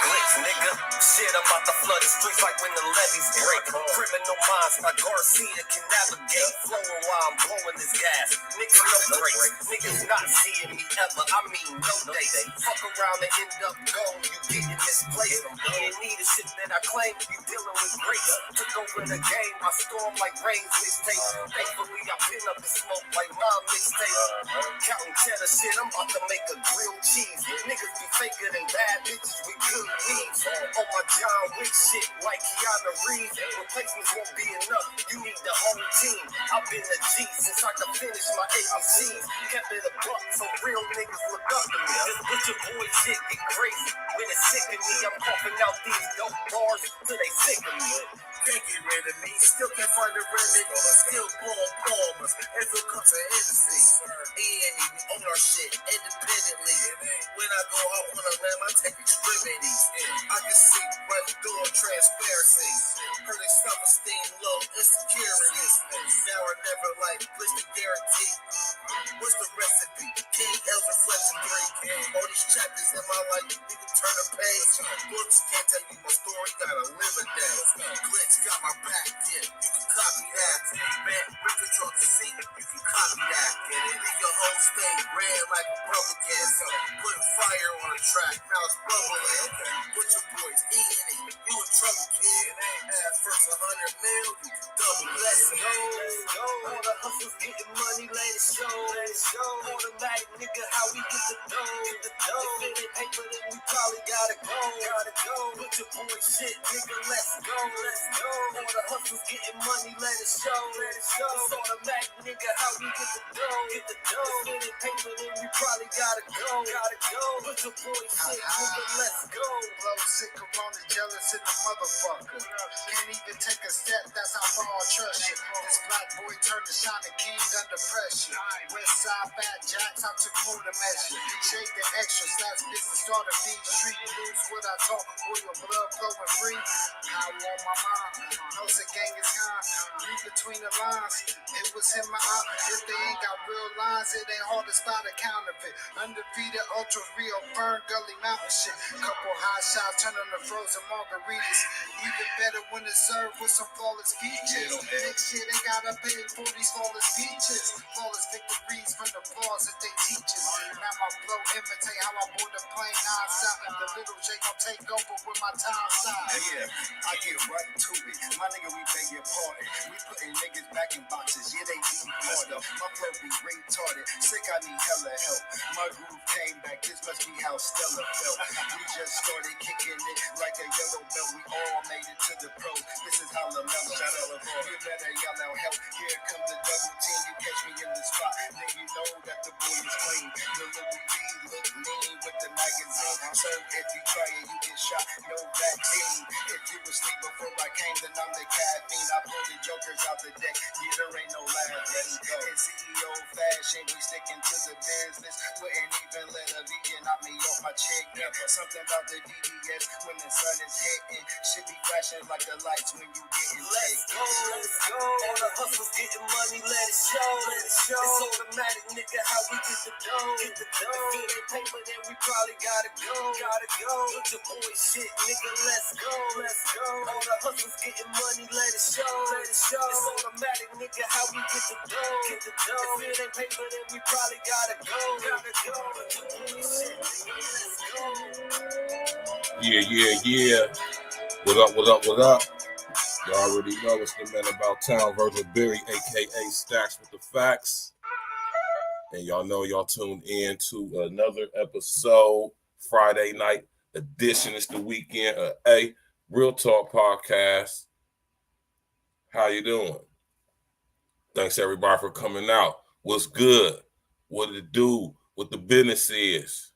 Glitch, nigga. Shit, I'm about to flood the streets like when the levees break. Criminal minds like Garcia can navigate. Flowing while I'm blowing this gas. Niggas no breaks. Niggas not seeing me ever. I mean no day. Fuck around and end up gone. You getting misplaced. You ain't need a shit that I claim. You dealing with grace. Took over the game. I storm like rains mixtape. Thankfully I pin up the smoke like mom mixtape. Counting cheddar shit. I'm about to make a grilled cheese. Niggas be faker than bad bitches with good weeds. On my John Wick shit like Keanu Reeves. Replacements won't be enough. You need the whole team. I've been a G since I could finish my ABCs. Kept it a buck so real niggas look up to me. This butcher boy shit get crazy. When it's sick of me, I'm coughing out these dope bars till they sick of me. Can't get rid of me, still can't find a remedy. Still ball bombers, if it comes to Hennessy. E&E, we own our shit independently. When I go out on a limb, I take extremities. I can see right through transparency. Heard they self-esteem low, insecurities. Now I never like, push the guarantee. What's the recipe? King L's Reflection 3. All these chapters in my life, you can turn a page. Books can't tell you my story, gotta live a day. Glitch got my back, yeah, you can copy that. Man, we control the scene, you can copy that. Leave your whole state red like Republicans. Putting fire on the track, now it's bubbling. Put your boys eating it, you in trouble, kid. At first 100 mil, you double. Let's go. All the hustlers getting money, let it show. Automatic nigga, how we get the dough. If it ain't paper, then we probably gotta go. Put your boy shit, nigga, let's go. All the hustlers getting money, let it show. It's automatic nigga, how we get the dough. If it ain't paper, then we probably gotta go. Put your boy shit, nigga, let's go. Blow sick, corona, jealous in the motherfucker. Can't even take a step, that's how far I trust you. This black boy turned to shining king under pressure. West side fat jacks, I took more to measure. Shake the extra, that's business, started being street. Lose what I talk, royal blood flowing free. How on my mind, knows the gang is gone. Read between the lines, it was in my eye. If they ain't got real lines, it ain't hard to spot a counterfeit. Undefeated, ultra real, burn gully mountain shit. Couple high shots, turn on the frozen margaritas. Even better when it's served with some flawless features. Next shit ain't gotta pay for these flawless features. Flawless victories from the flaws that they teach us. Now my flow imitate how I board the plane outside. The little J gon' take over with my time side. Yeah, I get right to it. My nigga, we beg your pardon. We putting niggas back in boxes. Yeah, they need harder. My flow be retarded. Sick, I need hella help. My groove came back. This must be how Stella felt. We just started kicking it like a yellow belt. We all made it to the pros. This is how LaMelo. You better yell out help. Here comes the double team. You catch me in the spot. Then you know that the boy is clean. The Louis V look mean with the magazine. So if you try it, you get shot. No vaccine. If you was asleep before I came, then I'm the caffeine. I pull the jokers out the deck. Yeah, there ain't no laughing. In CEO fashion, we sticking to the business. Wouldn't even let a vegan knock me off my chick. Yeah, something about the DDS when the sun is hitting. Should be flashing like the lights when you getting Let's go. All the hustlers getting money, let it show. It's automatic, nigga, how we get the dough. If it ain't paper, then we probably gotta go. Put your boy shit, nigga, let's go. All the hustlers getting money, let it show. It's automatic, nigga, how we get the dough. If it ain't paper, then we probably gotta go. Put your boy shit, nigga, let's go. Yeah. What up? Y'all already know it's the man about town, Virg Berry, aka Stacks with the Facts. And y'all know y'all tuned in to another episode, Friday night edition. It's the weekend of A Real Talk Podcast. How you doing? Thanks everybody for coming out. What's good? What it do? What the business is?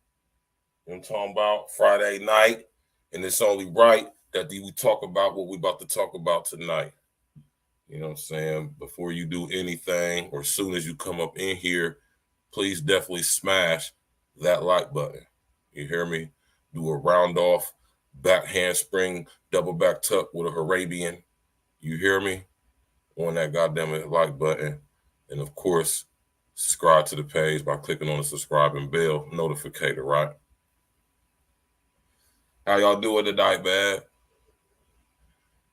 You know what I'm talking about? Friday night. And it's only right that we talk about what we about to talk about tonight. You know what I'm saying? Before you do anything or as soon as you come up in here, please definitely smash that like button. You hear me? Do a round off, back handspring, double back tuck with a Arabian. You hear me? On that goddamn like button. And of course, subscribe to the page by clicking on the subscribe and bell notificator, right? How y'all doing tonight, man?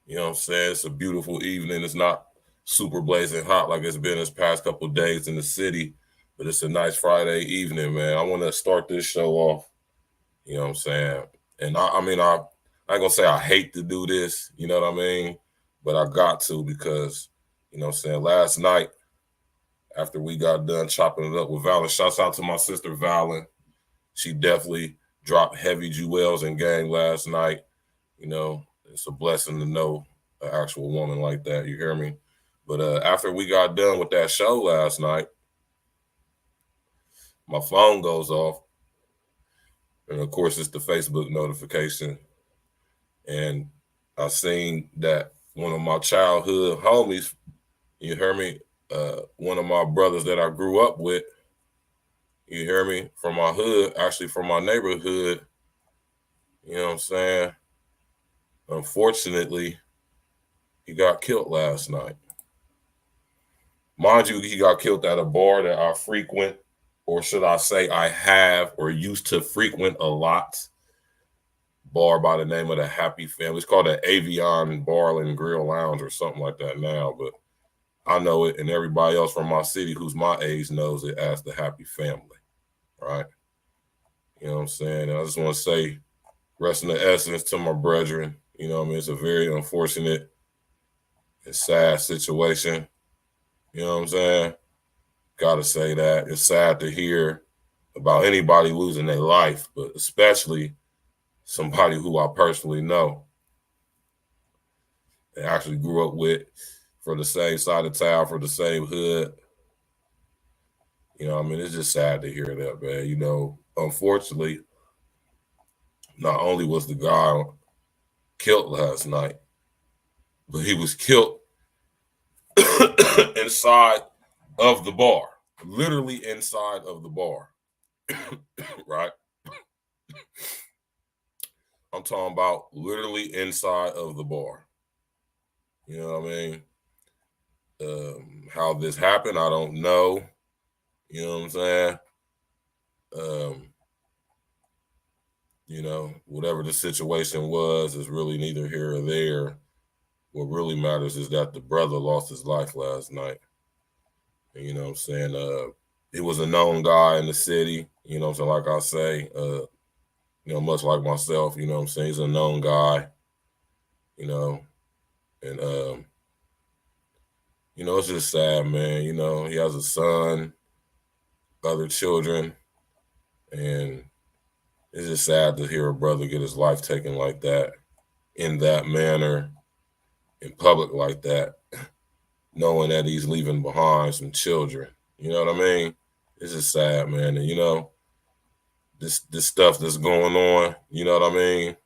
You know what I'm saying? It's a beautiful evening. It's not super blazing hot like it's been this past couple of days in the city, but it's a nice Friday evening, man. I want to start this show off. You know what I'm saying? And I ain't gonna say I hate to do this, you know what I mean? But I got to because, you know what I'm saying, last night, after we got done chopping it up with Valen, shouts out to my sister Valen. She definitely dropped heavy jewels and gang last night. You know, it's a blessing to know an actual woman like that, you hear me? But after we got done with that show last night, my phone goes off. And of course, it's the Facebook notification. And I seen that one of my childhood homies, you hear me? One of my brothers that I grew up with, you hear me? From my hood, actually from my neighborhood, you know what I'm saying? Unfortunately, he got killed last night. Mind you, he got killed at a bar that I frequent, or should I say I have or used to frequent a lot. Bar by the name of the Happy Family. It's called the Avion Bar and Grill Lounge or something like that now, but I know it, and everybody else from my city who's my age knows it as the Happy Family, right? You know what I'm saying? And I just want to say, rest in the essence to my brethren. You know what I mean? It's a very unfortunate and sad situation. You know what I'm saying? Gotta say that. It's sad to hear about anybody losing their life, but especially somebody who I personally know and actually grew up with, for the same side of town, for the same hood. You know, I mean, it's just sad to hear that, man. You know, unfortunately, not only was the guy killed last night, but he was killed inside of the bar, literally inside of the bar, right? I'm talking about literally inside of the bar. You know what I mean? How this happened, I don't know. You know what I'm saying? You know, whatever the situation was is really neither here or there. What really matters is that the brother lost his life last night. And, you know what I'm saying? He was a known guy in the city, you know what I'm saying? Like I say, you know, much like myself, you know what I'm saying? He's a known guy, you know, and, you know, it's just sad, man. You know, he has a son, other children, and it's just sad to hear a brother get his life taken like that, in that manner, in public like that, knowing that he's leaving behind some children. You know what I mean? It's just sad, man. And, you know, this stuff that's going on, you know what I mean?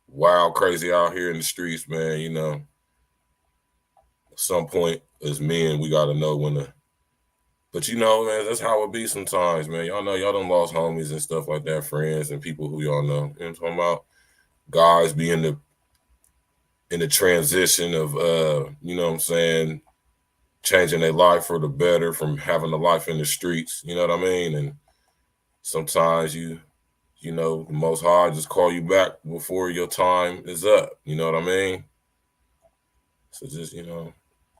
Wild, crazy out here in the streets, man. You know, at some point as men, we got to know when to. But, you know, man, that's how it be sometimes, man. Y'all know y'all done lost homies and stuff like that, friends and people who y'all know. You know what I'm talking about? Guys be in the transition of, you know what I'm saying, changing their life for the better from having a life in the streets. You know what I mean? And sometimes you know, the Most High just call you back before your time is up. You know what I mean? So just, you know,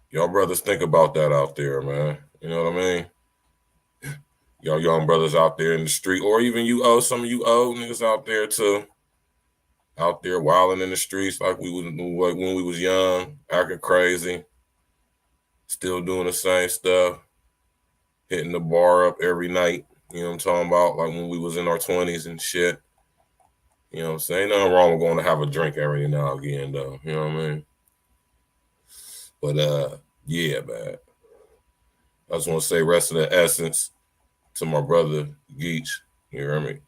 y'all brothers think about that out there, man. You know what I mean? Y'all young brothers out there in the street, or even some of you old niggas out there too, out there wilding in the streets like when we was young, acting crazy, still doing the same stuff, hitting the bar up every night. You know what I'm talking about? Like when we was in our 20s and shit. You know what I'm saying? Ain't nothing wrong with going to have a drink every now and again, though. You know what I mean? But, yeah, man. I just want to say rest in the essence to my brother, Geach. You hear me?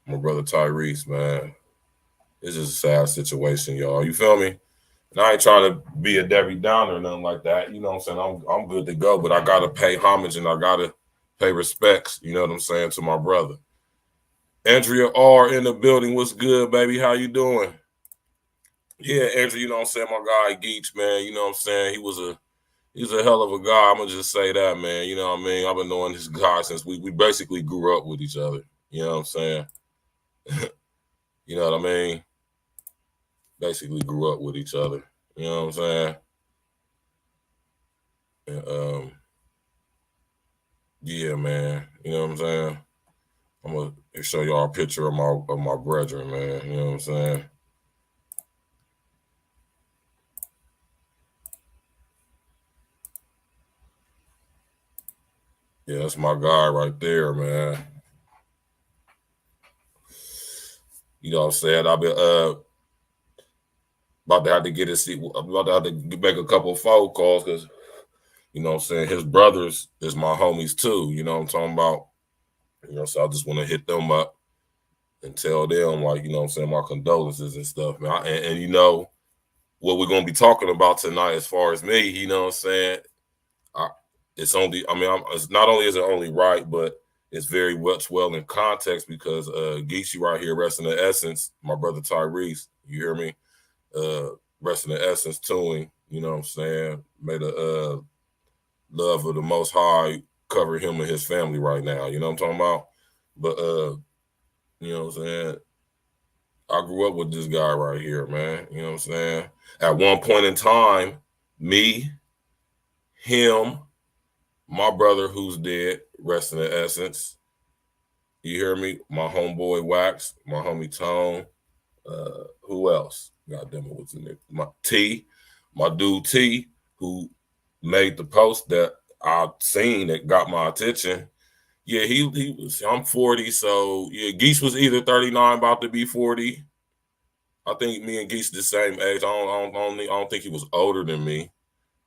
My brother, Tyrese, man. It's just a sad situation, y'all. You feel me? And I ain't trying to be a Debbie Downer or nothing like that. You know what I'm saying? I'm good to go, but I got to pay homage and I got to pay respects, you know what I'm saying, to my brother. Andrea R in the building. What's good, baby? How you doing? Yeah, Andrea, you know what I'm saying? My guy, Geach, man, you know what I'm saying? He's a hell of a guy. I'm going to just say that, man. You know what I mean? I've been knowing this guy since we basically grew up with each other. You know what I'm saying? You know what I mean? basically grew up with each other. You know what I'm saying? And, yeah, man. You know what I'm saying? I'm gonna show y'all a picture of my brethren, man. You know what I'm saying? Yeah, that's my guy right there, man. You know what I'm saying? I've been about to have to get his seat. I'm about to have to make a couple of phone calls because, you know what I'm saying, his brothers is my homies too. You know what I'm talking about? You know, so I just want to hit them up and tell them, like, you know what I'm saying, my condolences and stuff, man. And you know, what we're going to be talking about tonight as far as me, you know what I'm saying? It's only, I mean, it's not only is it only right, but it's very much well in context because Geechee right here, resting in essence, my brother Tyrese, you hear me? Resting in essence to him, you know what I'm saying? May the love of the Most High cover him and his family right now, you know what I'm talking about? But, you know what I'm saying? I grew up with this guy right here, man, you know what I'm saying? At one point in time, me, him, my brother who's dead, rest in the essence. You hear me? My homeboy Wax, my homie Tone. Who else? God damn it, what's in there? My T, my dude T, who made the post that I seen that got my attention. Yeah, he was. I'm 40, so yeah, Geese was either 39, about to be 40. I think me and Geese the same age. I don't think he was older than me.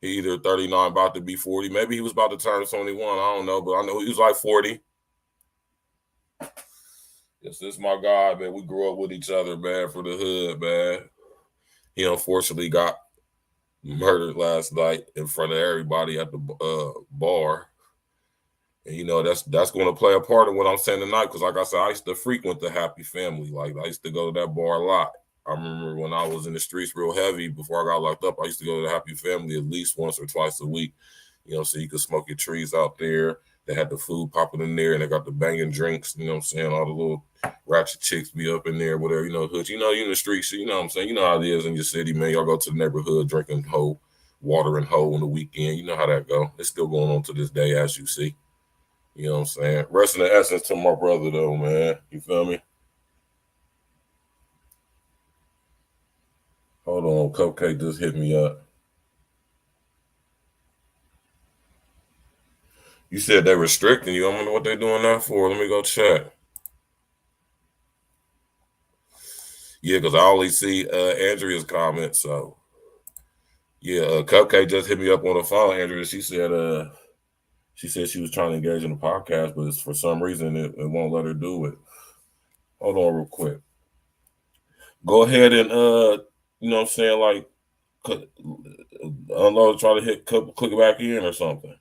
He either 39, about to be 40. Maybe he was about to turn 21. I don't know, but I know he was like 40. Yes, this is my guy, man. We grew up with each other, man, for the hood, man. He unfortunately got murdered last night in front of everybody at the bar. And, you know, that's going to play a part in what I'm saying tonight because, like I said, I used to frequent the Happy Family. Like, I used to go to that bar a lot. I remember when I was in the streets real heavy before I got locked up, I used to go to the Happy Family at least once or twice a week, you know, so you could smoke your trees out there. They had the food popping in there and they got the banging drinks, you know what I'm saying? All the little ratchet chicks be up in there, whatever, you know, hood. You know, you in the streets, you know what I'm saying? You know how it is in your city, man. Y'all go to the neighborhood drinking water and hoe on the weekend. You know how that go. It's still going on to this day, as you see. You know what I'm saying? Rest in the essence to my brother, though, man. You feel me? Hold on. Cupcake just hit me up. You said they restricting you. I wonder what they're doing that for. Let me go check. Yeah, because I only see Andrea's comment. So, yeah, Cupcake just hit me up on the phone, Andrea. She said she was trying to engage in the podcast, but for some reason it won't let her do it. Hold on real quick. Go ahead and you know what I'm saying, like unload, try to click back in or something.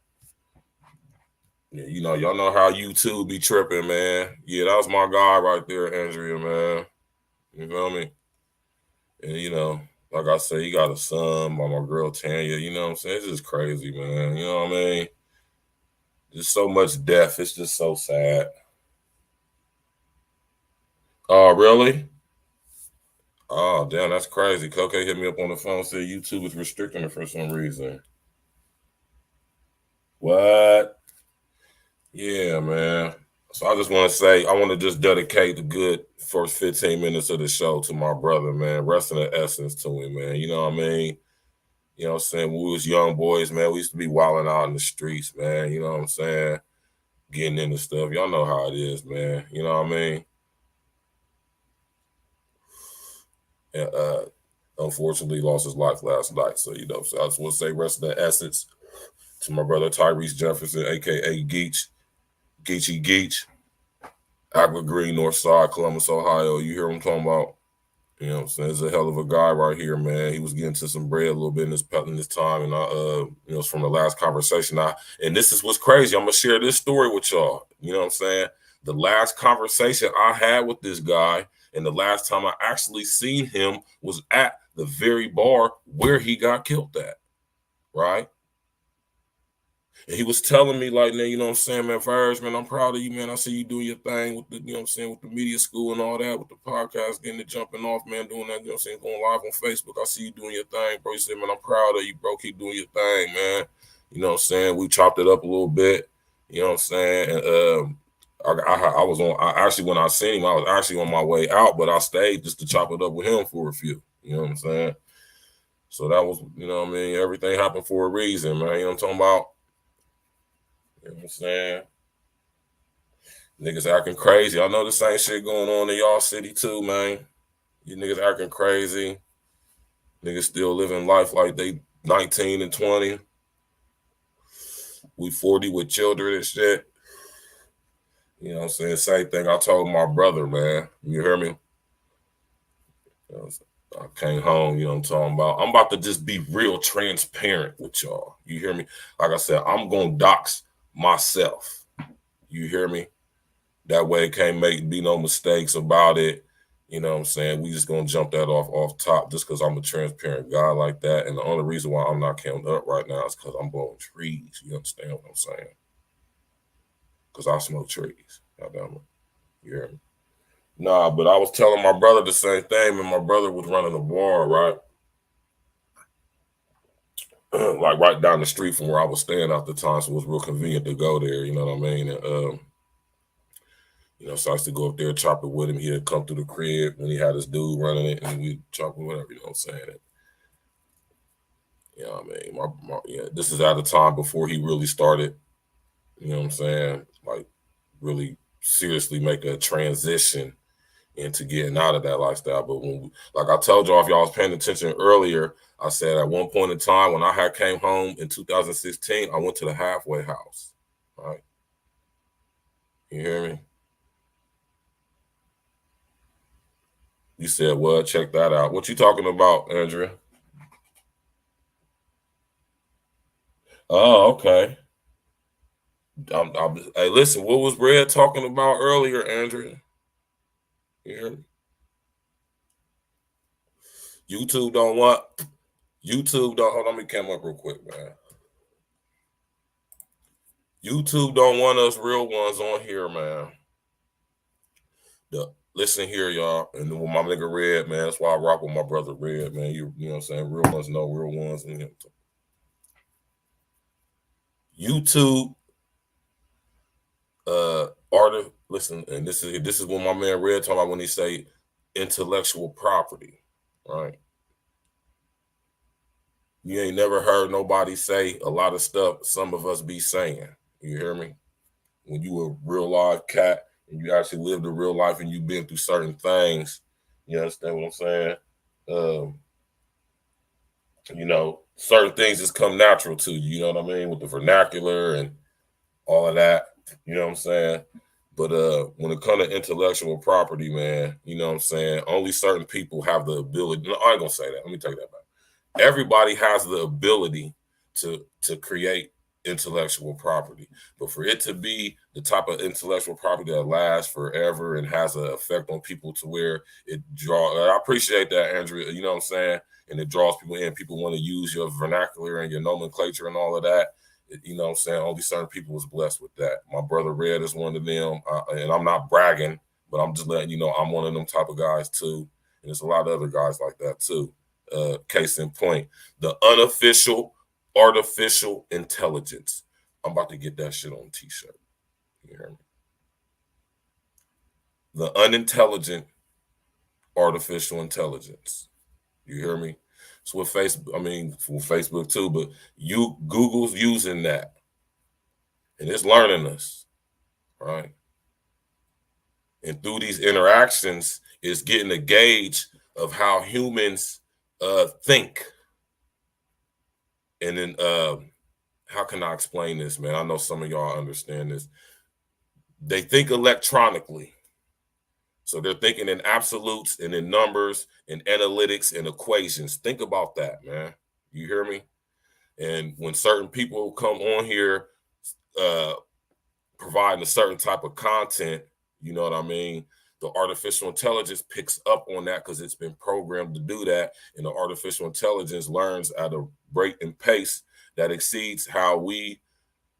Yeah, you know, y'all know how YouTube be tripping, man. Yeah, that was my guy right there, Andrea, man. You feel me? And you know, like I say, he got a son by my girl Tanya. You know what I'm saying? It's just crazy, man. You know what I mean? Just so much death. It's just so sad. Oh, really? Oh, damn, that's crazy. Coco hit me up on the phone, said YouTube is restricting it for some reason. What? Yeah, man. So I just want to say, I want to just dedicate the good first 15 minutes of the show to my brother, man. Rest in the essence to him, man. You know what I mean? You know what I'm saying? When we was young boys, man, we used to be wilding out in the streets, man. You know what I'm saying? Getting into stuff. Y'all know how it is, man. You know what I mean? And unfortunately lost his life last night. So, you know, so I just want to say rest in the essence to my brother Tyrese Jefferson, a.k.a. Geechee Geech, Aqua Green, North Side, Columbus, Ohio. You hear what I'm talking about? You know what I'm saying? He's a hell of a guy right here, man. He was getting to some bread a little bit in this time. And you know, it's from the last conversation. And this is what's crazy. I'm going to share this story with y'all. You know what I'm saying? The last conversation I had with this guy and the last time I actually seen him was at the very bar where he got killed at, right? And he was telling me, like, man, you know what I'm saying, man, Virg, man, I'm proud of you, man. I see you doing your thing with the, you know what I'm saying, with the media school and all that, with the podcast, getting it jumping off, man, doing that, you know what I'm saying, going live on Facebook. I see you doing your thing, bro. He said, man, I'm proud of you, bro. Keep doing your thing, man. You know what I'm saying? We chopped it up a little bit, you know what I'm saying? And I was on, actually, when I seen him, I was actually on my way out, but I stayed just to chop it up with him for a few, you know what I'm saying? So that was, you know what I mean? Everything happened for a reason, man. You know what I'm talking about? You know what I'm saying? Niggas acting crazy. I know the same shit going on in y'all city too, man. You niggas acting crazy. Niggas still living life like they 19 and 20. We 40 with children and shit. You know what I'm saying? Same thing I told my brother, man. You hear me? You know, I came home, you know what I'm talking about. I'm about to just be real transparent with y'all. You hear me? Like I said, I'm going to dox myself. You hear me? That way it can't be no mistakes about it. You know what I'm saying? We just going to jump that off top just because I'm a transparent guy like that. And the only reason why I'm not counting up right now is because I'm blowing trees. You understand what I'm saying? Because I smoke trees. Goddamn it. You hear me? Nah, but I was telling my brother the same thing, and my brother was running a bar, right? Like right down the street from where I was staying at the time, so it was real convenient to go there, you know what I mean? And you know, so I used to go up there, chop it with him. He'd come through the crib when he had his dude running it, and we'd chop it, whatever, you know what I'm saying? And, you know what I mean? Yeah, this is at a time before he really started, you know what I'm saying? Like, really seriously make a transition into getting out of that lifestyle. But when, like I told y'all, if y'all was paying attention earlier, I said at one point in time when I had came home in 2016, I went to the halfway house, right? You hear me? You said, well, check that out. What you talking about, Andrea? Oh, okay. Hey, listen, what was Red talking about earlier, Andrea? You hear me? YouTube don't want, hold on, let me come up real quick, man. YouTube don't want us real ones on here, man. Listen here, y'all, and with my nigga Red, man, that's why I rock with my brother Red, man. You know what I'm saying? Real ones know real ones. And YouTube, listen, and this is what my man Red talking about when he say intellectual property, right? You ain't never heard nobody say a lot of stuff some of us be saying. You hear me? When you a real live cat and you actually lived a real life and you've been through certain things, you understand what I'm saying? You know, certain things just come natural to you, you know what I mean? With the vernacular and all of that, you know what I'm saying? But when it comes to intellectual property, man, you know what I'm saying? Only certain people have the ability. No, I ain't gonna say that. Let me take that back. Everybody has the ability to create intellectual property, but for it to be the type of intellectual property that lasts forever and has an effect on people to where it draws. I appreciate that, Andrea. You know what I'm saying? And it draws people in. People want to use your vernacular and your nomenclature and all of that. You know what I'm saying? Only certain people was blessed with that. My brother Red is one of them, and I'm not bragging, but I'm just letting you know I'm one of them type of guys too. And there's a lot of other guys like that too. Case in point, the unofficial artificial intelligence. I'm about to get that shit on a t-shirt. You hear me? The unintelligent artificial intelligence. You hear me? It's with Facebook, I mean, with Facebook too, but Google's using that. And it's learning us, right? And through these interactions, it's getting a gauge of how humans think. And then how can I explain this, man? I know some of y'all understand this. They think electronically. So they're thinking in absolutes and in numbers and analytics and equations. Think about that, man. You hear me? And when certain people come on here providing a certain type of content, you know what I mean? The artificial intelligence picks up on that because it's been programmed to do that. And the artificial intelligence learns at a rate and pace that exceeds how we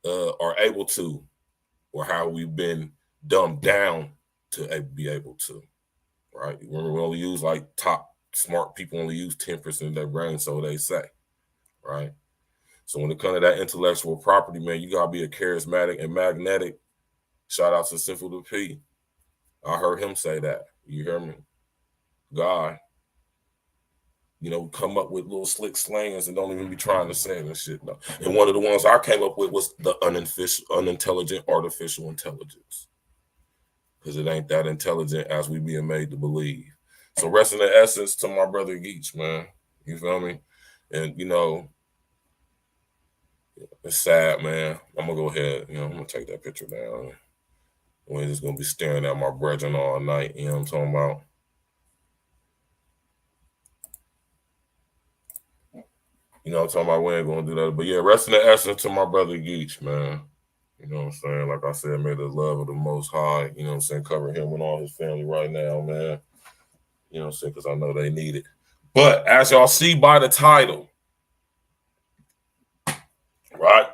are able to, or how we've been dumbed down to be able to, right? Remember, we only use like top smart people only use 10% of their brain, so they say, right? So when it comes to that intellectual property, man, you gotta be a charismatic and magnetic. Shout out to Simple to P. I heard him say that. You hear me? Guy, you know, come up with little slick slangs and don't even be trying to say it and shit. No. And one of the ones I came up with was the unintelligent artificial intelligence. Because it ain't that intelligent as we being made to believe. So rest in the essence to my brother Geach, man. You feel me? And, you know, it's sad, man. I'm going to go ahead. You know, I'm going to take that picture down. We're just going to be staring at my brethren all night. You know what I'm talking about? You know what I'm talking about? We ain't going to do that. But, yeah, rest in the essence to my brother Geach, man. You know what I'm saying? Like I said, may the love of the Most High, you know what I'm saying, cover him and all his family right now, man. You know what I'm saying? Because I know they need it. But as y'all see by the title, right?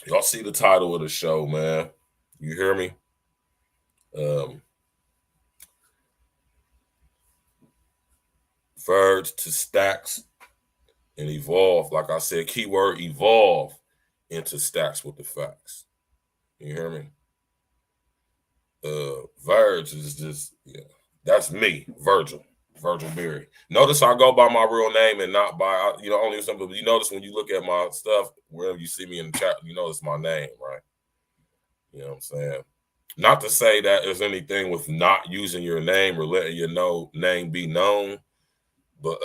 Y'all see the title of the show, man. You hear me? Virg to stacks and evolve. Like I said, keyword evolve into stacks with the facts. You hear me? Virg is just, yeah, that's me, Virgil Berry. Notice I go by my real name and not by, you know, only something. You notice when you look at my stuff, wherever you see me in the chat, you notice my name, right? You know what I'm saying? Not to say that there's anything with not using your name or letting your name be known, but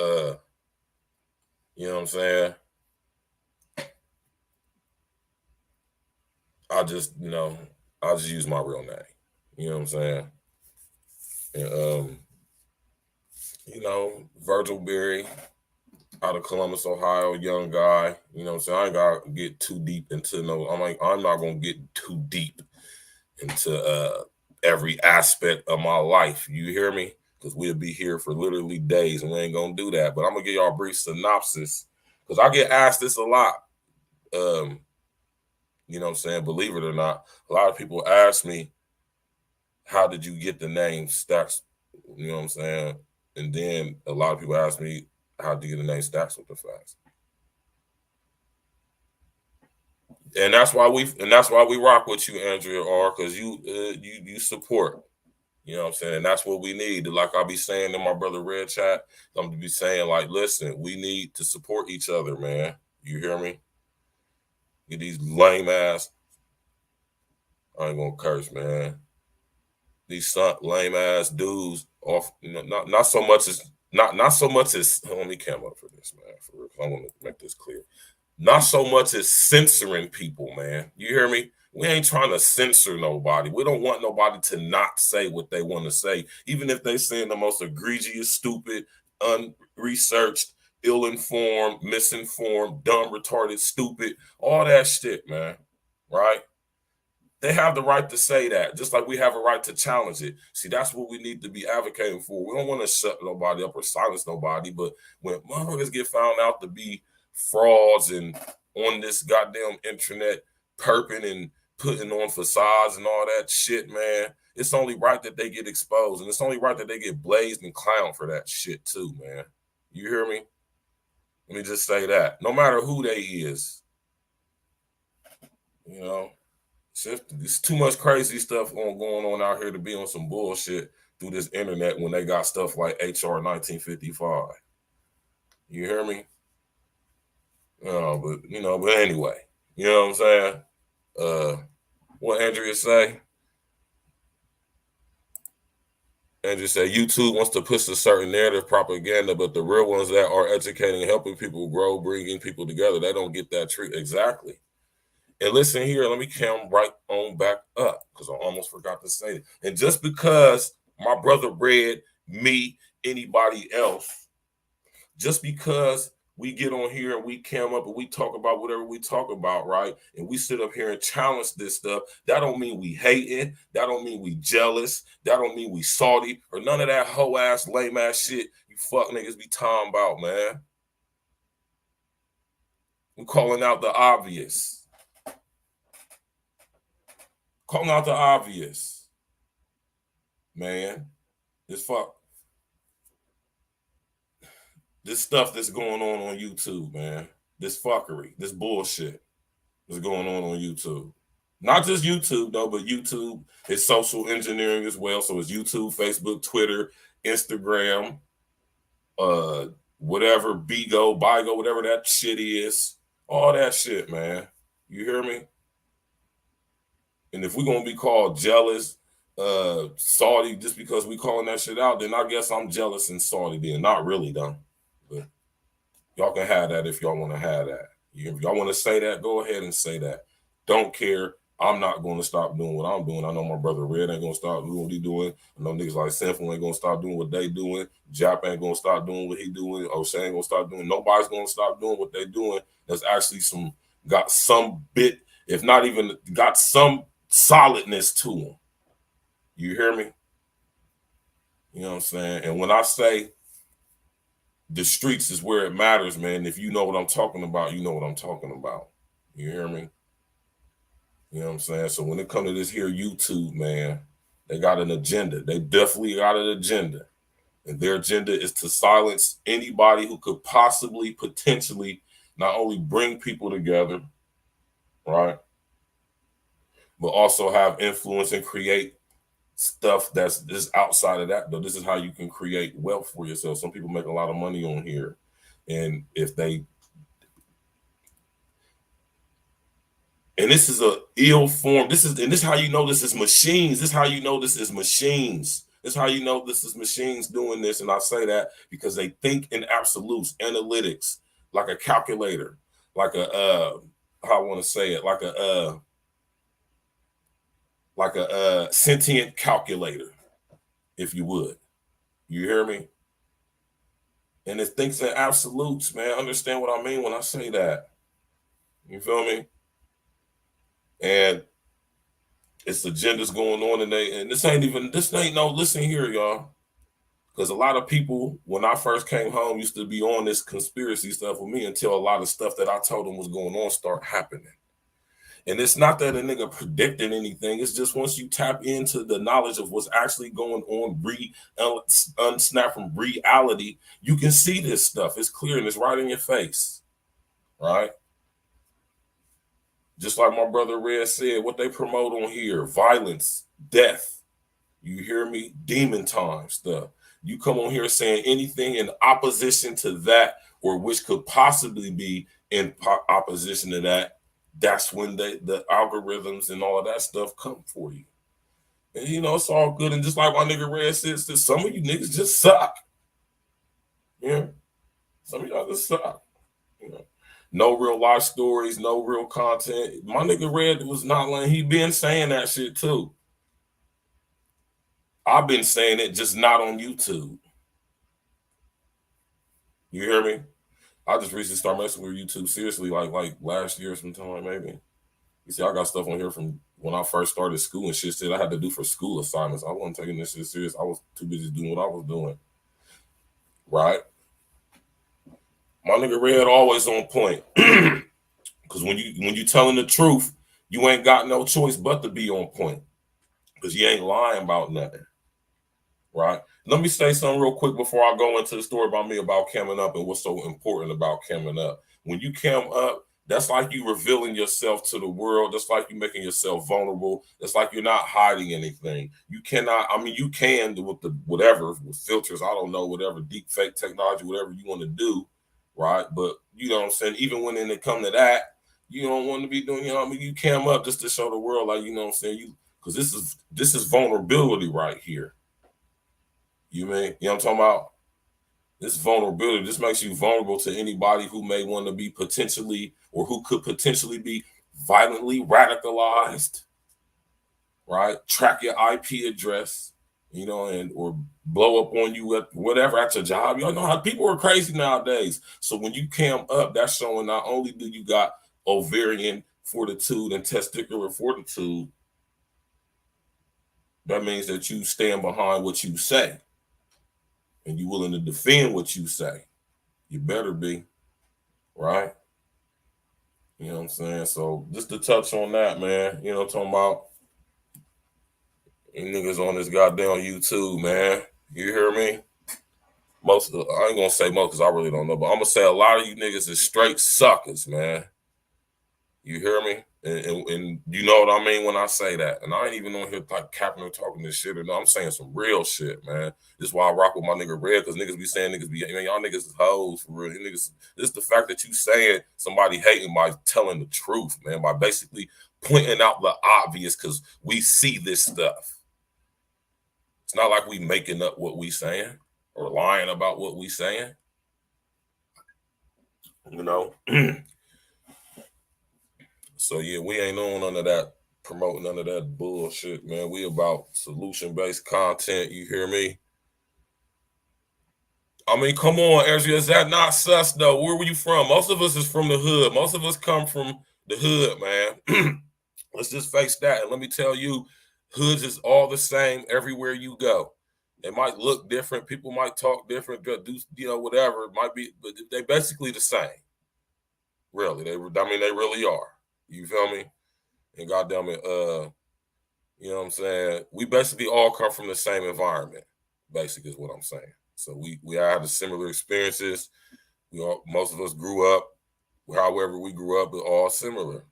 you know what I'm saying? I just use my real name. You know what I'm saying? And you know, Virgil Berry out of Columbus, Ohio, young guy. You know what I'm saying? I ain't gotta get too deep into I'm not gonna get too deep into every aspect of my life. You hear me? Because we'll be here for literally days and we ain't gonna do that. But I'm gonna give y'all a brief synopsis because I get asked this a lot. You know what I'm saying? Believe it or not, a lot of people ask me, how did you get the name Stacks? You know what I'm saying? And then a lot of people ask me, how did you get the name Stacks with the Facts? And that's why we rock with you, Andrea R, because you support. You know what I'm saying? And that's what we need. Like I'll be saying in my brother Red Chat, I'm gonna be saying, like, listen, we need to support each other, man. You hear me? Get these lame ass, I ain't gonna curse, man. These lame ass dudes off, you know, not so much as let me come up for this, man. For real, I want to make this clear. Not so much as censoring people, man. You hear me? We ain't trying to censor nobody. We don't want nobody to not say what they want to say, even if they saying the most egregious, stupid, unresearched, ill-informed, misinformed, dumb, retarded, stupid, all that shit, man. Right? They have the right to say that, just like we have a right to challenge it. See, that's what we need to be advocating for. We don't want to shut nobody up or silence nobody, but when motherfuckers get found out to be frauds and on this goddamn internet perping and putting on facades and all that shit, man, it's only right that they get exposed, and it's only right that they get blazed and clowned for that shit too, man. You hear me? Let me just say that. No matter who they is, you know, it's too much crazy stuff going on out here to be on some bullshit through this internet when they got stuff like HR 1955. You hear me? But anyway, you know what I'm saying? What Andrea say? Andrea said YouTube wants to push a certain narrative propaganda, but the real ones that are educating and helping people grow, bringing people together, they don't get that treat. Exactly. And listen here, let me come right on back up because I almost forgot to say it. And just because my brother read me, anybody else, just because we get on here and we come up and we talk about whatever we talk about, right? And we sit up here and challenge this stuff. That don't mean we hating. That don't mean we jealous. That don't mean we salty or none of that hoe ass, lame ass shit you fuck niggas be talking about, man. We're calling out the obvious. Calling out the obvious, man. This stuff that's going on YouTube, man. This fuckery, this bullshit that's going on YouTube. Not just YouTube, though, but YouTube is social engineering as well. So it's YouTube, Facebook, Twitter, Instagram, whatever, Bigo, whatever that shit is. All that shit, man. You hear me? And if we're going to be called jealous, salty, just because we calling that shit out, then I guess I'm jealous and salty then. Not really, though. But y'all can have that if y'all want to have that. If y'all want to say that, go ahead and say that. Don't care. I'm not going to stop doing what I'm doing. I know my brother Red ain't going to stop doing what he doing. I know niggas like Sinful ain't going to stop doing what they doing. Jap ain't going to stop doing what he doing. O'Shea ain't going to stop doing. Nobody's going to stop doing what they doing. That's actually got some bit, if not even got some solidness to them. You hear me? You know what I'm saying? And when I say the streets is where it matters, man, if you know what I'm talking about, you know what I'm talking about. You hear me? You know what I'm saying? So when it comes to this here YouTube, man, they got an agenda. They definitely got an agenda. And their agenda is to silence anybody who could possibly, potentially, not only bring people together, right, but also have influence and create stuff that's just outside of that, though. This is how you can create wealth for yourself. Some people make a lot of money on here. And if they, and this is a ill form, this is how you know this is machines. This is how you know this is machines. This is how you know this is machines doing this. And I say that because they think in absolutes, analytics, like a calculator, like a, how I want to say it, like a sentient calculator, if you would. You hear me? And it thinks in absolutes, man. Understand what I mean when I say that. You feel me? And it's agendas going on, and this ain't no, listen here, y'all. Because a lot of people, when I first came home, used to be on this conspiracy stuff with me until a lot of stuff that I told them was going on start happening. And it's not that a nigga predicting anything. It's just once you tap into the knowledge of what's actually going on, unsnap from reality, you can see this stuff. It's clear and it's right in your face, right? Just like my brother Red said, what they promote on here, violence, death, you hear me? Demon time stuff. You come on here saying anything in opposition to that, or which could possibly be in opposition to that, that's when the algorithms and all of that stuff come for you. And you know, it's all good. And just like my nigga Red says, some of you niggas just suck. Yeah. Some of y'all just suck. You know. No real life stories, no real content. My nigga Red was not lying. He been saying that shit too. I've been saying it, just not on YouTube. You hear me? I just recently started messing with YouTube seriously, like last year sometime, maybe. You see, I got stuff on here from when I first started school and shit I had to do for school assignments. I wasn't taking this shit serious. I was too busy doing what I was doing. Right? My nigga Red always on point. Because when you telling the truth, you ain't got no choice but to be on point. Because you ain't lying about nothing. Right? Let me say something real quick before I go into the story about me about camming up and what's so important about camming up. When you cam up, that's like you revealing yourself to the world. That's like you making yourself vulnerable. That's like you're not hiding anything. You cannot, I mean, you can with the whatever, with filters, I don't know, whatever, deep fake technology, whatever you want to do, right? But you know what I'm saying? Even when it come to that, you don't want to be doing, you know what I mean? You cam up just to show the world, like, you know what I'm saying? Because this is vulnerability right here. You know what I'm talking about? This vulnerability, this makes you vulnerable to anybody who may want to be potentially, or who could potentially be violently radicalized, right? Track your IP address, you know, and or blow up on you at whatever, at your job. Y'all know how people are crazy nowadays. So when you cam up, that's showing not only do you got ovarian fortitude and testicular fortitude, that means that you stand behind what you say. And you willing to defend what you say. You better be, right? You know what I'm saying? So just to touch on that, man, you know what I'm talking about? You niggas on this goddamn YouTube, man. You hear me? I ain't gonna say most because I really don't know, but I'm gonna say a lot of you niggas is straight suckers, man. You hear me? And you know what I mean when I say that. And I ain't even on here like capping or talking this shit. Or no, I'm saying some real shit, man. This is why I rock with my nigga Red, because niggas be saying niggas be, man, y'all niggas is hoes for real. You niggas, this is the fact that you saying somebody hating by telling the truth, man, by basically pointing out the obvious, because we see this stuff. It's not like we making up what we saying or lying about what we saying. You know? So yeah, we ain't on none of that, promoting none of that bullshit, man. We about solution-based content, you hear me? I mean, come on, Ezra, is that not sus though? Where were you from? Most of us is from the hood. Most of us come from the hood, man. Let's just face that. And let me tell you, hoods is all the same everywhere you go. They might look different. People might talk different, do, you know, whatever. It might be, but they basically the same. Really. They really are. You feel me? And goddamn it, you know what I'm saying? We basically all come from the same environment, basically is what I'm saying. So we all have the similar experiences. Most of us grew up, however we grew up, we're all similar.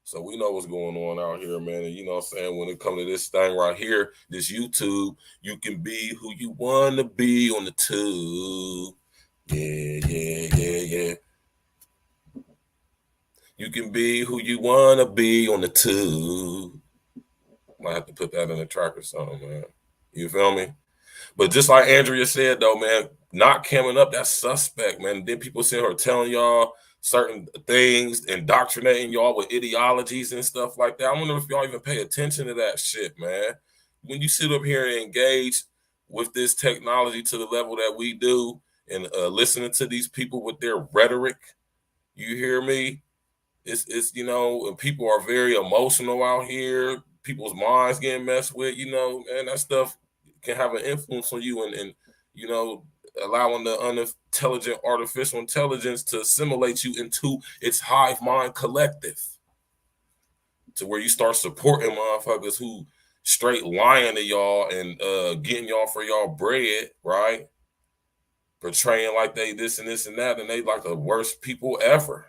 So we know what's going on out here, man. And you know what I'm saying? When it comes to this thing right here, this YouTube, you can be who you want to be on the tube. Yeah. You can be who you want to be on the tube. Might have to put that in the track or something, man. You feel me? But just like Andrea said, though, man, not coming up, that's suspect, man. Then people sitting here telling y'all certain things, indoctrinating y'all with ideologies and stuff like that. I wonder if y'all even pay attention to that shit, man. When you sit up here and engage with this technology to the level that we do and listening to these people with their rhetoric, you hear me? It's you know, and people are very emotional out here. People's minds getting messed with, you know, and that stuff can have an influence on you and you know, allowing the unintelligent artificial intelligence to assimilate you into its hive mind collective, to where you start supporting motherfuckers who straight lying to y'all and getting y'all for y'all bread, right? Portraying like they this and that, and they like the worst people ever.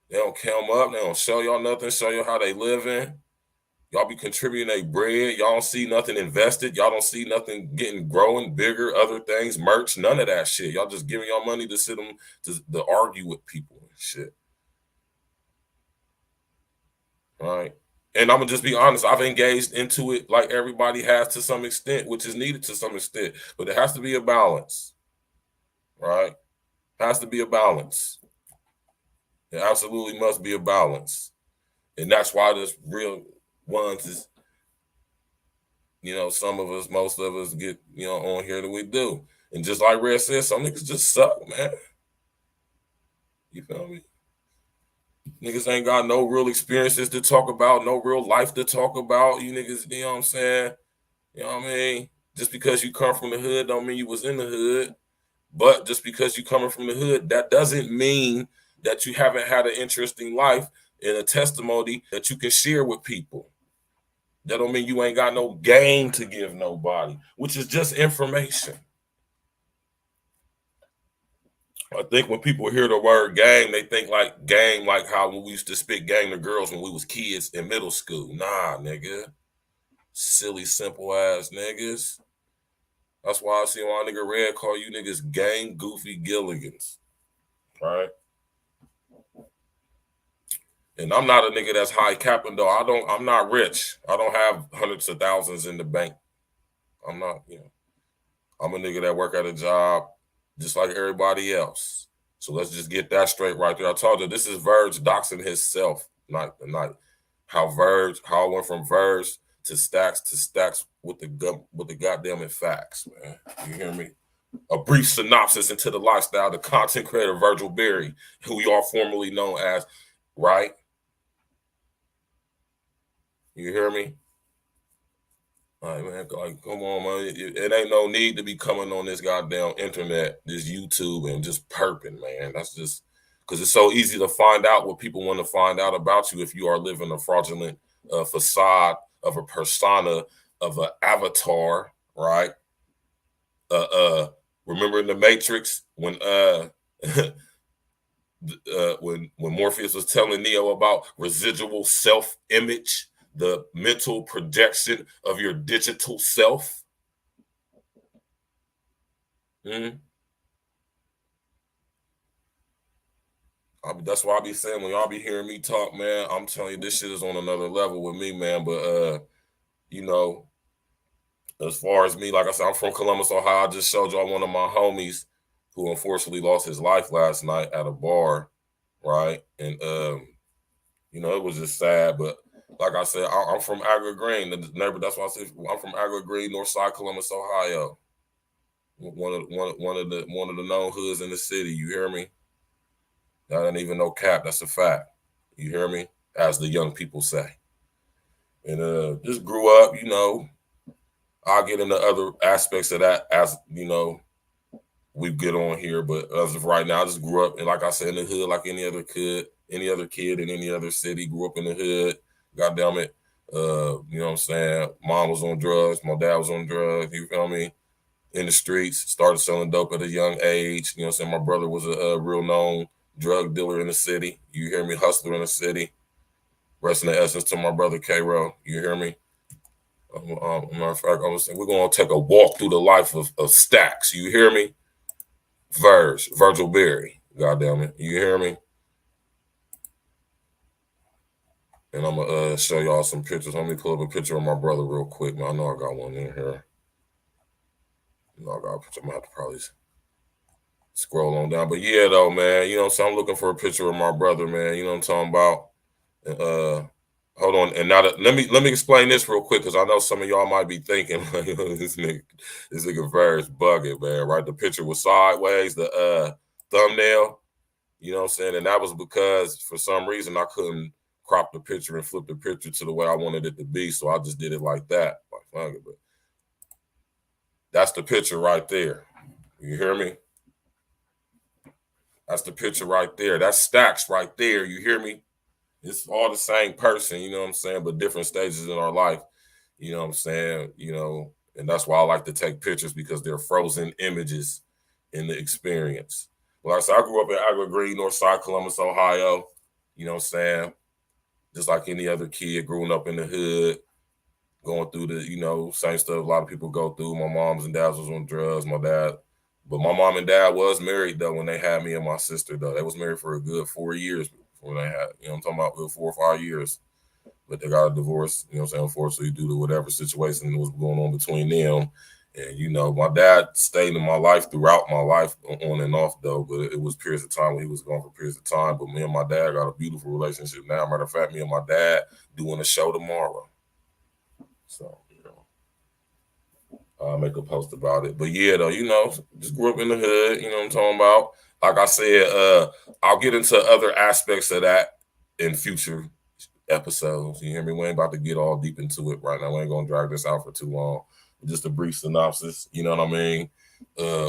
They don't come up, they don't show y'all nothing, show you how they living. Y'all be contributing their bread. Y'all don't see nothing invested. Y'all don't see nothing getting growing bigger, other things, merch, none of that shit. Y'all just giving y'all money to sit them to argue with people and shit. All right. And I'm gonna just be honest, I've engaged into it like everybody has to some extent, which is needed to some extent, but there has to be a balance, right? Has to be a balance. There absolutely must be a balance. And that's why this real ones is, you know, some of us, most of us get, you know, on here that we do. And just like Red said, some niggas just suck, man. You feel me? Niggas ain't got no real experiences to talk about, no real life to talk about. You niggas, you know what I'm saying? You know what I mean? Just because you come from the hood don't mean you was in the hood. But just because you coming from the hood, that doesn't mean that you haven't had an interesting life and a testimony that you can share with people. That don't mean you ain't got no game to give nobody, which is just information. I think when people hear the word game, they think like game, like how we used to spit game to girls when we was kids in middle school. Nah, nigga. Silly, simple ass niggas. That's why I see my nigga Red call you niggas game goofy Gilligans. Right? And I'm not a nigga that's high capping though. I'm not rich. I don't have hundreds of thousands in the bank. I'm not, you know. I'm a nigga that work at a job just like everybody else. So let's just get that straight right there. I told you this is Virg doxing himself night to night. How I went from Virg to stacks with the goddamn facts, man. You hear me? A brief synopsis into the lifestyle, the content creator Virgil Berry, who you are formerly known as, right? You hear me? All right, man, like, come on, man. It ain't no need to be coming on this goddamn internet, this YouTube, and just perping, man. That's just because it's so easy to find out what people want to find out about you if you are living a fraudulent facade of a persona, of an avatar, right? Remember in the Matrix when when Morpheus was telling Neo about residual self-image, the mental projection of your digital self. That's why I be saying when y'all be hearing me talk, man, I'm telling you this shit is on another level with me, man. But you know, as far as me, like I said, I'm from Columbus, Ohio. I just showed y'all one of my homies who unfortunately lost his life last night at a bar, right? And you know, it was just sad. But like I said, I'm from Agua Green, the neighbor. That's why I said I'm from Agua Green, North Side, Columbus, Ohio. One of the known hoods in the city. You hear me? That ain't even no cap. That's a fact. You hear me? As the young people say. And just grew up, you know. I'll get into other aspects of that as, you know, we get on here. But as of right now, I just grew up, and like I said, in the hood like any other kid in any other city. Grew up in the hood. God damn it. You know what I'm saying? Mom was on drugs. My dad was on drugs. You feel me? In the streets. Started selling dope at a young age. You know what I'm saying? My brother was a real known drug dealer in the city. You hear me? Hustler in the city. Rest in the essence to my brother K-Ro. You hear me? Matter of fact, I was saying we're gonna take a walk through the life of Stacks. You hear me? Virgil Berry. God damn it. You hear me? And I'm gonna show y'all some pictures. Let me pull up a picture of my brother real quick, man. I know I got one in here. I got a picture. I'm gonna have to probably scroll on down. But yeah, though, man, you know what I'm saying? I'm looking for a picture of my brother, man. You know what I'm talking about? Hold on, and now let me explain this real quick because I know some of y'all might be thinking like, this nigga Virg's bugging, man. Right? The picture was sideways, the thumbnail. You know what I'm saying? And that was because for some reason I couldn't crop the picture and flip the picture to the way I wanted it to be, so I just did it like that. But that's the picture right there. You hear me? That's the picture right there. That's Stacks right there. You hear me? It's all the same person, you know what I'm saying, but different stages in our life, you know what I'm saying, you know, and that's why I like to take pictures because they're frozen images in the experience. Well, like I said, I grew up in Agua Green, North Side, Columbus, Ohio, you know what I'm saying, just like any other kid growing up in the hood, going through the, you know, same stuff a lot of people go through. My moms and dads was on drugs, my dad, but my mom and dad was married, though, when they had me and my sister, though. They was married for a good 4 years when they had, you know, I'm talking about 4 or 5 years, but they got a divorce, you know what I'm saying, unfortunately, due to whatever situation was going on between them. And, you know, my dad stayed in my life throughout my life on and off, though, but it was periods of time when he was gone for periods of time. But me and my dad got a beautiful relationship now. Matter of fact, me and my dad doing a show tomorrow. So, you know, I'll make a post about it. But yeah, though, you know, just grew up in the hood, you know what I'm talking about. Like I said, I'll get into other aspects of that in future episodes. You hear me? We ain't about to get all deep into it right now. We ain't gonna drag this out for too long. Just a brief synopsis, you know what I mean?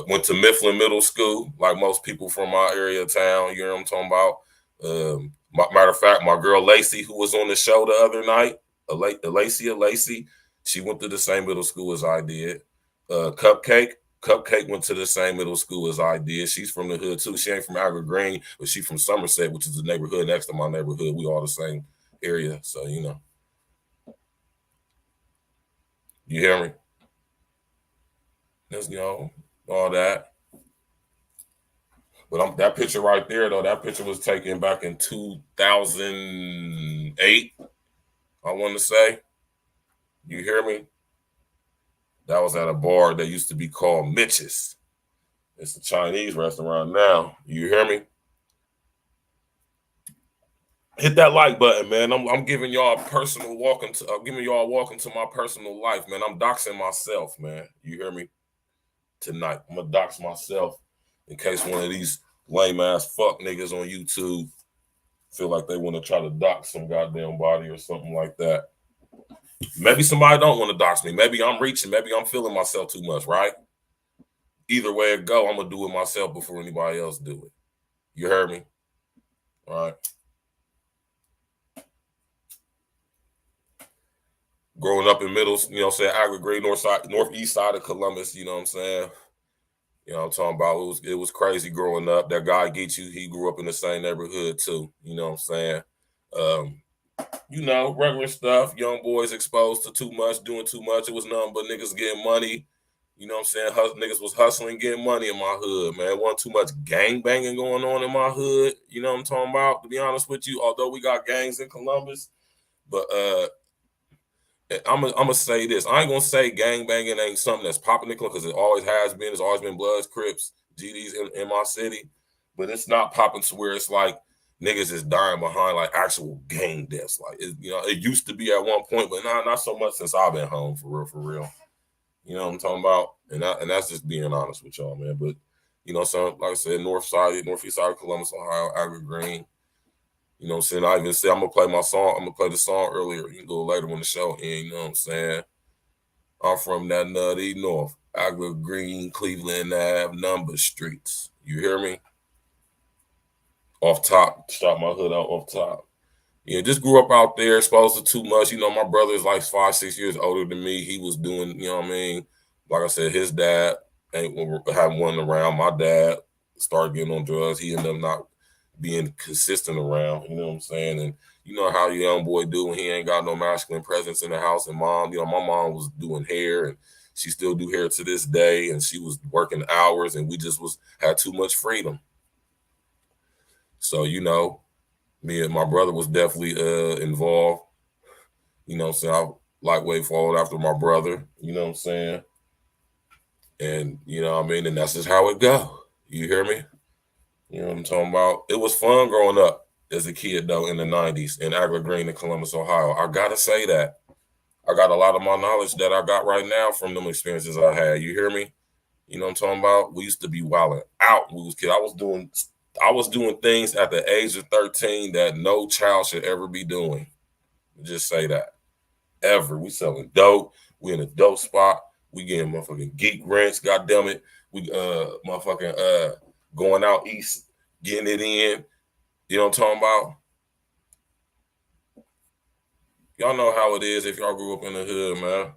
Went to Mifflin Middle School, like most people from my area of town. You know what I'm talking about? Matter of fact, my girl Lacey, who was on the show the other night, Lacey, she went to the same middle school as I did. Cupcake went to the same middle school as I did. She's from the hood too. She ain't from Agua Green, but she's from Somerset, which is the neighborhood next to my neighborhood. We all the same area, so you know. You hear me? Just, you know, all that. But that picture right there, though, that picture was taken back in 2008, I want to say. You hear me? That was at a bar that used to be called Mitch's. It's a Chinese restaurant now. You hear me? Hit that like button, man. I'm giving y'all a personal walk into. I'm giving y'all a walk into my personal life, man. I'm doxing myself, man. You hear me? Tonight, I'm gonna dox myself in case one of these lame ass fuck niggas on YouTube feel like they want to try to dox some goddamn body or something like that. Maybe somebody don't want to dox me. Maybe I'm reaching. Maybe I'm feeling myself too much, right? Either way it go, I'm gonna do it myself before anybody else do it. You heard me? All right. growing up in middle, you know what I'm saying, Agri Green, northeast side of Columbus, you know what I'm saying? You know what I'm talking about? It was crazy growing up. That guy Get You, he grew up in the same neighborhood too. You know what I'm saying? You know, regular stuff. Young boys exposed to too much, doing too much. It was nothing but niggas getting money. You know what I'm saying? Niggas was hustling, getting money in my hood, man. It wasn't too much gang banging going on in my hood. You know what I'm talking about? To be honest with you, although we got gangs in Columbus, but I'm gonna say this. I ain't gonna say gang banging ain't something that's popping in because it always has been. It's always been Bloods, Crips, GDs in my city, but it's not popping to where it's like niggas is dying behind like actual gang deaths. Like you know, it used to be at one point, but not so much since I've been home for real. You know what I'm talking about? And that's just being honest with y'all, man. But you know, so like I said, northeast side of Columbus, Ohio, Agri Green. You know what I'm saying? I even said I'm gonna play my song. I'm gonna play the song earlier. You can go later when the show ends. You know what I'm saying? I'm from that nutty north, Agri Green, Cleveland Ave, number streets. You hear me? Off top, start my hood out off top. Yeah, just grew up out there, exposed to too much. You know, my brother is like 5-6 years older than me. He was doing, you know what I mean? Like I said, his dad hadn't one around. My dad started getting on drugs. He ended up not being consistent around, you know what I'm saying? And you know how your young boy do when he ain't got no masculine presence in the house. And mom, you know, my mom was doing hair and she still do hair to this day. And she was working hours and we just had too much freedom. So, you know, me and my brother was definitely involved. You know what I'm saying? I lightweight followed after my brother, you know what I'm saying? And you know what I mean? And that's just how it go. You hear me? You know what I'm talking about? It was fun growing up as a kid, though, in the 90s in Agri Green in Columbus, Ohio. I got to say that. I got a lot of my knowledge that I got right now from them experiences I had. You hear me? You know what I'm talking about? We used to be wilding out when we was kids. I was doing things at the age of 13 that no child should ever be doing. Just say that. Ever. We selling dope. We in a dope spot. We getting motherfucking geek rents, goddammit. We motherfucking going out east, getting it in. You know what I'm talking about? Y'all know how it is if y'all grew up in the hood, man.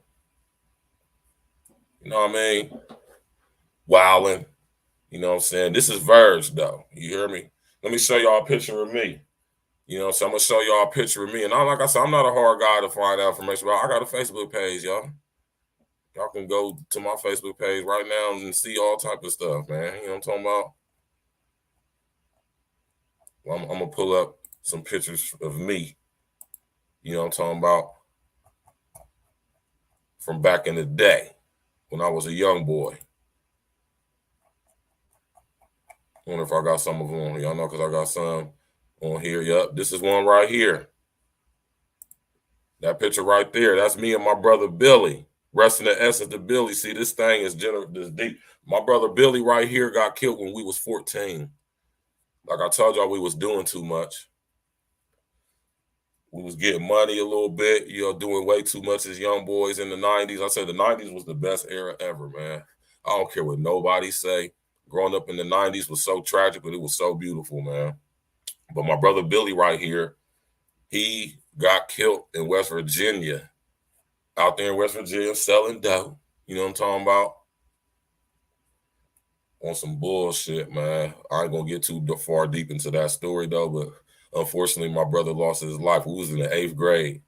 You know what I mean? Wilding. You know what I'm saying? This is Virg, though. You hear me? Let me show y'all a picture of me. You know, so I'm going to show y'all a picture of me. And like I said, I'm not a hard guy to find out information about. I got a Facebook page, y'all. Y'all can go to my Facebook page right now and see all type of stuff, man. You know what I'm talking about? Well, I'm going to pull up some pictures of me. You know what I'm talking about? From back in the day when I was a young boy. I wonder if I got some of them on. Y'all know because I got some on here. Yup, this is one right here. That picture right there, that's me and my brother Billy. Rest in the essence of Billy. See, this thing is this deep. My brother Billy right here got killed when we was 14. Like I told y'all, we was doing too much. We was getting money a little bit, you know, doing way too much as young boys in the 90s. I said the 90s was the best era ever, man. I don't care what nobody say. Growing up in the 90s was so tragic, but it was so beautiful, man. But my brother Billy right here, he got killed in West Virginia. Out there in West Virginia selling dope. You know what I'm talking about? On some bullshit, man. I ain't gonna get too far deep into that story though, but unfortunately my brother lost his life. We was in the 8th grade.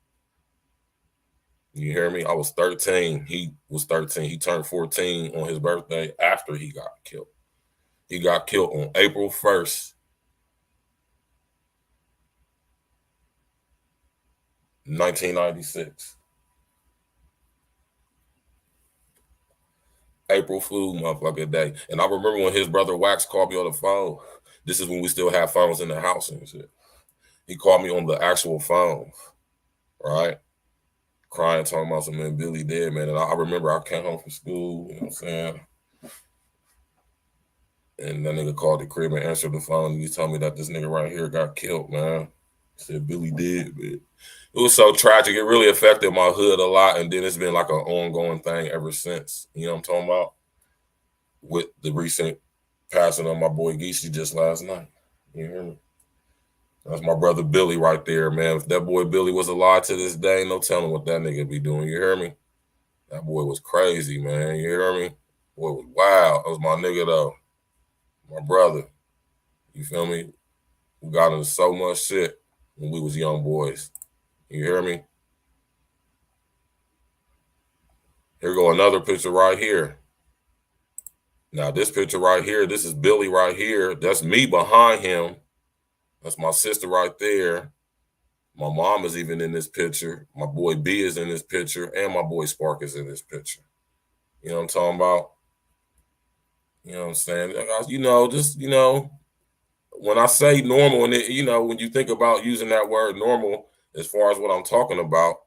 You hear me? I was 13. He was 13. He turned 14 on his birthday after he got killed. He got killed on April 1st, 1996. April Fool motherfucking day. And I remember when his brother Wax called me on the phone. This is when we still had phones in the house and shit. He called me on the actual phone, right? Crying, talking about some man, Billy dead, man. And I remember I came home from school, you know what I'm saying? And that nigga called the crib and answered the phone. And he told me that this nigga right here got killed, man. He said Billy did, but it was so tragic. It really affected my hood a lot. And then it's been like an ongoing thing ever since. You know what I'm talking about? With the recent passing of my boy Geesey just last night. You hear me? That's my brother Billy right there, man. If that boy Billy was alive to this day, no telling what that nigga be doing. You hear me? That boy was crazy, man. You hear me? Boy was wild. That was my nigga though. My brother. You feel me? We got into so much shit when we was young boys. You hear me? Here go another picture right here. Now this picture right here, this is Billy right here. That's me behind him. That's my sister right there. My mom is even in this picture. My boy B is in this picture. And my boy Spark is in this picture. You know what I'm talking about? You know what I'm saying? When I say normal, and when you think about using that word normal, as far as what I'm talking about,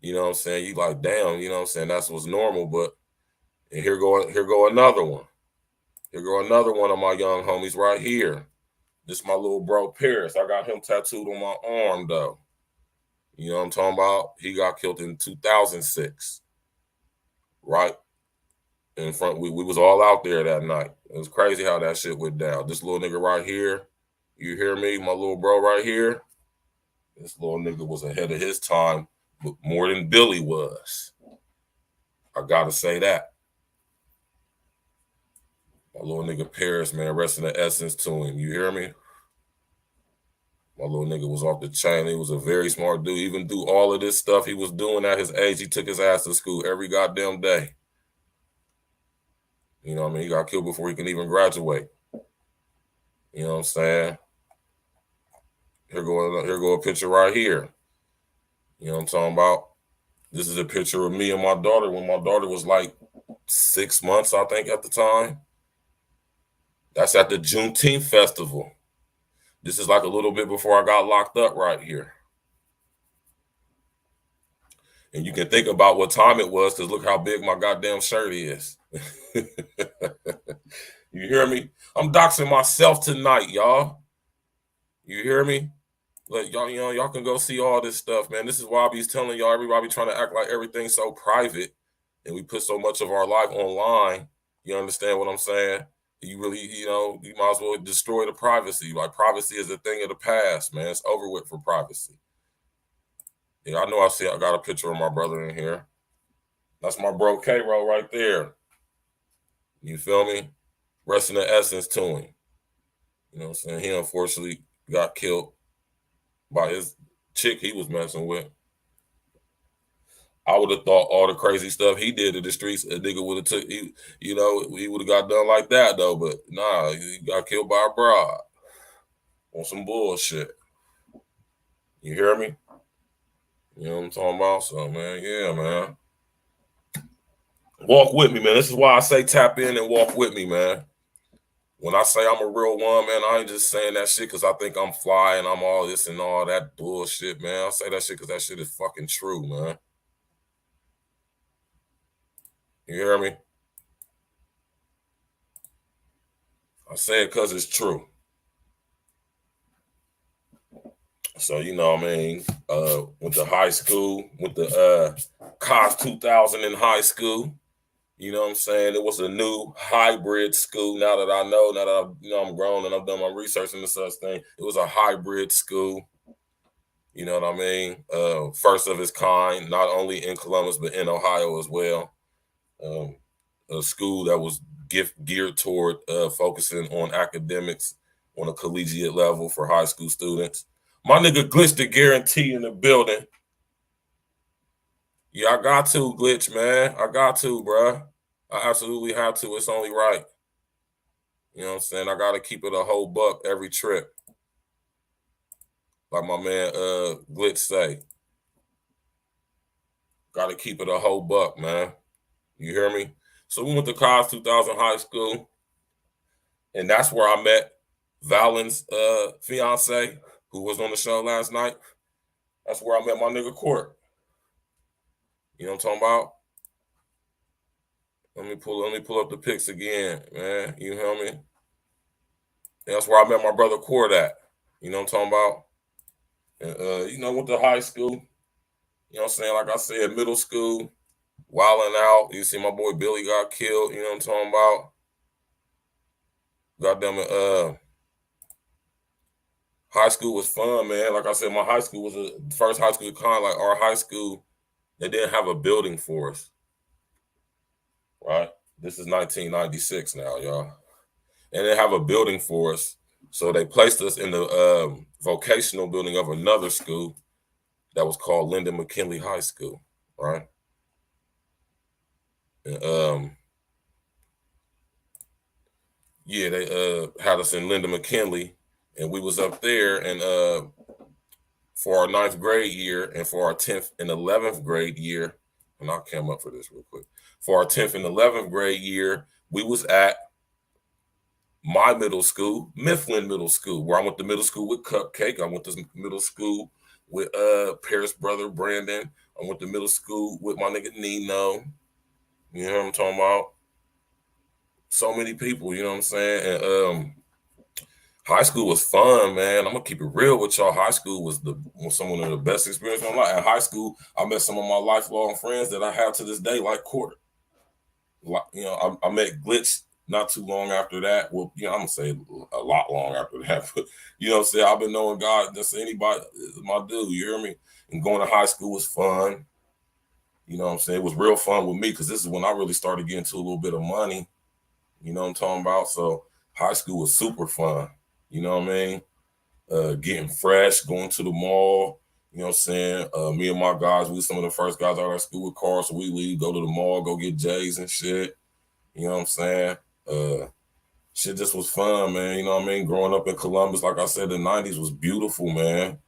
you know what I'm saying? You like, damn, you know what I'm saying? That's what's normal. But and here go another one. Here go another one of my young homies right here. This my little bro Paris. I got him tattooed on my arm though. You know what I'm talking about? He got killed in 2006. Right? In front, we was all out there that night. It was crazy how that shit went down. This little nigga right here, you hear me? My little bro right here. This little nigga was ahead of his time, but more than Billy was. I gotta say that. My little nigga Paris, man, rest in the essence to him. You hear me? My little nigga was off the chain. He was a very smart dude. Even through all of this stuff he was doing at his age, he took his ass to school every goddamn day. You know what I mean? He got killed before he can even graduate. You know what I'm saying? Here go a picture right here. You know what I'm talking about? This is a picture of me and my daughter when my daughter was like 6 months, I think, at the time. That's at the Juneteenth festival. This is like a little bit before I got locked up right here. And you can think about what time it was because look how big my goddamn shirt is. You hear me? I'm doxing myself tonight, y'all. You hear me? Like y'all can go see all this stuff, man. This is why I be telling y'all, everybody trying to act like everything's so private and we put so much of our life online. You understand what I'm saying? You really, you might as well destroy the privacy. Like privacy is a thing of the past, man. It's over with for privacy. Yeah, I know I got a picture of my brother in here. That's my bro K-Ro right there. You feel me? Rest in the essence to him. You know what I'm saying? He unfortunately got killed by his chick he was messing with. I would have thought all the crazy stuff he did in the streets, a nigga would have he would have got done like that though. But nah, he got killed by a broad on some bullshit. You hear me? You know what I'm talking about? So man, yeah, man. Walk with me, man. This is why I say tap in and walk with me, man. When I say I'm a real one, man, I ain't just saying that shit because I think I'm fly and I'm all this and all that bullshit, man. I say that shit because that shit is fucking true, man. You hear me? I say it because it's true. So, you know what I mean? Went to high school, went to COS 2000 in high school. You know what I'm saying? It was a new hybrid school. Now that I'm grown and I've done my research into such thing, it was a hybrid school. You know what I mean? First of its kind, not only in Columbus, but in Ohio as well. A school that was geared toward focusing on academics on a collegiate level for high school students. My nigga Glitch the Guarantee in the building. Yeah, I got to, Glitch, man. I got to, bruh. I absolutely have to. It's only right. You know what I'm saying? I got to keep it a whole buck every trip. Like my man Glitch say. Got to keep it a whole buck, man. You hear me? So we went to COS 2000 high school. And that's where I met Valen's fiance, who was on the show last night. That's where I met my nigga Court. You know what I'm talking about? Let me pull up the pics again, man. You hear me? That's where I met my brother Court at. You know what I'm talking about? And, went to high school. You know what I'm saying? Like I said, middle school, wilding out. You see my boy Billy got killed. You know what I'm talking about? Goddamn it. high school was fun, man. Like I said, my high school was the first high school kind of like our high school. They didn't have a building for us, right? This is 1996 now, y'all. And they have a building for us. So they placed us in the vocational building of another school that was called Lyndon McKinley High School, right? And, yeah, they had us in Lyndon McKinley, and we was up there, and for our 9th grade year and for our 10th and 11th grade year, and I'll come up for this real quick. For our 10th and 11th grade year, we was at my middle school, Mifflin Middle School, where I went to middle school with Cupcake. I went to middle school with Paris' brother, Brandon. I went to middle school with my nigga Nino. You know what I'm talking about? So many people, you know what I'm saying? And high school was fun, man. I'm gonna keep it real with y'all. High school was some of the best experience of my life. At high school, I met some of my lifelong friends that I have to this day, like Quarter. You know, I met Glitch not too long after that. Well, you know, I'm gonna say a lot long after that, but you know what I'm saying? I've been knowing God, just anybody, my dude, you hear me? And going to high school was fun. You know what I'm saying? It was real fun with me because this is when I really started getting to a little bit of money. You know what I'm talking about? So high school was super fun. You know what I mean? Getting fresh, going to the mall. You know what I'm saying? Me and my guys, we were some of the first guys out of school with cars, so we leave, go to the mall, go get J's and shit. You know what I'm saying? Shit just was fun, man. You know what I mean? Growing up in Columbus, like I said, the 90s was beautiful, man.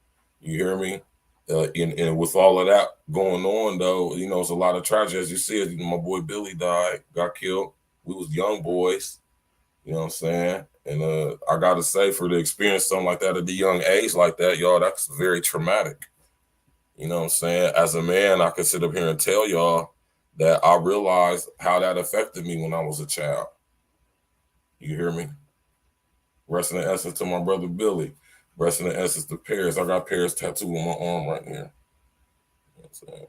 You hear me? And with all of that going on, though, you know, it's a lot of tragedy. As you see, you know, my boy Billy died, got killed. We was young boys. You know what I'm saying? And I got to say, for to experience something like that at the young age like that, y'all, that's very traumatic. You know what I'm saying? As a man, I can sit up here and tell y'all that I realized how that affected me when I was a child. You hear me? Rest in essence to my brother Billy. Rest in essence to Paris. I got Paris tattooed on my arm right here. You know what I'm saying?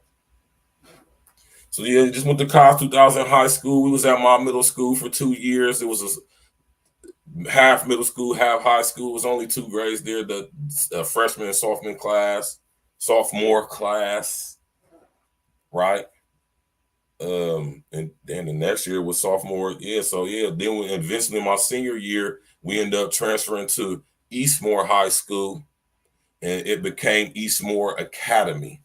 So yeah, just went to college 2000 high school. We was at my middle school for 2 years. It was a half middle school, half high school. It was only 2 grades there, the freshman and sophomore class, right? And then the next year was sophomore. Yeah, so yeah, then eventually my senior year, we ended up transferring to Eastmore High School, and it became Eastmore Academy.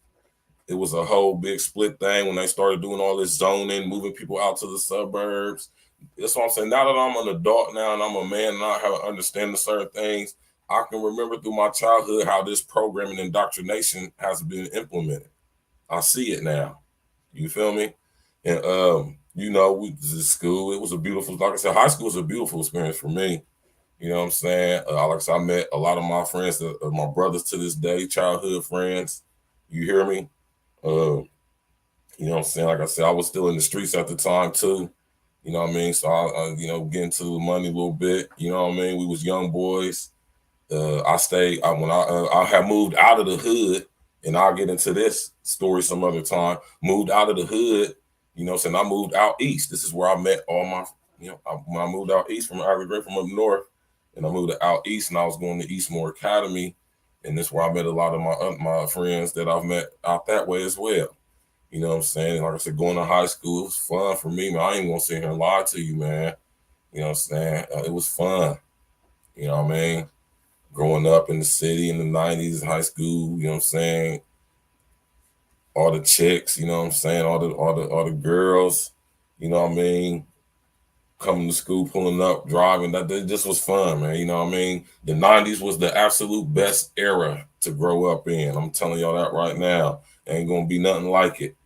It was a whole big split thing when they started doing all this zoning, moving people out to the suburbs. That's what I'm saying. Now that I'm an adult now and I'm a man and I have understanding certain things, I can remember through my childhood how this program and indoctrination has been implemented. I see it now. You feel me? And you know, the school, it was a beautiful, like I said, high school was a beautiful experience for me. You know what I'm saying? Like I said, I met a lot of my friends, my brothers to this day, childhood friends. You hear me? You know what I'm saying? Like I said, I was still in the streets at the time too. You know what I mean? So I you know, getting to the money a little bit. You know what I mean? We was young boys. I stayed when I had moved out of the hood, and I'll get into this story some other time. Moved out of the hood, you know what I'm saying? I moved out east. This is where I met all my, you know, when I moved out east from Ivy Grade from up north, and I moved out east, and I was going to Eastmore Academy, and this is where I met a lot of my friends that I've met out that way as well. You know what I'm saying? Like I said, going to high school, it was fun for me, man. I ain't gonna sit here and lie to you, man. You know what I'm saying? It was fun. You know what I mean? Growing up in the city in the 90s, high school, you know what I'm saying? All the chicks, you know what I'm saying? All the girls, you know what I mean? Coming to school, pulling up, driving, that just was fun, man. You know what I mean? The 90s was the absolute best era to grow up in. I'm telling y'all that right now. Ain't gonna be nothing like it.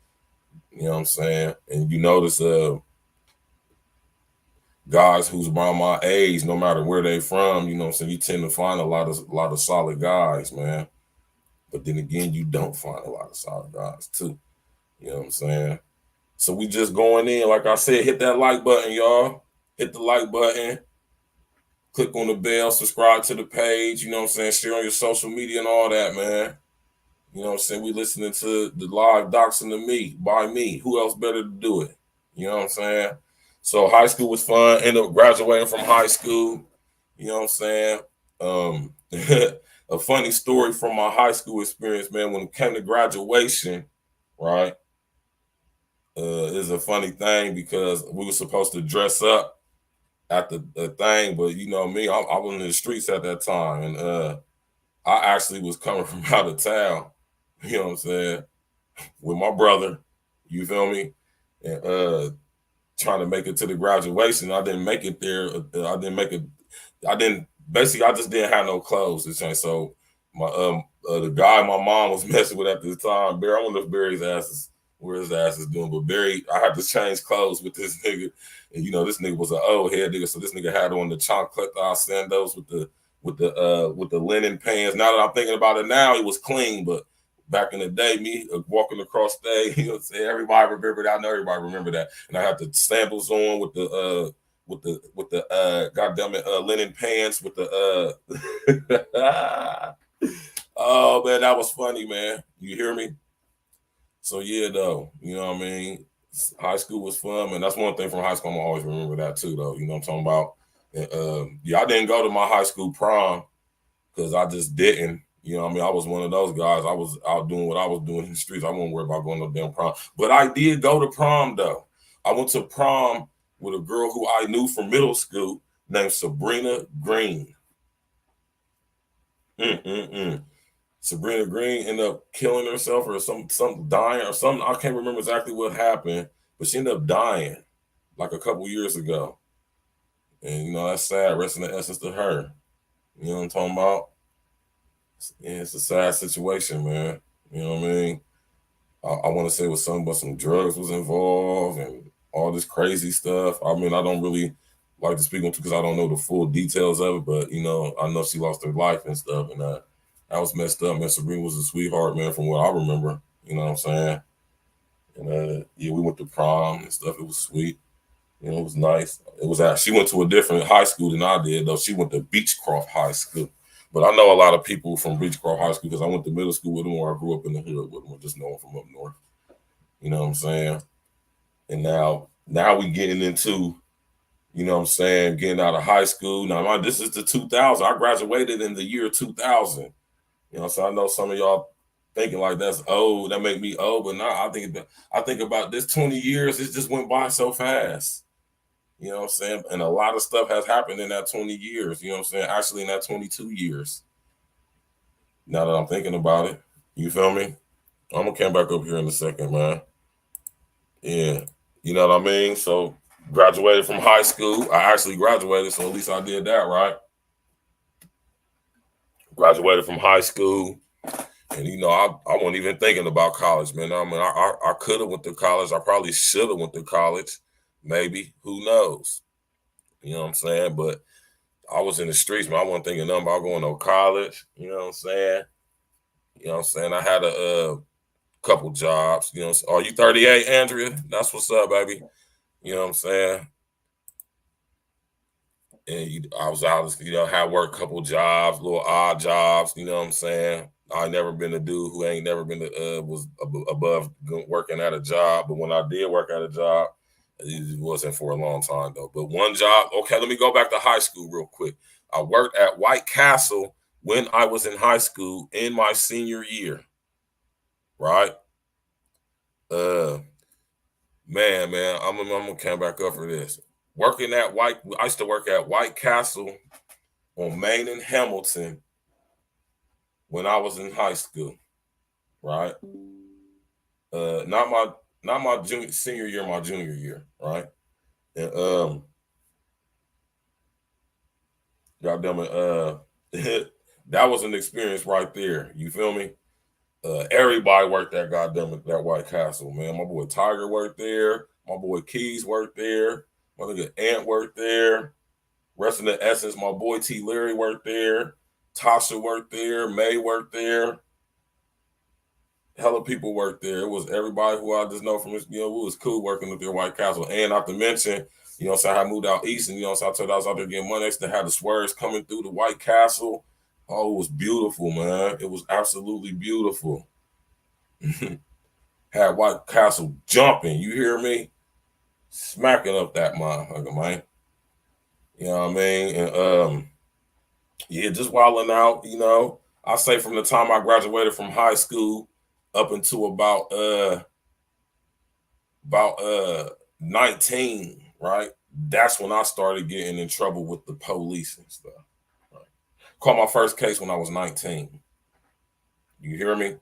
You know what I'm saying? And you notice guys who's around my age, no matter where they from, you know what I'm saying, you tend to find a lot of solid guys, man. But then again, you don't find a lot of solid guys too. You know what I'm saying? So we just going in, like I said, hit that like button, y'all. Hit the like button. Click on the bell, subscribe to the page, you know what I'm saying? Share on your social media and all that, man. You know what I'm saying? We listening to the live doxing to me, by me. Who else better to do it? You know what I'm saying? So high school was fun. Ended up graduating from high school. You know what I'm saying? a funny story from my high school experience, man. When it came to graduation, right? Is a funny thing because we were supposed to dress up at the thing, but you know me, I was in the streets at that time, and I actually was coming from out of town. You know what I'm saying? With my brother, you feel me? And trying to make it to the graduation. I didn't make it there. I just didn't have no clothes to change. So my the guy my mom was messing with at the time, Barry, I wonder if Barry's ass is where his ass is doing, but Barry, I had to change clothes with this nigga. And you know, this nigga was an old head nigga, so this nigga had on the chancleta sandals with the linen pants. Now that I'm thinking about it now, he was clean, but back in the day, me walking across stage, you know what I'm saying? Everybody remember that. I know everybody remember that. And I had the sandals on with the goddamn it linen pants with the oh man, that was funny, man. You hear me? So yeah, though, you know what I mean? High school was fun, and that's one thing from high school. I'm always remember that too, though. You know what I'm talking about? And, yeah, I didn't go to my high school prom because I just didn't. You know what I mean? I was one of those guys. I was out doing what I was doing in the streets. I wasn't worried about going to damn prom. But I did go to prom, though. I went to prom with a girl who I knew from middle school named Sabrina Green. Sabrina Green ended up killing herself or some dying or something. I can't remember exactly what happened, but she ended up dying like a couple years ago. And, you know, that's sad. Rest in the essence to her. You know what I'm talking about? Yeah, it's a sad situation, man. You know what I mean? I want to say it was something, but some drugs was involved and all this crazy stuff. I mean, I don't really like to speak on it because I don't know the full details of it, but, you know, I know she lost her life and stuff, and that was messed up, man. Sabrina was a sweetheart, man, from what I remember. You know what I'm saying? And, yeah, we went to prom and stuff. It was sweet. You know, it was nice. She went to a different high school than I did, though. She went to Beechcroft High School. But I know a lot of people from Beechcroft High School because I went to middle school with them or I grew up in the hood with them or just know them from up north. You know what I'm saying? And now we getting into, you know what I'm saying, getting out of high school. Now, this is the 2000. I graduated in the year 2000. You know, so I know some of y'all thinking like that's old. That make me old. But now I think about this 20 years. It just went by so fast. You know what I'm saying? And a lot of stuff has happened in that 20 years. You know what I'm saying? Actually, in that 22 years. Now that I'm thinking about it. You feel me? I'm going to come back up here in a second, man. Yeah. You know what I mean? So, graduated from high school. I actually graduated, so at least I did that, right? Graduated from high school. And, you know, I wasn't even thinking about college, man. I mean, I could have went to college. I probably should have went to college. Maybe. Who knows? You know what I'm saying? But I was in the streets, man. I wasn't thinking nothing about going to college. You know what I'm saying? You know what I'm saying? I had a couple jobs. You know, are you 38, Andrea? That's what's up, baby. You know what I'm saying? And I was out, you know, had work a couple jobs, little odd jobs. You know what I'm saying? I never been a dude who ain't never been was above working at a job. But when I did work at a job, it wasn't for a long time though. But one job. Okay, let me go back to high school real quick. I worked at White Castle when I was in high school in my senior year. Right? Man, I'm gonna come back up for this. Working at I used to work at White Castle on Main and Hamilton when I was in high school, right? Not my senior year, my junior year, right? And goddamn it, that was an experience right there. You feel me? Everybody worked at that White Castle, man. My boy Tiger worked there. My boy Keys worked there. My nigga Ant worked there. Rest in the essence, my boy T. Leary worked there. Tasha worked there. May worked there. Hella people worked there. It was everybody who I just know from, you know, it was cool working at their White Castle. And not to mention, you know what I'm saying, I moved out east and, you know what I'm saying, I was out there getting money. They had the swerves coming through the White Castle. Oh, it was beautiful, man. It was absolutely beautiful. Had White Castle jumping, you hear me? Smacking up that motherfucker, man. You know what I mean? And yeah, just wilding out, you know. I say from the time I graduated from high school up until about 19, right? That's when I started getting in trouble with the police and stuff. Right? Caught my first case when I was 19. You hear me?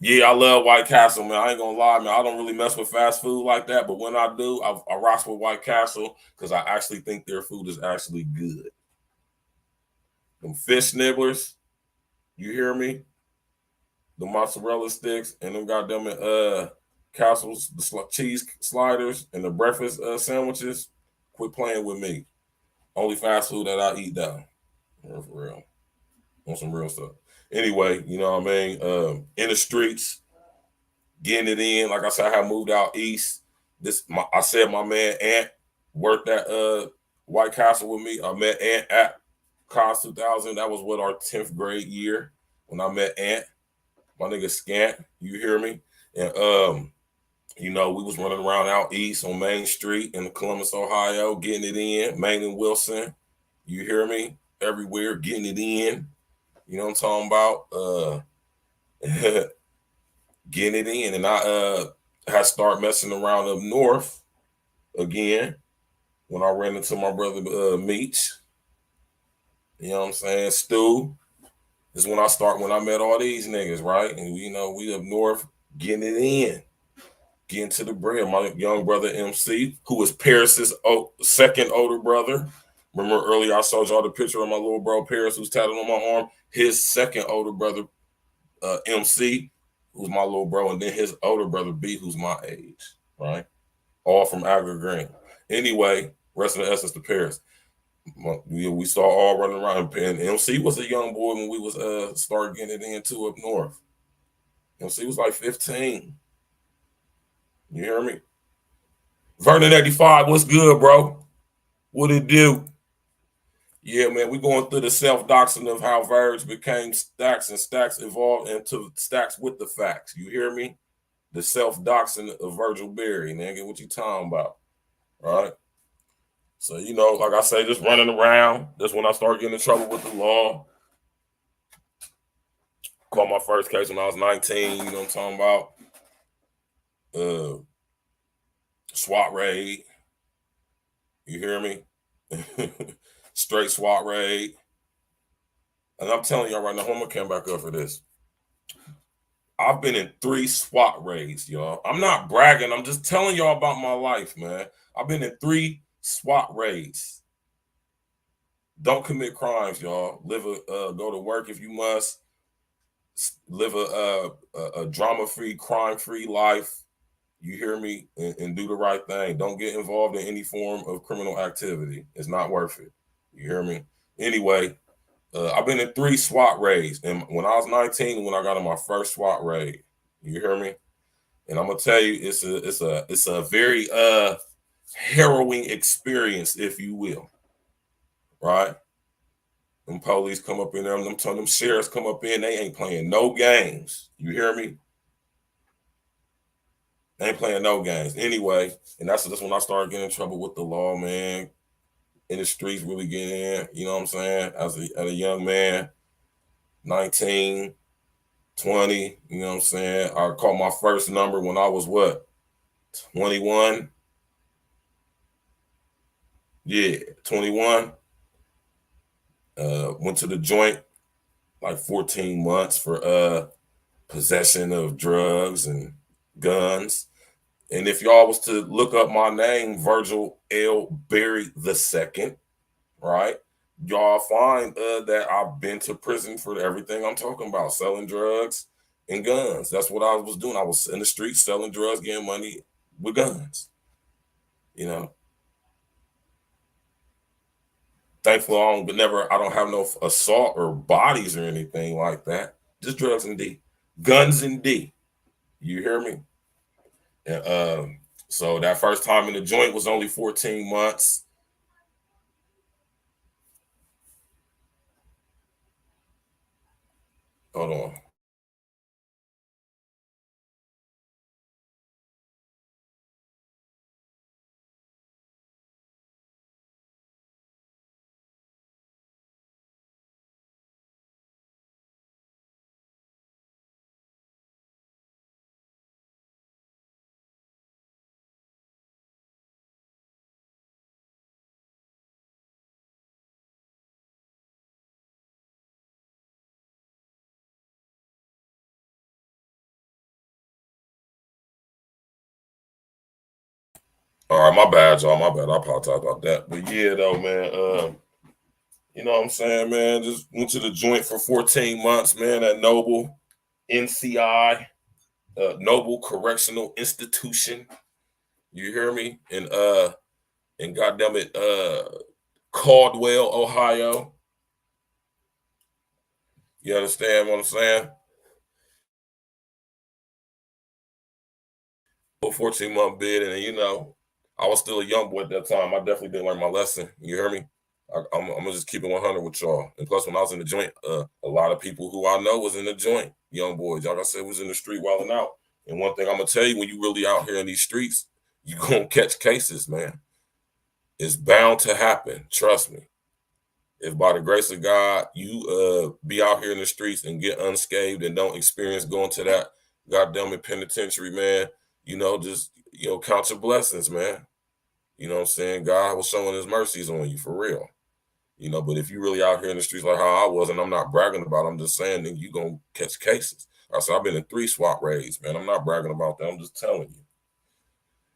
Yeah, I love White Castle, man. I ain't gonna lie, man. I don't really mess with fast food like that, but when I do, I rock with White Castle because I actually think their food is actually good. Them fish nibblers, you hear me? The mozzarella sticks and them goddamn castles, the cheese sliders and the breakfast sandwiches. Quit playing with me. Only fast food that I eat down. For real. On some real stuff. Anyway, you know what I mean? In the streets, getting it in. Like I said, I had moved out east. I said my man Ant worked at White Castle with me. I met Ant at Cos 2000. That was what, our 10th grade year when I met Ant. My nigga Scant, you hear me? And you know, we was running around out east on Main Street in Columbus, Ohio, getting it in. Main and Wilson, you hear me? Everywhere, getting it in. You know what I'm talking about? Getting it in. And I had started messing around up north again when I ran into my brother Meech. You know what I'm saying? Stu. This is when I met all these niggas, right? And you know, we up north getting it in. Getting to the bread. My young brother MC, who was Paris's second older brother. Remember earlier I showed y'all the picture of my little bro Paris who's tattooed on my arm. His second older brother, MC, who's my little bro, and then his older brother B, who's my age, right? All from Agra Green. Anyway, rest of the essence to Paris. We saw all running around, and MC was a young boy when we was started getting it into up north. MC was like 15. You hear me? Vernon 85, what's good, bro? What it do? Yeah, man, we going through the self-doxing of how Virg became Stacks and Stacks evolved into Stacks with the Facts. You hear me? The self-doxing of Virgil Berry, nigga. What you talking about? All right? So, you know, like I say, just running around. That's when I started getting in trouble with the law. Caught my first case when I was 19, you know what I'm talking about? SWAT raid. You hear me? Straight SWAT raid. And I'm telling y'all right now, I'm gonna come back up for this. I've been in 3 SWAT raids, y'all. I'm not bragging. I'm just telling y'all about my life, man. I've been in 3 SWAT raids. Don't commit crimes, y'all. Go to work if you must. Live a drama-free, crime-free life. You hear me? And do the right thing. Don't get involved in any form of criminal activity. It's not worth it. You hear me? Anyway, I've been in 3 SWAT raids, and when I was 19, when I got on my first SWAT raid, you hear me? And I'm gonna tell you, it's a very harrowing experience, if you will, right? Them police come up in there, them sheriffs come up in, they ain't playing no games. You hear me? They ain't playing no games. Anyway, and that's when I started getting in trouble with the law, man. In the streets, really getting in, you know what I'm saying? As a young man, 19, 20, you know what I'm saying? I caught my first number when I was what? 21? Yeah, 21. Went to the joint like 14 months for possession of drugs and guns. And if y'all was to look up my name, Virgil L. Berry II, right? Y'all find that I've been to prison for everything I'm talking about, selling drugs and guns. That's what I was doing. I was in the streets selling drugs, getting money with guns. You know, thankfully I don't have no assault or bodies or anything like that. Just drugs and D, guns and D. You hear me? And so that first time in the joint was only 14 months. Hold on. All right, my bad, y'all. My bad. I apologize about that. But yeah, though, man. You know what I'm saying, man? Just went to the joint for 14 months, man, at Noble NCI, Noble Correctional Institution. You hear me? And goddamn it, Caldwell, Ohio. You understand what I'm saying? 14-month bid, and you know, I was still a young boy at that time. I definitely didn't learn my lesson. You hear me? I'm gonna just keep it 100 with y'all. And plus, when I was in the joint, a lot of people who I know was in the joint, young boys. Like I said, was in the street wilding out. And one thing I'm gonna tell you, when you really out here in these streets, you gonna catch cases, man. It's bound to happen. Trust me. If by the grace of God you be out here in the streets and get unscathed and don't experience going to that goddamn penitentiary, man, you know, just count your blessings, man. You know what I'm saying? God was showing his mercies on you for real. You know, but if you really out here in the streets like how I was, and I'm not bragging about it, I'm just saying that you gonna catch cases. I said I've been in 3 SWAT raids, man. I'm not bragging about that. I'm just telling you.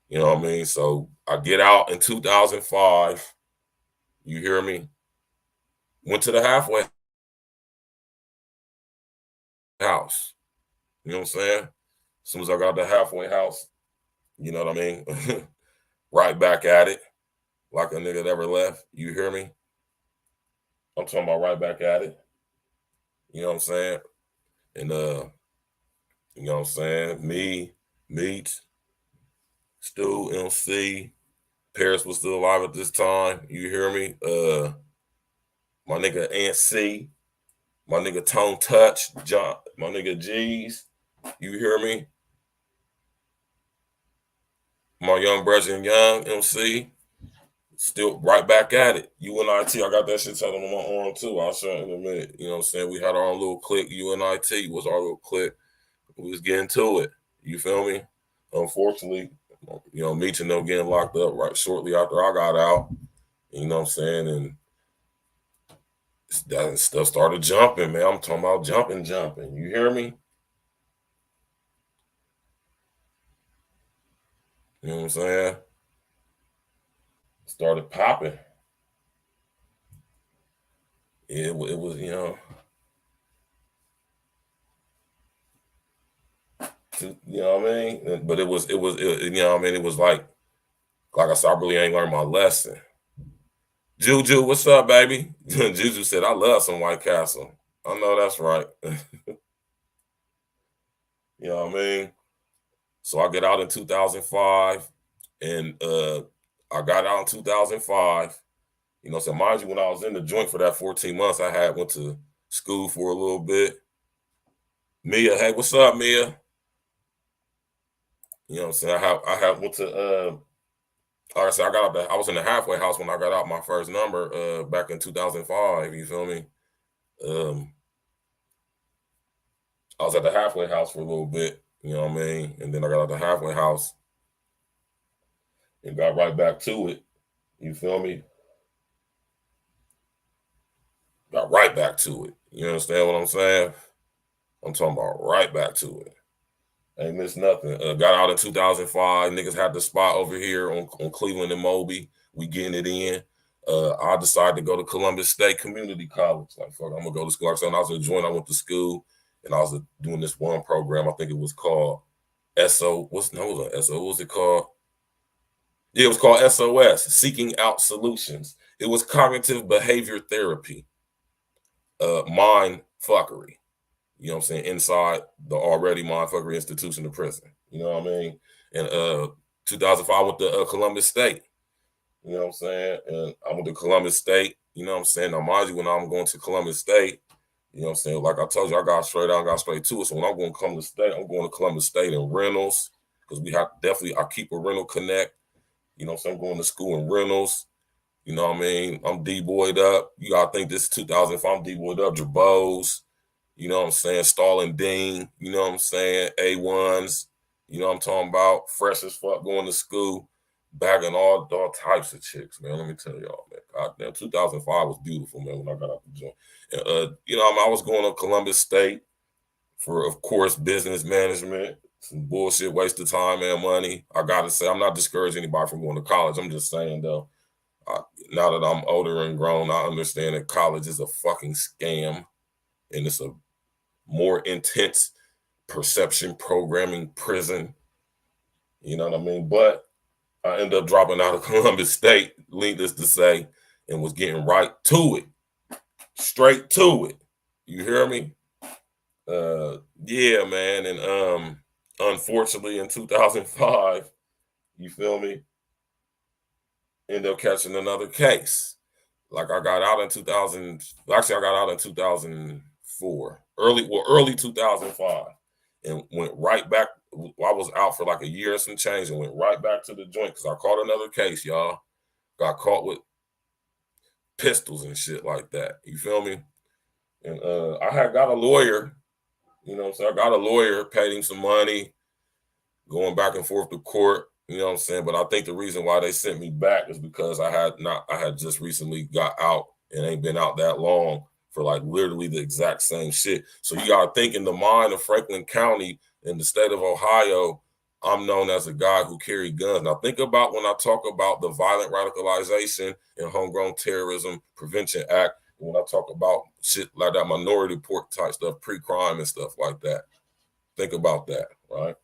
You know what I mean? So I get out in 2005. You hear me? Went to the halfway house. You know what I'm saying? As soon as I got the halfway house, you know what I mean? Right back at it, like a nigga never left. You hear me? I'm talking about right back at it. You know what I'm saying? And you know what I'm saying? Me, Meat, Stu, MC, Paris was still alive at this time. You hear me? My nigga Aunt C, my nigga Tone Touch, John, my nigga G's. You hear me? My young brother and young MC, still right back at it. UNIT, I got that shit tattooed on my arm too. I'll show you in a minute. You know what I'm saying? We had our own little clique. UNIT was our little clique. We was getting to it. You feel me? Unfortunately, you know, Meech and them getting locked up right shortly after I got out. You know what I'm saying? And that stuff started jumping, man. I'm talking about jumping. You hear me? You know what I'm saying? Started popping. It was, you know, you know what I mean? But it was, you know what I mean? It was like I said, I really ain't learned my lesson. Juju, what's up, baby? Juju said, I love some White Castle. I know that's right. You know what I mean? So I get out in 2005, and I got out in 2005. You know, so mind you, when I was in the joint for that 14 months, I went to school for a little bit. Mia, hey, what's up, Mia? You know what I'm saying? I went to like I said, I was in the halfway house when I got out my first number back in 2005. You feel me? I was at the halfway house for a little bit, you know what I mean? And then I got out the halfway house and got right back to it. You feel me? Got right back to it. You understand what I'm saying? I'm talking about right back to it. Ain't missed nothing. Got out in 2005. Niggas had the spot over here on Cleveland and Moby. We getting it in. I decided to go to Columbus State Community College. Like, fuck, I'm gonna go to school. Like I said, when I was in joint, I went to school and I was doing this one program. I think it was called SO. What was it called? Yeah, it was called SOS, Seeking Out Solutions. It was cognitive behavior therapy, mind fuckery. You know what I'm saying? Inside the already mindfuckery institution of prison. You know what I mean? And 2005, I went to Columbus State. You know what I'm saying? And I went to Columbus State. You know what I'm saying? Now, mind you, when I'm going to Columbus State, you know what I'm saying? Like I told you, I got straight out, got straight to it. So when I'm going to Columbus State, I'm going to Columbus State in rentals because we have definitely, I keep a rental connect. You know what I'm saying? I'm going to school in rentals. You know what I mean? I'm D-boyed up. You got to think this is 2005. I'm D-boyed up. Jabos. You know what I'm saying? Stalin Dean, you know what I'm saying? A1s, you know what I'm talking about? Fresh as fuck going to school, bagging all types of chicks, man. Let me tell y'all, man. Goddamn, 2005 was beautiful, man, when I got out the joint. And, you know, I was going to Columbus State for, of course, business management. Some bullshit, waste of time and money. I gotta say, I'm not discouraging anybody from going to college. I'm just saying though, now that I'm older and grown, I understand that college is a fucking scam, and it's a more intense perception programming prison. You know what I mean? But I ended up dropping out of Columbus State, needless to say, and was getting right to it, straight to it. You hear me? Yeah, man. And unfortunately, in 2005, you feel me? Ended up catching another case. Like I got out in 2000. Actually, I got out in 2004, early 2005, and went right back. I was out for like a year and some change, and went right back to the joint because I caught another case, y'all. Got caught with pistols and shit like that. You feel me? And I had got a lawyer. You know what I'm saying? I got a lawyer, paid him some money, going back and forth to court. You know what I'm saying? But I think the reason why they sent me back is because I had just recently got out and ain't been out that long for like literally the exact same shit. So you gotta think, in the mind of Franklin County in the state of Ohio, I'm known as a guy who carried guns. Now think about when I talk about the Violent Radicalization and Homegrown Terrorism Prevention Act, when I talk about shit like that, minority report type stuff, pre-crime and stuff like that. Think about that, right?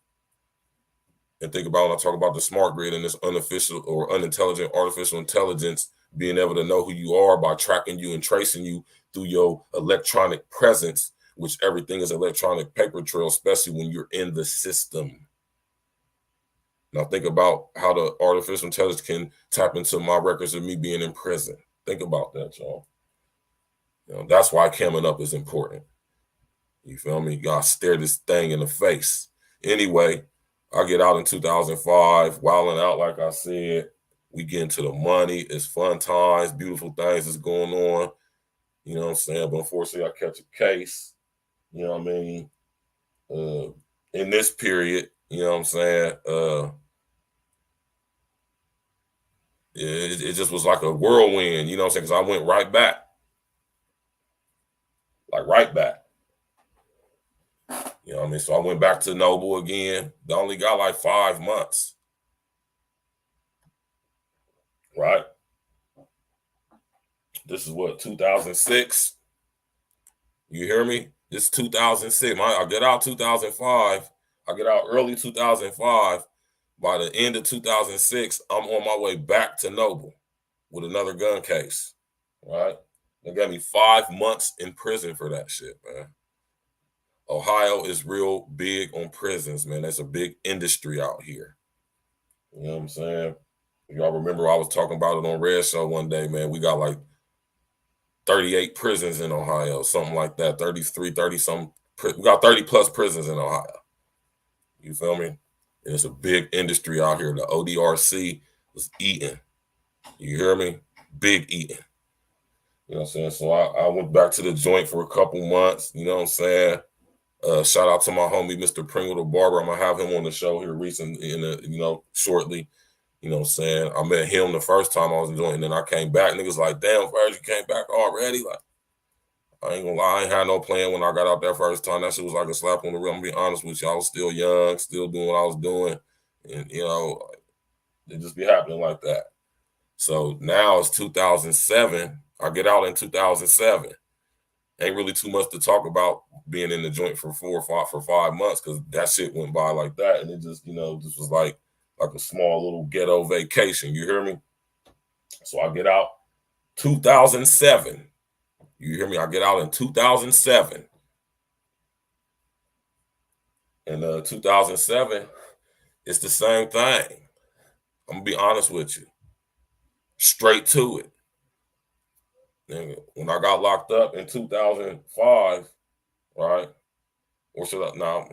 And think about when I talk about the smart grid and this unofficial or unintelligent artificial intelligence being able to know who you are by tracking you and tracing you through your electronic presence, which everything is electronic paper trail, especially when you're in the system. Now think about how the artificial intelligence can tap into my records of me being in prison. Think about that, y'all. You know, that's why camming up is important. You feel me? You gotta stare this thing in the face. Anyway, I get out in 2005, wilding out, like I said. We get into the money. It's fun times, beautiful things is going on. You know what I'm saying? But unfortunately, I catch a case. You know what I mean? In this period, you know what I'm saying? It just was like a whirlwind, you know what I'm saying? Because I went right back. Like right back. You know what I mean? So I went back to Noble again. I only got like 5 months. Right? This is what, 2006? You hear me? This is 2006. I get out 2005. I get out early 2005. By the end of 2006, I'm on my way back to Noble with another gun case. Right? They got me 5 months in prison for that shit, man. Ohio is real big on prisons, man. That's a big industry out here. You know what I'm saying? Y'all remember I was talking about it on Red Show one day, man. We got like 38 prisons in Ohio, something like that. 33, 30 some. We got 30 plus prisons in Ohio. You feel me? And it's a big industry out here. The ODRC was eating. You hear me? Big eating. You know what I'm saying? So I went back to the joint for a couple months. You know what I'm saying? Shout out to my homie, Mr. Pringle the Barber. I'm going to have him on the show here recently, shortly. You know what I'm saying? I met him the first time I was doing it, and then I came back. Niggas like, damn, Virg, you came back already? Like, I ain't gonna lie, I ain't had no plan when I got out that first time. That shit was like a slap on the wrist. I'm gonna be honest with you. I was still young, still doing what I was doing. And, it just be happening like that. So now it's 2007. I get out in 2007. Ain't really too much to talk about being in the joint for 5 months, because that shit went by like that. And it just, just was like a small little ghetto vacation. You hear me? So I get out 2007. You hear me? I get out in 2007. And 2007, it's the same thing. I'm going to be honest with you. Straight to it. And when I got locked up in 2005, right? Or should I now?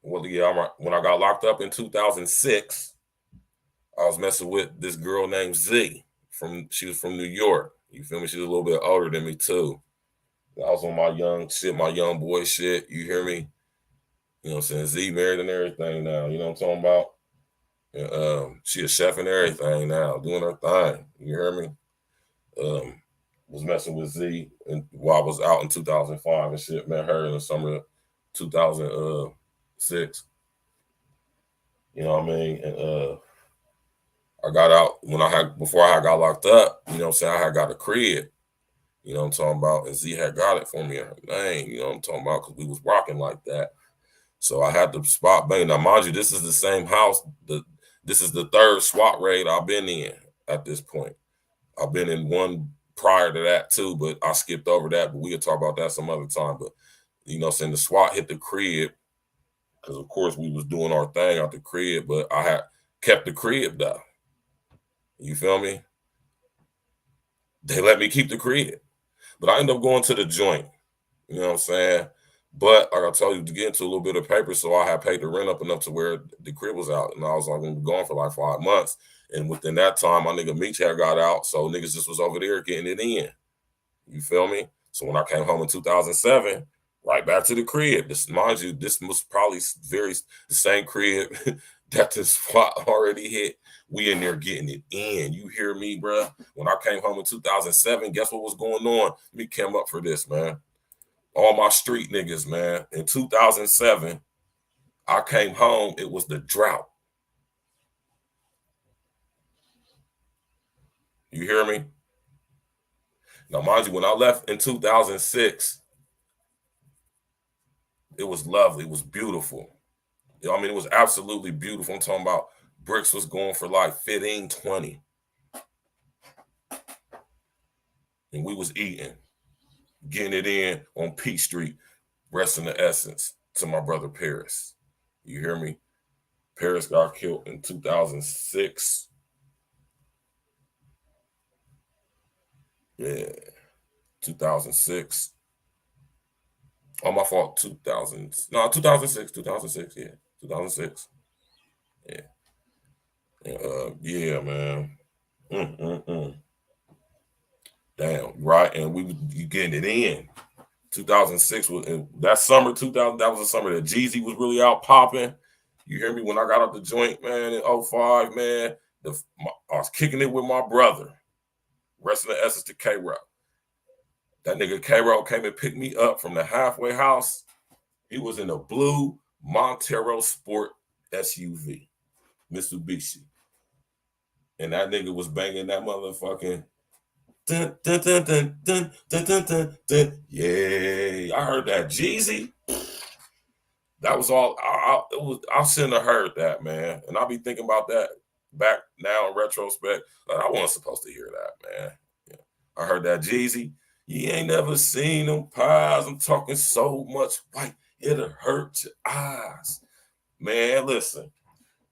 Well, yeah, I'm right. When I got locked up in 2006, I was messing with this girl named Z. She was from New York. You feel me? She was a little bit older than me too. I was on my young boy shit. You hear me? You know what I'm saying? Z married and everything now. You know what I'm talking about? And, she a chef and everything now, doing her thing. You hear me? Was messing with Z and while I was out in 2005 and shit. Met her in the summer of 2006. You know what I mean? And I got out before I got locked up, you know what I'm saying? I had got a crib, you know what I'm talking about? And Z had got it for me in her name, you know what I'm talking about? Because we was rocking like that. So I had to spot bang. Now, mind you, this is the same house. This is the third SWAT raid I've been in at this point. I've been in one prior to that too, but I skipped over that. But we could talk about that some other time. But you know, saying the SWAT hit the crib because of course we was doing our thing out the crib, but I had kept the crib though. You feel me? They let me keep the crib, but I ended up going to the joint. You know what I'm saying? But like I told you, to get into a little bit of paper, so I had paid the rent up enough to where the crib was out, and I was like, gonna be gone for like 5 months. And within that time, my nigga Meech had got out, so niggas just was over there getting it in. You feel me? So when I came home in 2007, right back to the crib. This, mind you, this was probably the same crib that the SWAT already hit. We in there getting it in. You hear me, bruh? When I came home in 2007, guess what was going on? Let me come up for this, man. All my street niggas, man. In 2007, I came home. It was the drought. You hear me? Now, mind you, when I left in 2006, it was lovely. It was beautiful. I mean, it was absolutely beautiful. I'm talking about bricks was going for like 15, 20. And we was eating, getting it in on P Street, resting the essence to my brother Paris. You hear me? Paris got killed in 2006. Yeah, 2006. Oh, my fault. 2006, yeah, 2006. Yeah. Yeah, man. Damn, right. And you getting it in. 2006 was that summer. 2000. That was the summer that Jeezy was really out popping. You hear me? When I got out the joint, man, in 05, man, I was kicking it with my brother, resting the essence to K-Rock. That nigga K-Rock came and picked me up from the halfway house. He was in a blue Montero Sport SUV, Mitsubishi. And that nigga was banging that motherfucking dun, dun, dun, dun, dun, dun, dun, dun, dun. Yeah, I heard that Jeezy. That was all. I shouldn't have heard that, man. And I'll be thinking about that back now in retrospect. Like, I wasn't supposed to hear that, man. Yeah. I heard that Jeezy. You ain't never seen them pies. I'm talking so much white, it'll hurt your eyes. Man, listen.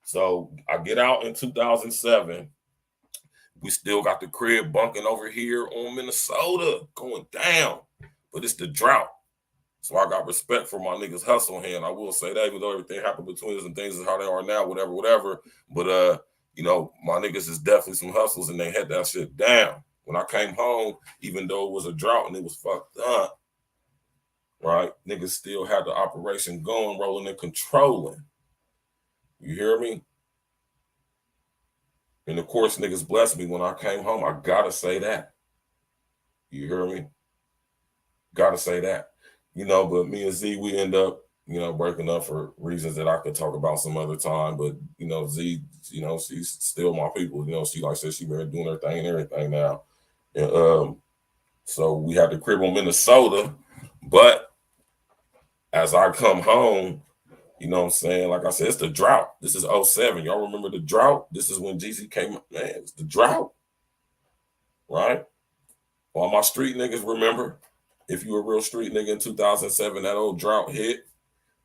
So I get out in 2007. We still got the crib bunking over here on Minnesota going down, but it's the drought. So I got respect for my niggas hustle hand. I will say that, even though everything happened between us and things is how they are now, whatever. But you know, my niggas is definitely some hustles and they had that shit down. When I came home, even though it was a drought and it was fucked up, right? Niggas still had the operation going, rolling and controlling. You hear me? And of course, niggas blessed me when I came home. I gotta say that. You hear me? Gotta say that. You know, but me and Z, we end up, you know, breaking up for reasons that I could talk about some other time. But, you know, Z, you know, she's still my people. You know, she, like I said, she been doing her thing and everything now. And so we had the crib on Minnesota. But as I come home, you know what I'm saying? Like I said, it's the drought. This is 07. Y'all remember the drought? This is when GC came up. Man, it's the drought. Right? All my street niggas remember. If you were a real street nigga in 2007, that old drought hit.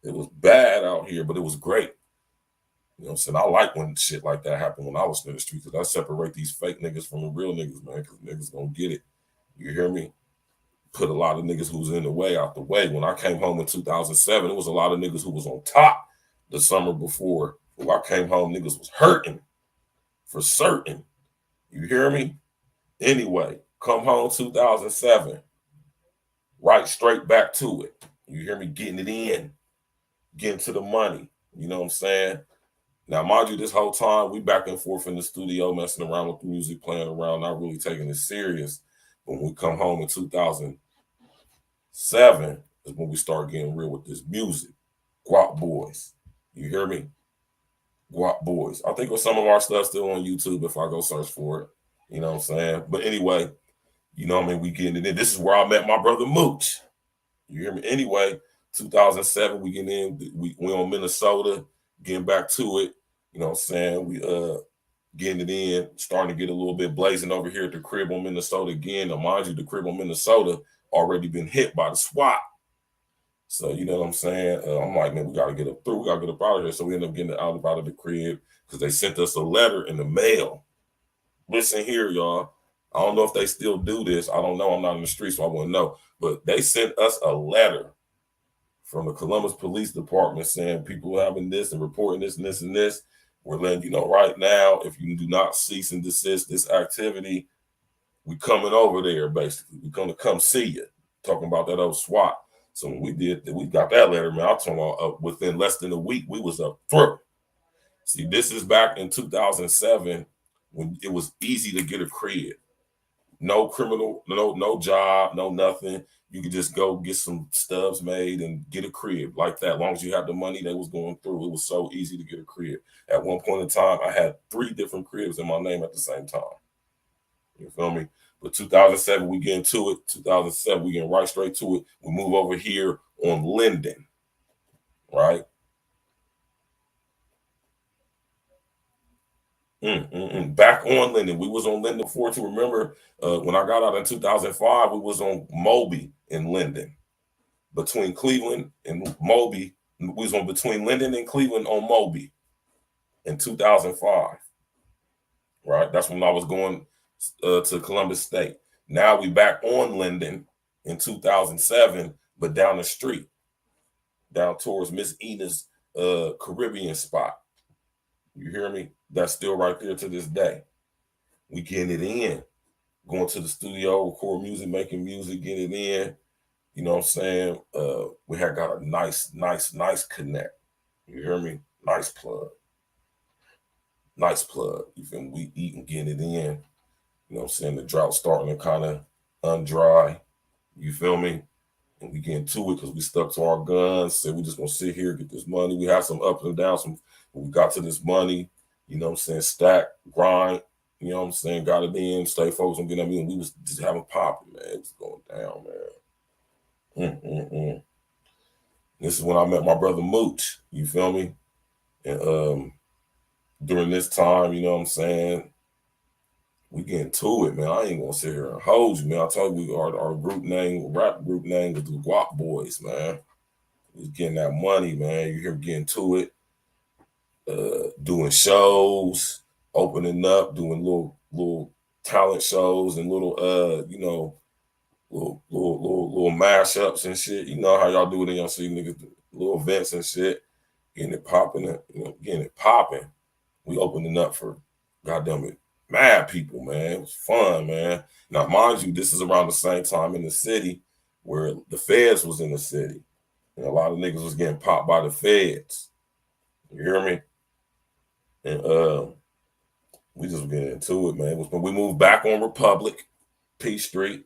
It was bad out here, but it was great. You know what I'm saying? I like when shit like that happened when I was in the street, because I separate these fake niggas from the real niggas, man, because niggas gonna get it. You hear me? Put a lot of niggas who's in the way out the way. When I came home in 2007, it was a lot of niggas who was on top the summer before. When I came home, niggas was hurting for certain. You hear me? Anyway, come home 2007. Right straight back to it. You hear me? Getting it in. Getting to the money. You know what I'm saying? Now, mind you, this whole time, we back and forth in the studio, messing around with the music, playing around, not really taking it serious. But when we come home in 2007, is when we start getting real with this music. Guap Boys. You hear me? Guap Boys. I think some of our stuff still on YouTube if I go search for it. You know what I'm saying? But anyway, you know what I mean? We getting it in. This is where I met my brother Mooch. You hear me? Anyway, 2007, we getting in. We on Minnesota, getting back to it. You know what I'm saying? We getting it in, starting to get a little bit blazing over here at the crib on Minnesota again. Now, mind you, the crib on Minnesota already been hit by the SWAT. So, you know what I'm saying? I'm like, man, we got to get up through. We got to get up out of here. So we end up getting out of the crib because they sent us a letter in the mail. Listen here, y'all. I don't know if they still do this. I don't know. I'm not in the street, so I wouldn't know. But they sent us a letter from the Columbus Police Department saying people having this and reporting this and this and this. We're letting you know right now, if you do not cease and desist this activity, we coming over there, basically. We're going to come see you. Talking about that old SWAT. So when we got that letter, man, I told them within less than a week, we was up through. See, this is back in 2007 when it was easy to get a crib. No criminal, no job, no nothing. You could just go get some stubs made and get a crib like that. As long as you had the money they was going through, it was so easy to get a crib. At one point in time, I had 3 different cribs in my name at the same time. You feel me? But 2007, we get into it. 2007, we get right straight to it. We move over here on Linden, right? Back on Linden. We was on Linden before too. Remember, when I got out in 2005, we was on Moby in Linden. Between Cleveland and Moby, we was on between Linden and Cleveland on Moby in 2005, right? That's when I was going to Columbus State. Now we back on Linden in 2007, but down the street, down towards Miss Ena's Caribbean spot. You hear me? That's still right there to this day. We getting it in, going to the studio, record music, making music, getting it in. You know what I'm saying? We had got a nice connect. You hear me? Nice plug. Nice plug. You feel me? We eating, getting it in. You know what I'm saying? The drought starting to kind of undry. You feel me? And we get into it because we stuck to our guns. Said we just gonna sit here, get this money. We had some ups and downs. We got to this money. You know what I'm saying? Stack, grind. You know what I'm saying? Got it in. Stay focused on getting it in. We was just having popping, man. It was going down, man. This is when I met my brother Mooch. You feel me? And during this time, you know what I'm saying? We getting to it, man. I ain't gonna sit here and hold you, man. I told you our group name, rap group name was the Guap Boys, man. We was getting that money, man. You hear getting to it, doing shows, opening up, doing little talent shows and little mashups and shit. You know how y'all do it in y'all see niggas, little events and shit, getting it popping, getting it popping. We opening up for goddamn it. Mad people, man. It was fun, man. Now, mind you, this is around the same time in the city where the feds was in the city. And a lot of niggas was getting popped by the feds. You hear me? And we just getting into it, man. When we moved back on Republic, P Street.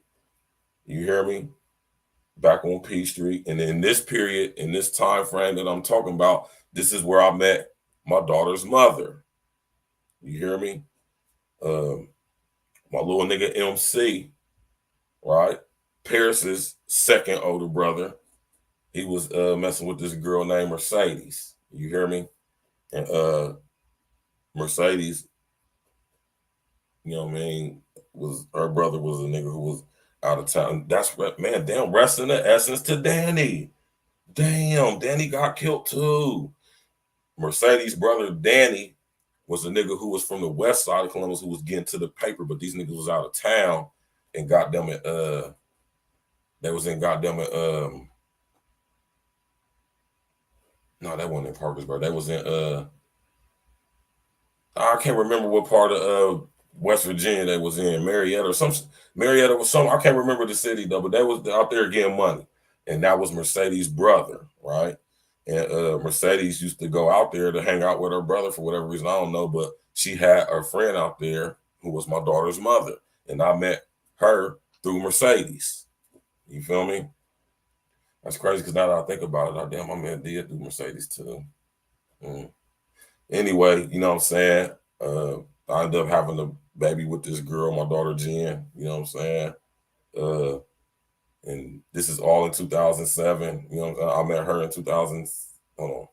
You hear me? Back on P Street. And in this period, in this time frame that I'm talking about, this is where I met my daughter's mother. You hear me? My little nigga MC, right? Paris's second older brother. He was messing with this girl named Mercedes. You hear me? And Mercedes, you know what I mean, her brother was a nigga who was out of town. That's what, man, damn, rest in the essence to Danny. Damn, Danny got killed too. Mercedes' brother Danny was a nigga who was from the west side of Columbus who was getting to the paper, but these niggas was out of town and goddamn it, they was in goddamn it, no, that wasn't in Parkersburg. That was in I can't remember what part of West Virginia they was in, Marietta or Marietta was some, I can't remember the city though, but they was out there getting money. And that was Mercedes' brother, right? And Mercedes used to go out there to hang out with her brother for whatever reason. I don't know, but she had a friend out there who was my daughter's mother. And I met her through Mercedes. You feel me? That's crazy because now that I think about it, damn, my man did through Mercedes too. Anyway, you know what I'm saying? I ended up having a baby with this girl, my daughter Jen, you know what I'm saying? And this is all in 2007. You know, I met her in 2000. Hold on,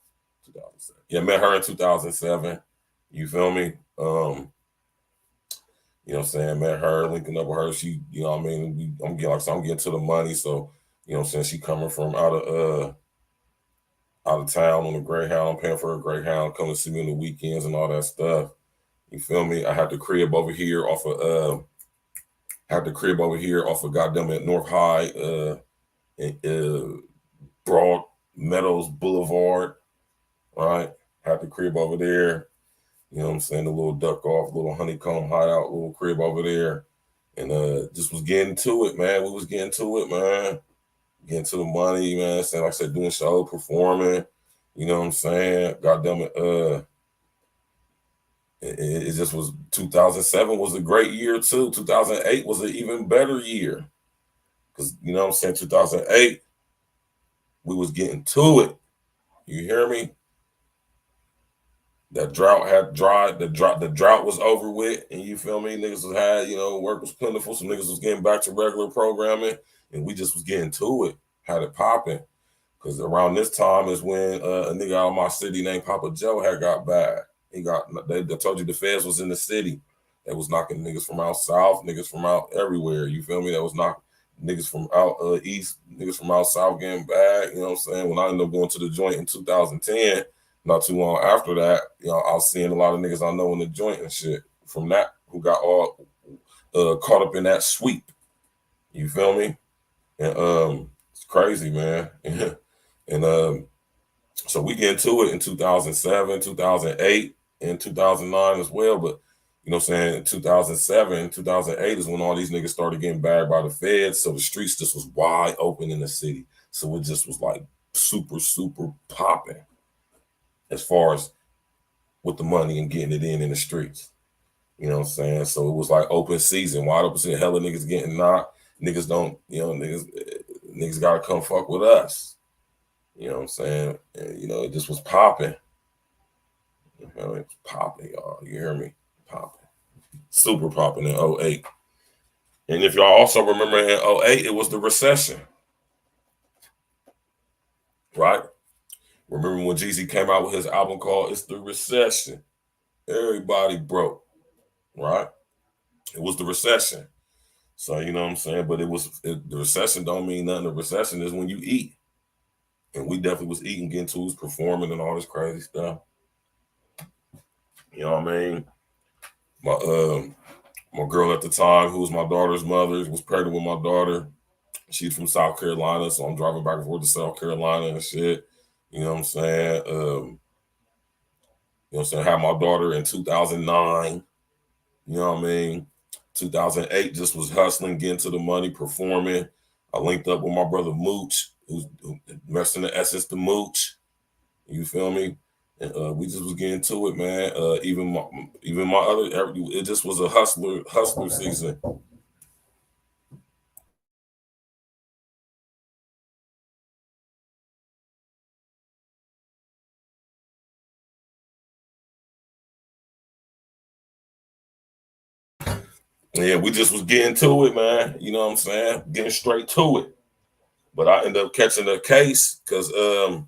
2007. Yeah, met her in 2007. You feel me? You know what I'm saying? Met her, linking up with her. She, you know what I mean? I'm getting to the money. So, you know what I'm saying? She coming from out of town on a Greyhound. I'm paying for a Greyhound, coming to see me on the weekends and all that stuff. You feel me? I had the crib over here off of goddamn it North High, Broad Meadows Boulevard, right? Had the crib over there. You know what I'm saying? The little duck off, little honeycomb hideout, little crib over there. And just was getting to it, man. We was getting to it, man. Getting to the money, man. Saying, like I said, doing show, performing. You know what I'm saying? Goddamn it, it just was 2007 was a great year too. 2008 was an even better year. Cause you know what I'm saying? 2008, we was getting to it. You hear me? That drought had dried. The drought was over with, and you feel me? Niggas was had, you know, work was plentiful. Some niggas was getting back to regular programming, and we just was getting to it. Had it popping. Because around this time is when a nigga out of my city named Papa Joe had got bad. They told you the feds was in the city. They was knocking niggas from out south, niggas from out everywhere. You feel me? That was knocking niggas from out east, niggas from out south getting bad. You know what I'm saying? When I ended up going to the joint in 2010, not too long after that, you know, I was seeing a lot of niggas I know in the joint and shit from that who got all caught up in that sweep. You feel me? And it's crazy, man. And so we get into it in 2007, 2008, and 2009 as well. But you know what I'm saying? 2007, 2008 is when all these niggas started getting bagged by the feds. So the streets just was wide open in the city. So it just was like super, super popping as far as with the money and getting it in the streets. You know what I'm saying? So it was like open season, wide open season. Hella niggas getting knocked. Niggas don't, you know, niggas gotta come fuck with us. You know what I'm saying? And, you know, it just was popping. You know, it was popping, y'all. You hear me? Popping. Super popping in 08. And if y'all also remember in 08, it was the recession. Right? Remember when Jeezy came out with his album called It's the Recession? Everybody broke. Right? It was the recession. So, you know what I'm saying? But the recession don't mean nothing. The recession is when you eat. And we definitely was eating, getting to was performing and all this crazy stuff. You know what I mean? My girl at the time, who was my daughter's mother, was pregnant with my daughter. She's from South Carolina, so I'm driving back and forth to South Carolina and shit. You know what I'm saying? You know what I'm saying? I had my daughter in 2009. You know what I mean? 2008 just was hustling, getting to the money, performing. I linked up with my brother Mooch, who's rest in the essence to Mooch. You feel me? And we just was getting to it, man. Even my other, it just was a hustler season. Yeah, we just was getting to it, man. You know what I'm saying? Getting straight to it. But I ended up catching a case because, you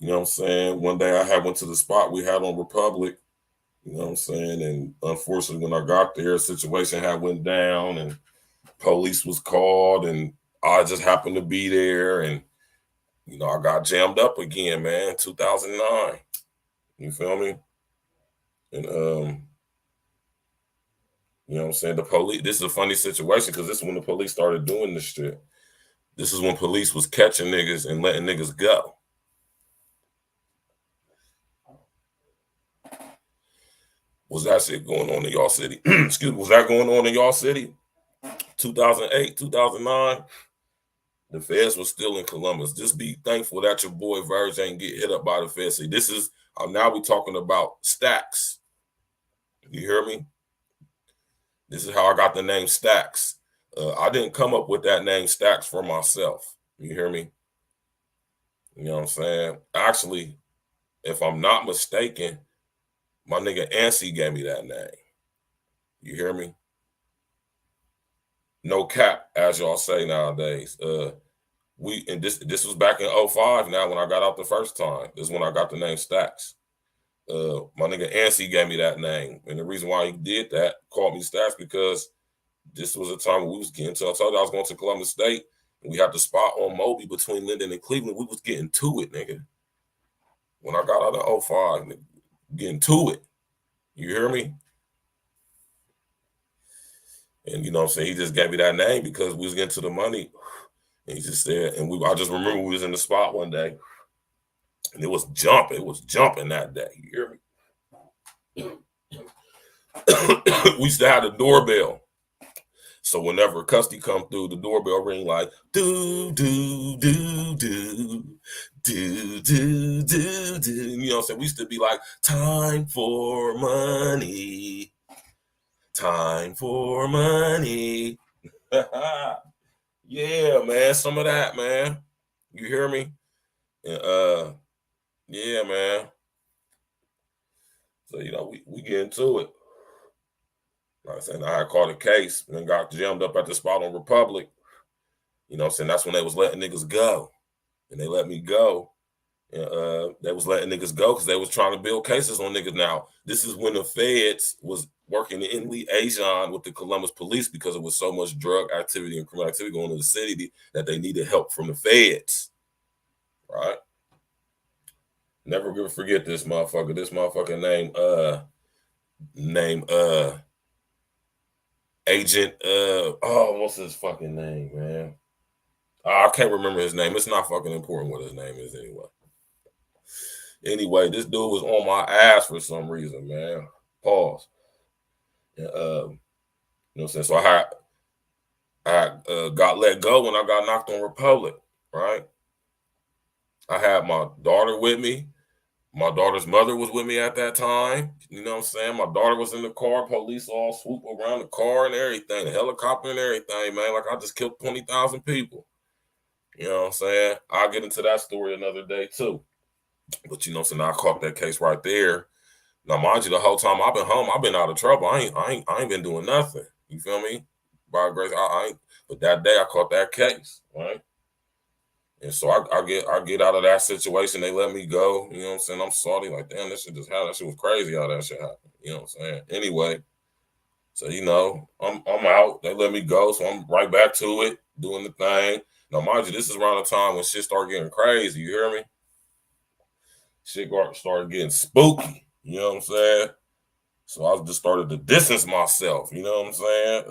know what I'm saying? One day I went to the spot we had on Republic. You know what I'm saying? And unfortunately, when I got there, a situation had went down and police was called and I just happened to be there. And, you know, I got jammed up again, man, 2009. You feel me? And, you know what I'm saying? The police, this is a funny situation because this is when the police started doing this shit. This is when police was catching niggas and letting niggas go. Was that shit going on in y'all city? Excuse me, was that going on in y'all city? 2008, 2009? The feds was still in Columbus. Just be thankful that your boy Virg ain't get hit up by the feds. See, this is, now we talking about Stacks. You hear me? This is how I got the name Stacks. I didn't come up with that name Stacks for myself. You hear me? You know what I'm saying? Actually, if I'm not mistaken, my nigga Ansi gave me that name. You hear me? No cap, as y'all say nowadays. This was back in 05 now when I got out the first time. This is when I got the name Stacks. My nigga Ansi gave me that name. And the reason why he did that, called me Stacks, because this was a time when we was getting to, I told you I was going to Columbus State, and we had the spot on Moby between Linden and Cleveland. We was getting to it, nigga. When I got out of 05, nigga, getting to it. You hear me? And you know what I'm saying? He just gave me that name because we was getting to the money. And he just said, and I just remember we was in the spot one day, and it was jumping. It was jumping that day. You hear me? We used to have the doorbell. So whenever Custy come through, the doorbell ring like do do do do do do do do. You know what I'm saying? We used to be like, time for money. Time for money. Yeah, man. Some of that, man. You hear me? And yeah, man. So you know, we get into it. Like I said, I had caught a case and got jammed up at the spot on Republic. You know what I'm saying? That's when they was letting niggas go. And they let me go. And they was letting niggas go because they was trying to build cases on niggas. Now, this is when the feds was working in liaison with the Columbus police because it was so much drug activity and criminal activity going in the city that they needed help from the feds. Right? Never forget this motherfucker. This motherfucker name Agent what's his fucking name, man? I can't remember his name. It's not fucking important what his name is anyway. Anyway, this dude was on my ass for some reason, man. Pause. And, you know what I'm saying? So I got let go when I got knocked on Republic, right? I had my daughter with me. My daughter's mother was with me at that time. You know what I'm saying? My daughter was in the car. Police all swoop around the car and everything. The helicopter and everything, man. Like I just killed 20,000 people. You know what I'm saying? I'll get into that story another day too. But you know what I'm saying? I caught that case right there. Now, mind you, the whole time I've been home, I've been out of trouble. I ain't been doing nothing. You feel me? By grace, I ain't. But that day I caught that case, right? And so I get out of that situation. They let me go. You know what I'm saying? I'm salty. Like, damn, this shit just happened. That shit was crazy how that shit happened. You know what I'm saying? Anyway, so you know, I'm out. They let me go. So I'm right back to it, doing the thing. Now, mind you, this is around the time when shit started getting crazy. You hear me? Shit started getting spooky. You know what I'm saying? So I just started to distance myself. You know what I'm saying?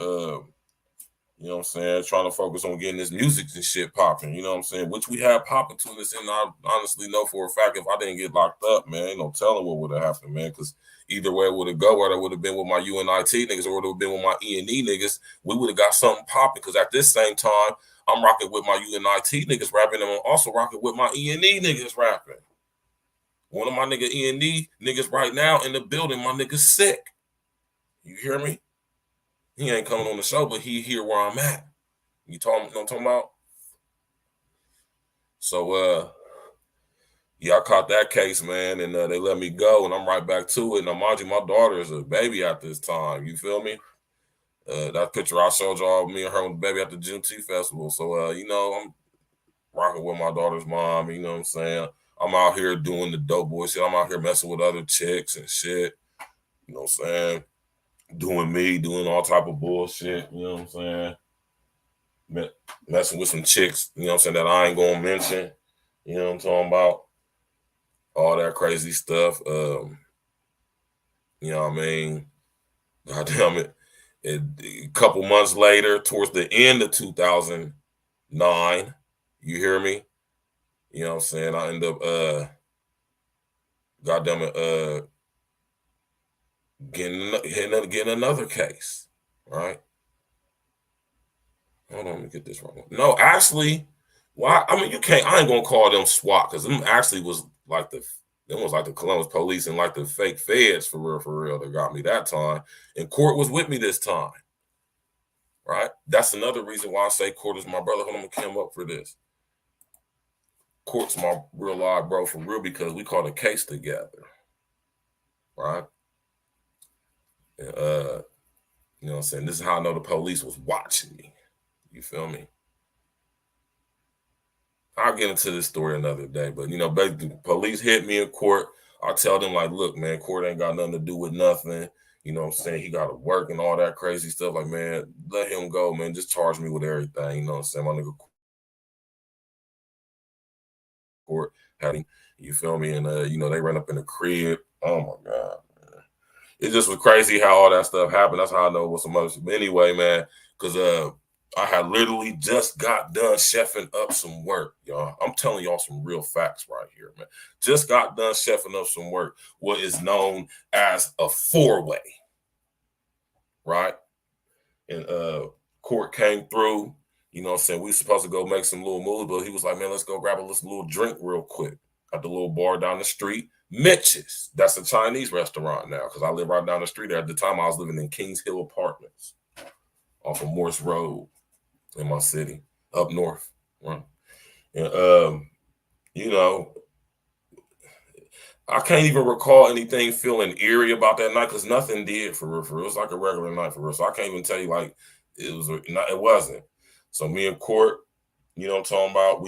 You know what I'm saying? Trying to focus on getting this music and shit popping. You know what I'm saying? Which we have popping to this. And I honestly know for a fact if I didn't get locked up, man, ain't no telling what would have happened, man. Because either way it would have go, whether it would have been with my UNIT niggas or it would have been with my E&E niggas, we would have got something popping. Because at this same time, I'm rocking with my UNIT niggas rapping, and I'm also rocking with my E&E niggas rapping. One of my nigga E&E niggas right now in the building, my nigga's sick. You hear me? He ain't coming on the show, but he here where I'm at. You know what I'm talking about? So, yeah, I caught that case, man, and they let me go, and I'm right back to it. Now, mind you, my daughter is a baby at this time. You feel me? That picture I showed y'all, me and her with the baby at the Juneteenth Festival. So, you know, I'm rocking with my daughter's mom. You know what I'm saying? I'm out here doing the dope boy shit. I'm out here messing with other chicks and shit. You know what I'm saying? Doing all type of bullshit. You know what I'm saying? Messing with some chicks, you know what I'm saying, that I ain't gonna mention. You know what I'm talking about? All that crazy stuff. You know what I mean? God damn it. A couple months later, towards the end of 2009, you hear me? You know what I'm saying? I end up goddamn it, getting another case, right? Hold on, let me get this wrong. No, actually, why? I mean, I ain't gonna call them SWAT because them actually was like the Columbus police and like the fake feds for real that got me that time. And Court was with me this time, right? That's another reason why I say Court is my brother. Hold on, I'm gonna come up for this. Court's my real live bro for real because we caught a case together, right? And, you know what I'm saying? This is how I know the police was watching me. You feel me? I'll get into this story another day, but, you know, basically, the police hit me in court. I tell them, like, look, man, court ain't got nothing to do with nothing. You know what I'm saying? He got to work and all that crazy stuff. Like, man, let him go, man. Just charge me with everything. You know what I'm saying? My nigga court had him. You feel me? And, you know, they ran up in the crib. Oh, my God. It just was crazy how all that stuff happened. That's how I know it was some other shit. But anyway, man, because I had literally just got done chefing up some work, y'all. I'm telling y'all some real facts right here, man. Just got done chefing up some work, what is known as a four-way, right? And court came through, you know what I'm saying? We were supposed to go make some little moves, but he was like, man, let's go grab a little drink real quick at the little bar down the street. Mitch's. That's a Chinese restaurant now because I live right down the street there. At the time, I was living in Kings Hill Apartments off of Morse Road in my city up north. Right? And, you know, I can't even recall anything feeling eerie about that night because nothing did for real. For real. It was like a regular night for real. So I can't even tell you like it was. It wasn't. So me and Court, you know what I'm talking about?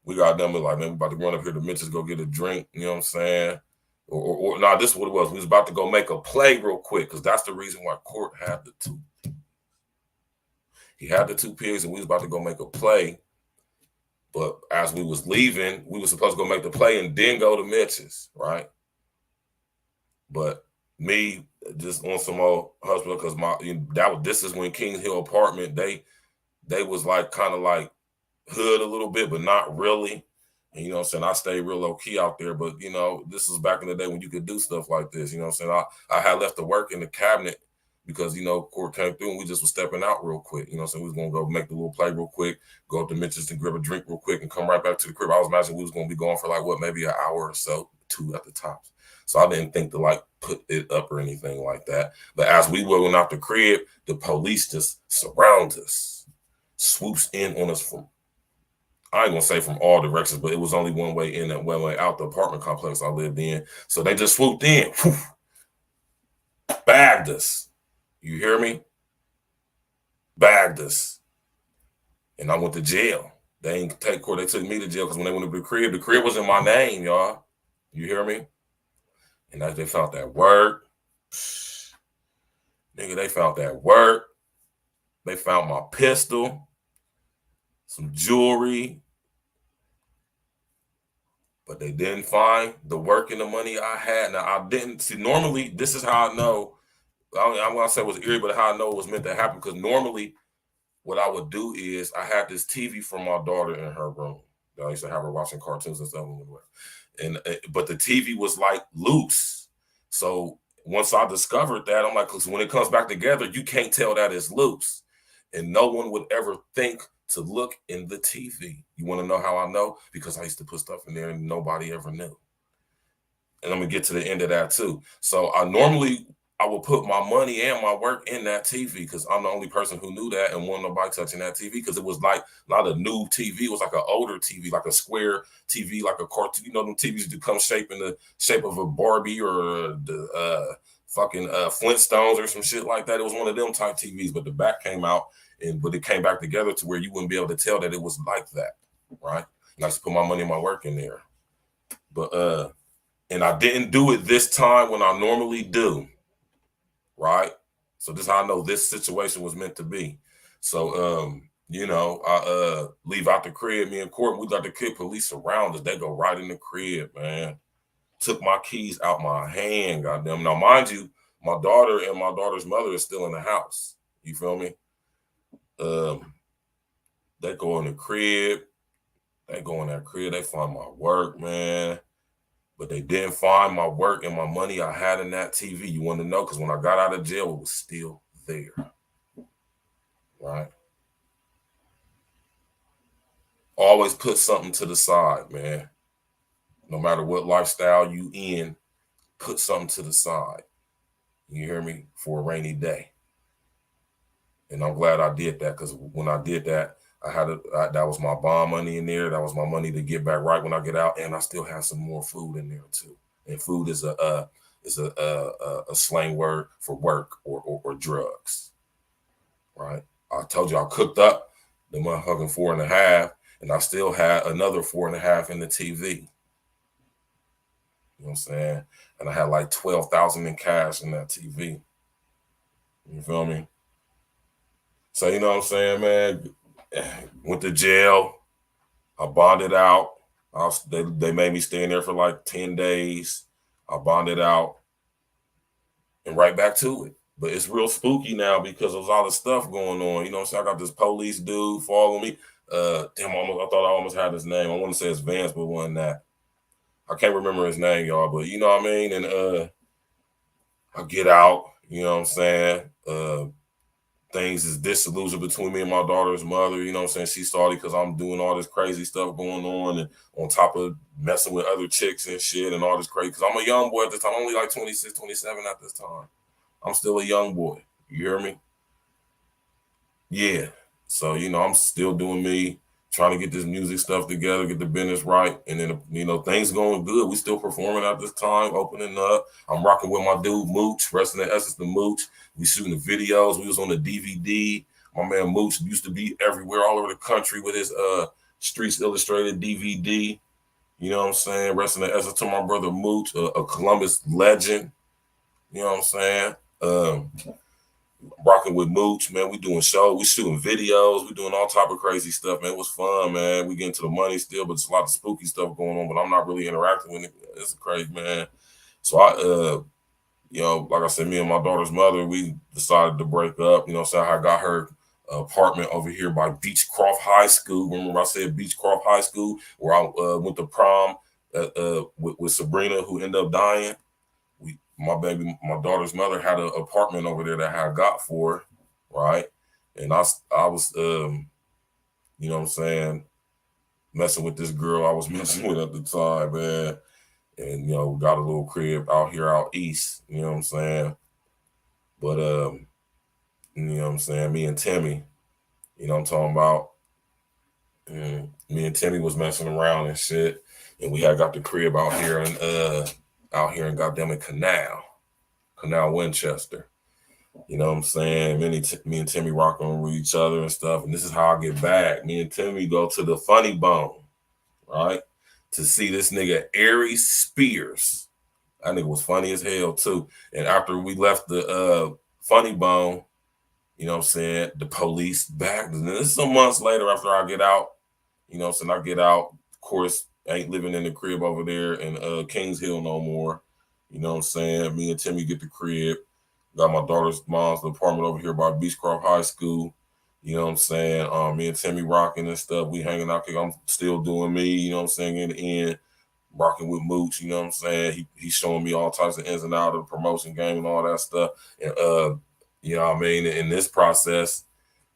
We got done with like, man, we about to run up here to Mitch's, go get a drink, you know what I'm saying? Or this is what it was. We was about to go make a play real quick because that's the reason why Court had the two. He had the 2 pigs and we was about to go make a play. But as we was leaving, we were supposed to go make the play and then go to Mitch's, right? But me just on some old husband because this is when Kings Hill Apartment, they was like kind of like hood a little bit, but not really. And, you know what I'm saying? I stayed real low key out there, but, you know, this was back in the day when you could do stuff like this. You know what I'm saying? I had left the work in the cabinet because, you know, court came through and we just was stepping out real quick. You know what I'm saying? We was going to go make the little play real quick, go up to Mitch's and grab a drink real quick and come right back to the crib. I was imagining we was going to be going for like, maybe an hour or so, 2 at the tops. So I didn't think to like put it up or anything like that. But as we went out the crib, the police just surround us, swoops in on us from, I ain't gonna say from all directions, but it was only one way in and one way out the apartment complex I lived in. So they just swooped in, bagged us. You hear me? Bagged us. And I went to jail. They ain't take court. They took me to jail because when they went to the crib was in my name, y'all. You hear me? And as they found that work, nigga, they found that work. They found my pistol, some jewelry, but they didn't find the work and the money I had. Now, I didn't see, normally, this is how I know, I want to say it was eerie, but how I know it was meant to happen, because normally what I would do is I had this TV from my daughter in her room. I used to have her watching cartoons and stuff. But the TV was like loose. So once I discovered that, I'm like, because when it comes back together, you can't tell that it's loose. And no one would ever think to look in the TV. You want to know how I know? Because I used to put stuff in there and nobody ever knew. And I'm going to get to the end of that too. So I would put my money and my work in that TV because I'm the only person who knew that and wasn't nobody touching that TV because it was like not a new TV. It was like an older TV, like a square TV, like a cartoon. You know, them TVs that come in the shape of a Barbie or the fucking Flintstones or some shit like that. It was one of them type TVs, but the back came out, but it came back together to where you wouldn't be able to tell that it was like that, right? And I just put my money and my work in there. But and I didn't do it this time when I normally do. Right. So this is how I know this situation was meant to be. So, you know, I leave out the crib, me and Court, we got the kid police around us. They go right in the crib, man. Took my keys out my hand, goddamn. Now, mind you, my daughter and my daughter's mother is still in the house. You feel me? They go in the crib. They go in that crib. They find my work, man. But they didn't find my work and my money I had in that TV. You want to know? Because when I got out of jail, it was still there. Right? Always put something to the side, man. No matter what lifestyle you in, put something to the side. You hear me? For a rainy day. And I'm glad I did that because when I did that, that was my bond money in there. That was my money to get back right when I get out, and I still have some more food in there too. And food is a slang word for work or drugs, right? I told you I cooked up the motherfucking 4.5, and I still had another 4.5 in the TV. You know what I'm saying? And I had like 12,000 in cash in that TV. You feel me? So you know what I'm saying, man? Went to jail. I bonded out. They made me stay in there for like 10 days. I bonded out and right back to it. But it's real spooky now because there's all this stuff going on. You know what I'm saying? I got this police dude following me. Damn, I thought I almost had his name. I want to say it's Vance, but it wasn't that. I can't remember his name, y'all, but you know what I mean? And I get out, you know what I'm saying? Things is disillusion between me and my daughter's mother, you know what I'm saying? She started because I'm doing all this crazy stuff going on, and on top of messing with other chicks and shit and all this crazy, because I'm a young boy at this time. I'm only like 26, 27 at this time. I'm still a young boy. You hear me? Yeah. So, you know, I'm still doing me, trying to get this music stuff together, get the business right. And then, you know, things going good. We still performing at this time, opening up. I'm rocking with my dude, Mooch, resting in essence, the Mooch. We shooting the videos. We was on the DVD. My man Mooch used to be everywhere, all over the country with his Streets Illustrated DVD. You know what I'm saying? Resting in essence to my brother Mooch, a Columbus legend. You know what I'm saying? Rocking with Mooch, man. We doing shows, we shooting videos, we doing all type of crazy stuff, man. It was fun, man. We getting to the money still, but it's a lot of spooky stuff going on, but I'm not really interacting with it. It's crazy, man. So I you know, like I said, me and my daughter's mother, we decided to break up. You know, so I got her apartment over here by Beechcroft High School. Remember I said Beechcroft High School, where I went to prom with Sabrina, who ended up dying. My daughter's mother had an apartment over there that I got for her, right? And I was, you know what I'm saying, messing with this girl I was messing with at the time, man. And, you know, got a little crib out here out east, you know what I'm saying? But, you know what I'm saying, me and Timmy, you know what I'm talking about? And me and Timmy was messing around and shit. And we had got the crib out here in goddamn Canal Winchester. You know what I'm saying? Me and Timmy rocking with each other and stuff. And this is how I get back. Me and Timmy go to the Funny Bone, right? To see this nigga Ari Spears. That nigga was funny as hell too. And after we left the Funny Bone, you know what I'm saying, the police back. And this is some months later after I get out. You know what I'm saying? I get out. Of course, I ain't living in the crib over there in Kings Hill no more. You know what I'm saying? Me and Timmy get the crib. Got my daughter's mom's apartment over here by Beechcroft High School. You know what I'm saying? Me and Timmy rocking and stuff. We hanging out. I'm still doing me, you know what I'm saying, in the end. Rocking with Mooch, you know what I'm saying? He's showing me all types of ins and outs of the promotion game and all that stuff. And you know what I mean? In this process,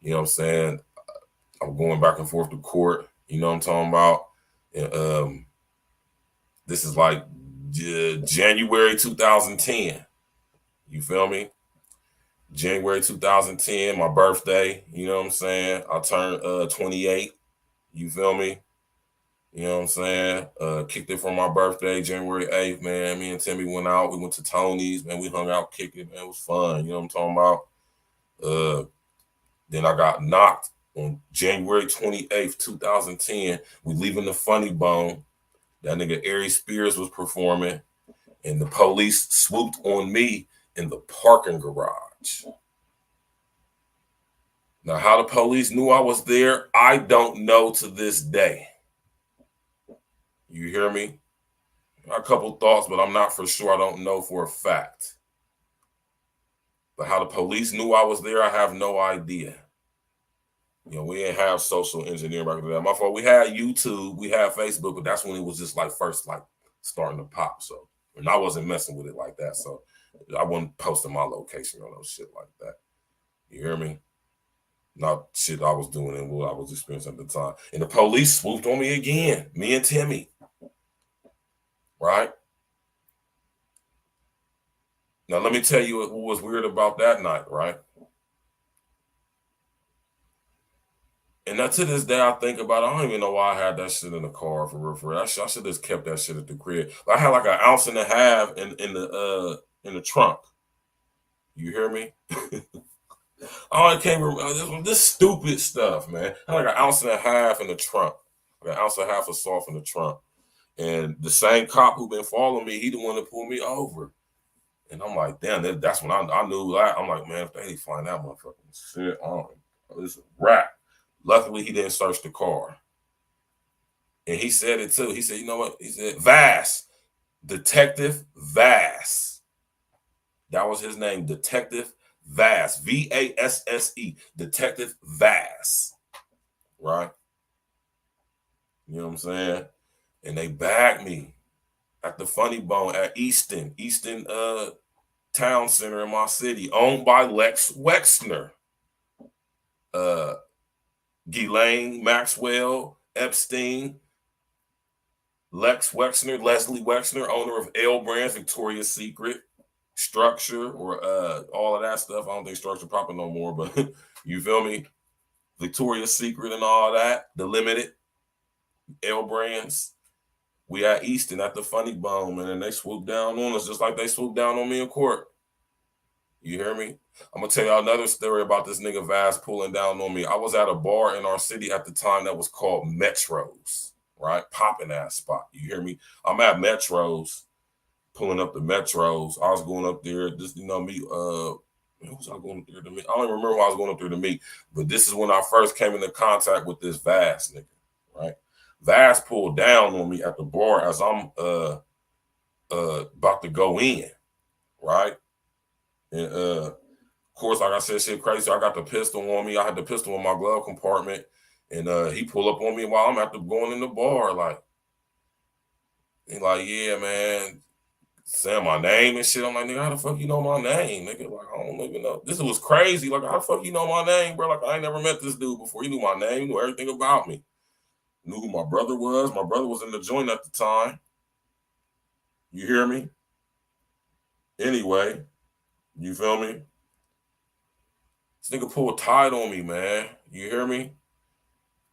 you know what I'm saying, I'm going back and forth to court, you know what I'm talking about? And this is like January 2010. You feel me? January 2010, my birthday, you know what I'm saying? I turned 28. You feel me? You know what I'm saying? Kicked it for my birthday, January 8th, man. Me and Timmy went out. We went to Tony's, man. We hung out, kicked it, man. It was fun. You know what I'm talking about? Then I got knocked on January 28th, 2010. We leaving the Funny Bone. That nigga Ari Spears was performing, and the police swooped on me in the parking garage. Now, how the police knew I was there, I don't know to this day. You hear me? Got a couple thoughts, but I'm not for sure. I don't know for a fact. But how the police knew I was there, I have no idea. You know, we didn't have social engineering back then. My fault. We had YouTube, we had Facebook, but that's when it was just like first like starting to pop. So, and I wasn't messing with it like that. So I wasn't posting my location or no shit like that. You hear me? Not shit I was doing and what I was experiencing at the time. And the police swooped on me again, me and Timmy. Right? Now, let me tell you what was weird about that night, right? And now to this day, I think about it. I don't even know why I had that shit in the car for real. For real. I should have just kept that shit at the crib. I had like 1.5 ounces in the trunk. You hear me? I can't remember this stupid stuff, man. I had like 1.5 ounces in the trunk, like 1.5 ounces of soft in the trunk. And the same cop who been following me, he the one that pulled me over. And I'm like, damn, that's when I knew that. I'm like, man, if they find that motherfucking shit, it's a wrap. Luckily, he didn't search the car. And he said it too. He said, you know what? He said, Vass, Detective Vass. That was his name, Detective Vass, V-A-S-S-E, Detective Vass. Right? You know what I'm saying? And they bagged me at the Funny Bone at Easton Town Center in my city, owned by Lex Wexner. Ghislaine Maxwell Epstein, Lex Wexner, Leslie Wexner, owner of L Brands, Victoria's Secret, Structure, or all of that stuff. I don't think Structure proper no more, but you feel me? Victoria's Secret and all that. The Limited, L Brands. We at Easton at the Funny Bone, man, and they swooped down on us just like they swooped down on me in court. You hear me? I'm gonna tell y'all another story about this nigga Vass pulling down on me. I was at a bar in our city at the time that was called Metros, right? Popping ass spot. You hear me? I'm at Metros, pulling up the Metros. I was going up there, just who was I going up there to meet? I don't even remember who I was going up there to meet, but this is when I first came into contact with this Vass nigga, right? Vass pulled down on me at the bar as I'm about to go in, right? And of course, like I said, shit crazy. So I got the pistol on me. I had the pistol in my glove compartment, and he pulled up on me while I'm going in the bar. Like, he like, yeah, man, saying my name and shit. I'm like, nigga, how the fuck you know my name, nigga? Like, I don't even know. This was crazy. Like, how the fuck you know my name, bro? Like, I ain't never met this dude before. He knew my name, he knew everything about me. Knew who my brother was. My brother was in the joint at the time. You hear me? Anyway, you feel me? This nigga pulled tight on me, man. You hear me?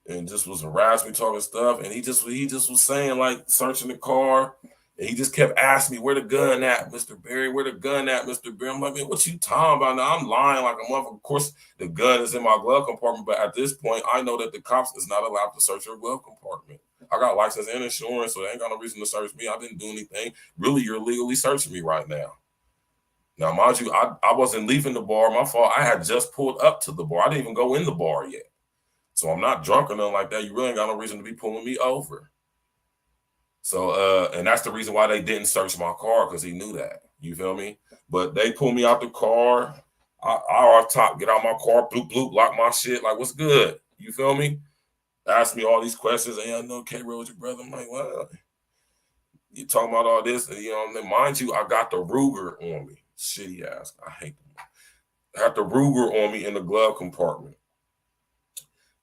And just was harassing me, talking stuff. And he just was saying, like, searching the car. And he just kept asking me, where the gun at, Mr. Berry? Where the gun at, Mr. Berry? I'm like, man, what you talking about now? I'm lying like a motherfucker. Of course, the gun is in my glove compartment. But at this point, I know that the cops is not allowed to search your glove compartment. I got license and insurance, so they ain't got no reason to search me. I didn't do anything. Really, you're legally searching me right now. Now, mind you, I wasn't leaving the bar. My fault. I had just pulled up to the bar. I didn't even go in the bar yet. So I'm not drunk or nothing like that. You really ain't got no reason to be pulling me over. So, and that's the reason why they didn't search my car, because he knew that. You feel me? But they pulled me out the car. I off top, get out my car, bloop, bloop, lock my shit. Like, what's good? You feel me? Ask me all these questions. Hey, I know K-Ro's your brother. I'm like, what? You talking about all this? You know, mind you, I got the Ruger on me. Shitty ass. I hate them. I had the Ruger on me in the glove compartment.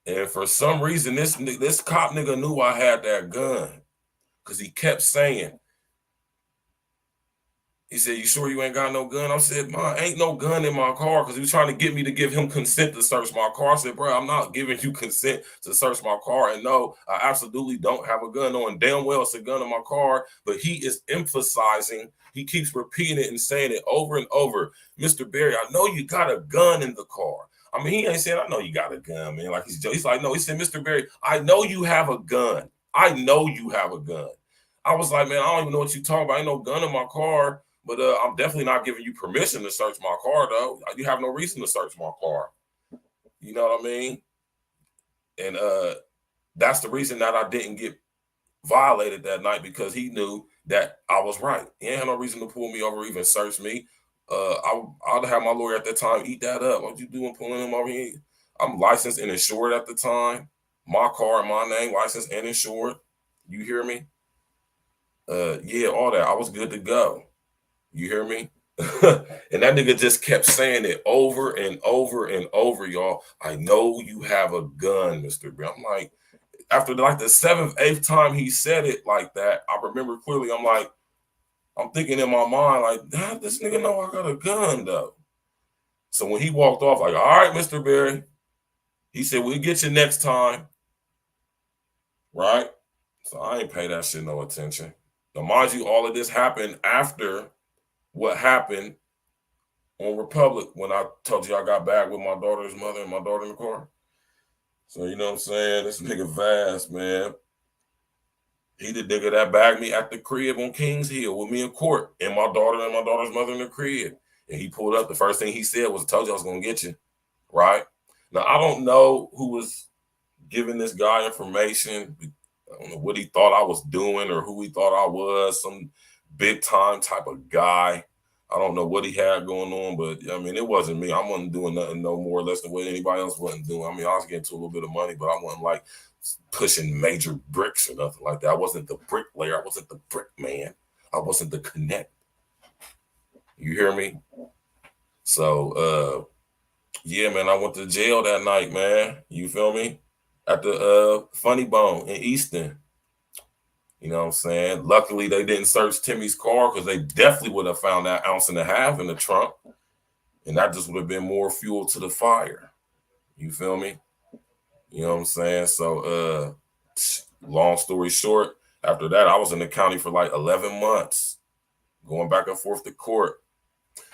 And for some reason, this cop nigga knew I had that gun, because he kept saying, he said, you sure you ain't got no gun? I said, man, ain't no gun in my car, because he was trying to get me to give him consent to search my car. I said, bro, I'm not giving you consent to search my car. And no, I absolutely don't have a gun. Knowing damn well it's a gun in my car, but he is emphasizing, he keeps repeating it and saying it over and over. Mr. Berry, I know you got a gun in the car. I mean, he ain't saying, I know you got a gun, man. Like, he's like, no, he said, Mr. Berry, I know you have a gun. I know you have a gun. I was like, man, I don't even know what you're talking about. Ain't no gun in my car. But I'm definitely not giving you permission to search my car, though. You have no reason to search my car. You know what I mean? And that's the reason that I didn't get violated that night, because he knew that I was right. He ain't had no reason to pull me over or even search me. I'd have my lawyer at that time eat that up. What you doing pulling him over here? I'm licensed and insured at the time. My car in my name, licensed and insured. You hear me? Yeah, all that. I was good to go. You hear me? And that nigga just kept saying it over and over and over, y'all. I know you have a gun, Mr. B. I'm like, after like the 7th, 8th time he said it like that, I remember clearly, I'm thinking in my mind, like, this nigga know I got a gun, though. So when he walked off, like, all right, Mr. Berry, He said, we'll get you next time. Right? So I ain't pay that shit no attention. Now, mind you, all of this happened after what happened on Republic when I told you I got back with my daughter's mother and my daughter in the car. So, you know what I'm saying? This nigga Vast, man. He the nigga that bagged me at the crib on Kings Hill with me in court and my daughter and my daughter's mother in the crib. And he pulled up. The first thing he said was, I told you I was going to get you. Right? Now, I don't know who was giving this guy information. I don't know what he thought I was doing or who he thought I was, some big time type of guy. I don't know what he had going on, but I mean, it wasn't me. I wasn't doing nothing no more or less than what anybody else wasn't doing. I mean, I was getting to a little bit of money, but I wasn't like pushing major bricks or nothing like that. I wasn't the bricklayer. I wasn't the brick man. I wasn't the connect. You hear me? So, yeah, man, I went to jail that night, man. You feel me? At the Funny Bone in Easton. You know what I'm saying? Luckily, they didn't search Timmy's car because they definitely would have found that 1.5 ounces in the trunk. And that just would have been more fuel to the fire. You feel me? You know what I'm saying? So, long story short, after that, I was in the county for like 11 months, going back and forth to court.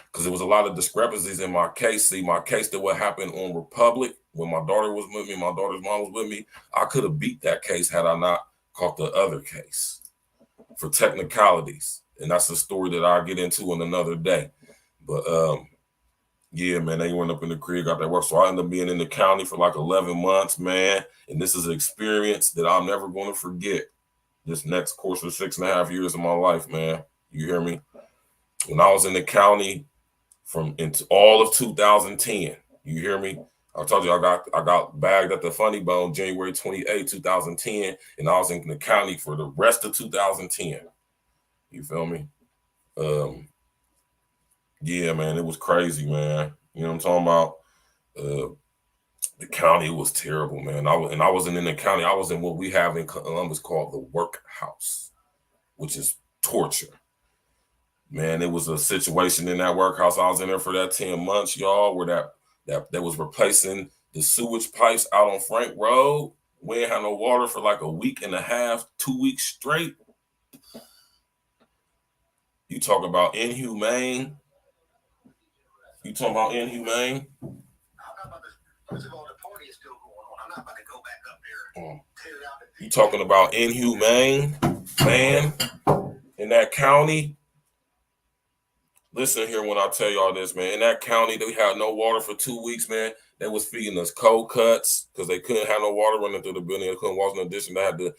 Because there was a lot of discrepancies in my case. See, my case that what happened on Republic, when my daughter was with me, my daughter's mom was with me, I could have beat that case had I not caught the other case for technicalities. And that's a story that I'll get into in another day. But yeah, man, they went up in the crib, got that work. So I ended up being in the county for like 11 months, man. And this is an experience that I'm never going to forget. This next course of 6.5 years of my life, man. You hear me? When I was in the county from into all of 2010, you hear me? I told you I got bagged at the Funny Bone January 28, 2010, and I was in the county for the rest of 2010. You feel me? Yeah, man, it was crazy, man. You know what I'm talking about? The county was terrible, man. I wasn't in the county. I was in what we have in Columbus called the workhouse, which is torture. Man, it was a situation in that workhouse. I was in there for that 10 months, y'all, where that was replacing the sewage pipes out on Frank Road. We ain't had no water for like 1.5 weeks, 2 weeks straight. You talk about inhumane. You talking about inhumane? You talking about inhumane, man, in that county? Listen here when I tell y'all this, man. In that county, they had no water for 2 weeks, man. They was feeding us cold cuts because they couldn't have no water running through the building. They couldn't wash in addition. They had to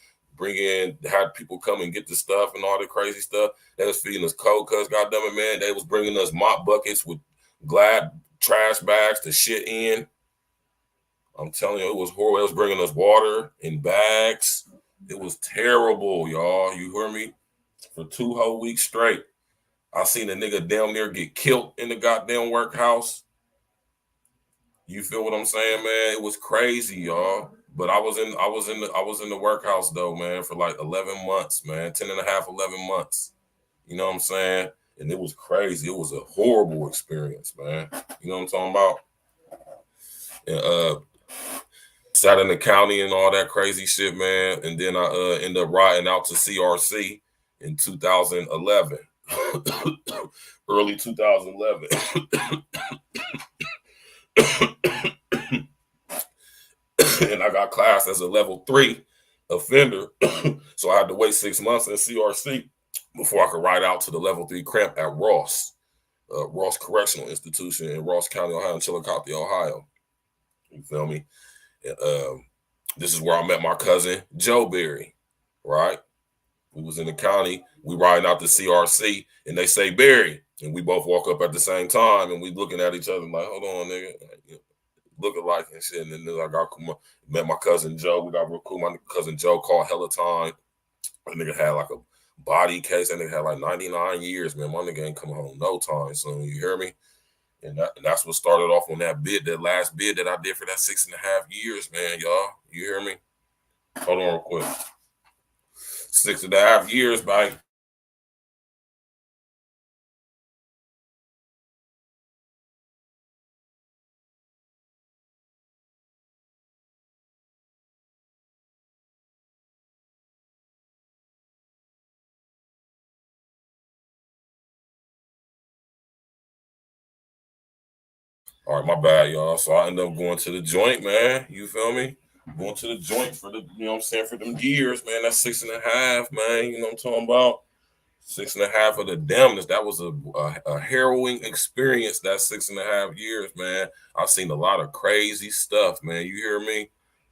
had people come and get the stuff and all the crazy stuff. They was feeding us cold cuts, goddamn it, man. They was bringing us mop buckets with Glad trash bags to shit in. I'm telling you, it was horrible. It was bringing us water in bags. It was terrible, y'all. You hear me? For 2 whole weeks straight. I seen a nigga down there get killed in the goddamn workhouse. You feel what I'm saying, man? It was crazy, y'all. But I was in the workhouse though, man, for like 11 months, man. 10.5, 11 months. You know what I'm saying? And it was crazy. It was a horrible experience, man. You know what I'm talking about? And sat in the county and all that crazy shit, man. And then I ended up riding out to CRC in 2011. Early 2011. And I got classed as a level 3 offender. So I had to wait 6 months in CRC before I could ride out to the level 3 cramp at Ross Correctional Institution in Ross County, Ohio, in Chillicothe, Ohio. You feel me? And this is where I met my cousin, Joe Berry, right? We was in the county, we riding out to CRC, and they say Berry, and we both walk up at the same time, and we looking at each other like, hold on, nigga, look alike and shit. And then I met my cousin Joe. We got real cool. My cousin Joe called hella time. That nigga had like a body case. That nigga had like 99 years, man. My nigga ain't coming home no time soon. You hear me? And that's what started off on that last bid that I did for that 6.5 years, man, y'all. You hear me? Hold on real quick. 6.5 years, man. All right, my bad, y'all. So I ended up going to the joint, man. You feel me? Going to the joint for the, you know what I'm saying, for them years, man. That's 6.5, man. You know what I'm talking about? 6.5 of the damnness. That was a harrowing experience, that 6.5 years, man. I've seen a lot of crazy stuff, man. You hear me?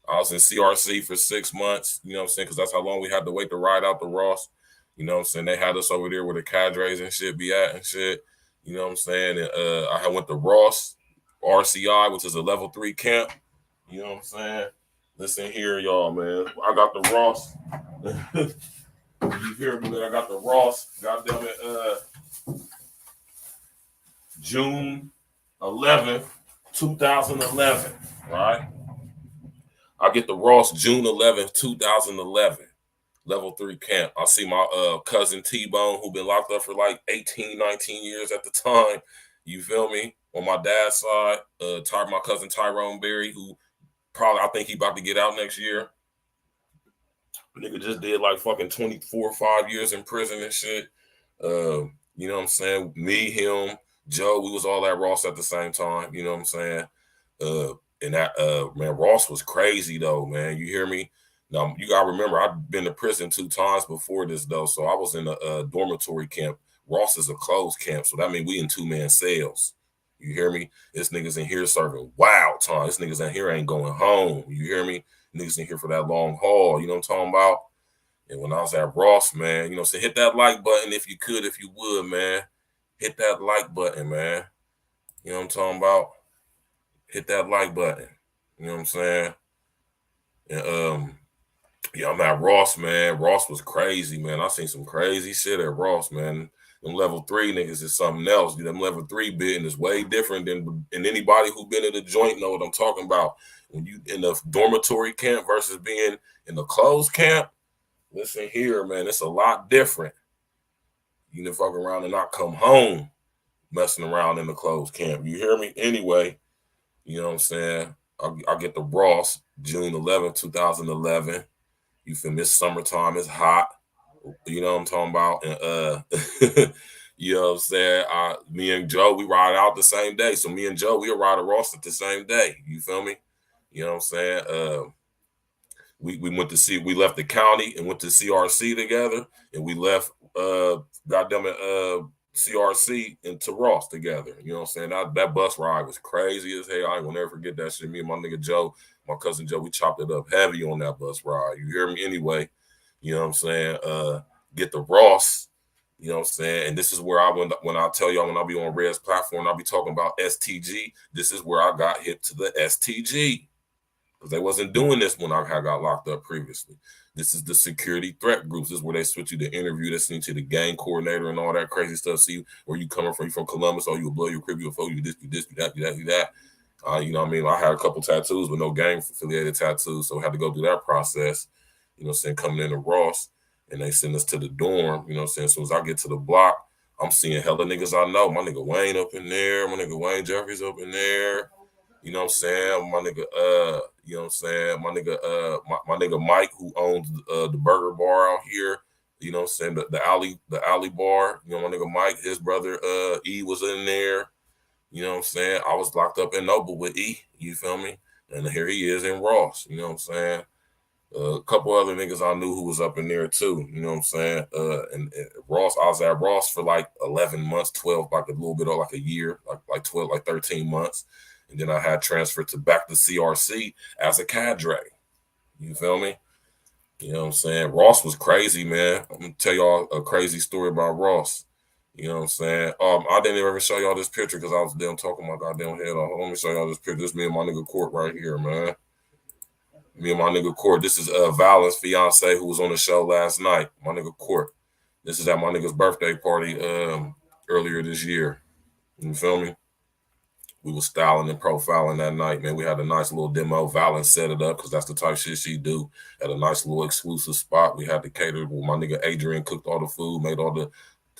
I was in CRC for 6 months, you know what I'm saying? Because that's how long we had to wait to ride out the Ross. You know what I'm saying? They had us over there where the cadres and shit be at and shit. You know what I'm saying? And I had went to Ross, RCI, which is a level 3 camp. You know what I'm saying? Listen here, y'all, man. I got the Ross. You hear me, man? I got the Ross. Goddamn it, June 11th, 2011, right? I get the Ross June 11th, 2011, level 3 camp. I see my cousin T-Bone, who been locked up for like 18, 19 years at the time. You feel me? On my dad's side, my cousin Tyrone Berry, who probably, I think he about to get out next year. Nigga just did like fucking 24 or 5 years in prison and shit. You know what I'm saying? Me, him, Joe, we was all at Ross at the same time. You know what I'm saying? And that man, Ross was crazy though, man. You hear me? Now you gotta remember, I've been to prison 2 times before this though, so I was in a dormitory camp. Ross is a closed camp, so that means we in 2-man cells. You hear me? This niggas in here serving wild time. This niggas in here ain't going home. You hear me? Niggas in here for that long haul. You know what I'm talking about? And when I was at Ross, man, you know, so hit that like button if you could, if you would, man. Hit that like button, man. You know what I'm talking about? Hit that like button. You know what I'm saying? And yeah, I'm at Ross, man. Ross was crazy, man. I seen some crazy shit at Ross, man. Them level 3 niggas is something else. Them level 3 bidding is way different than anybody who been in the joint know what I'm talking about. When you in the dormitory camp versus being in the closed camp, listen here, man, it's a lot different. You can fuck around and not come home messing around in the closed camp. You hear me? Anyway, you know what I'm saying? I get the Ross, June 11th, 2011. You feel me? It's summertime. It's hot. You know what I'm talking about? And you know what I'm saying? Me and Joe, we ride out the same day. So me and Joe, we'll ride to Ross at the same day. You feel me? You know what I'm saying? We went to see, we left the county and went to CRC together, and we left CRC into Ross together. You know what I'm saying? That bus ride was crazy as hell. I ain't gonna never forget that shit. Me and my nigga Joe, my cousin Joe, we chopped it up heavy on that bus ride. You hear me? Anyway, you know what I'm saying? Get the Ross, you know what I'm saying? And this is where when I tell y'all, when I be on Red's platform, I'll be talking about STG. This is where I got hit to the STG. Because they wasn't doing this when I had got locked up previously. This is the security threat groups. This is where they switch you to interview. They send you to the gang coordinator and all that crazy stuff. See where you coming from. You from Columbus? Oh, you a blow your crib, you a fool, you this, you that, you that, you that. You know what I mean? I had a couple tattoos, but no gang affiliated tattoos. So I had to go through that process. You know what I'm saying? Coming into Ross, and they send us to the dorm. You know what I'm saying? As soon as I get to the block, I'm seeing hella niggas I know. My nigga Wayne up in there. My nigga Wayne Jeffries up in there. You know what I'm saying? My nigga, you know what I'm saying? My nigga Mike, who owns the burger bar out here. You know what I'm saying? The alley bar. You know, my nigga Mike, his brother E was in there. You know what I'm saying? I was locked up in Noble with E. You feel me? And here he is in Ross. You know what I'm saying? A couple other niggas I knew who was up in there too. You know what I'm saying? And Ross, I was at Ross for like 11 months, 12, like a little bit of like a year, like 12, like 13 months. And then I had transferred back to CRC as a cadre. You feel me? You know what I'm saying? Ross was crazy, man. I'm going to tell y'all a crazy story about Ross. You know what I'm saying? I didn't even show y'all this picture because I was damn talking my goddamn head off. Let me show y'all this picture. This is me and my nigga Court right here, man. Me and my nigga Court. This is Val's fiance who was on the show last night. My nigga Court. This is at my nigga's birthday party earlier this year. You feel me? We was styling and profiling that night, man. We had a nice little demo. Valen set it up because that's the type of shit she do. At a nice little exclusive spot. We had the cater. Well, my nigga Adrian cooked all the food, made all the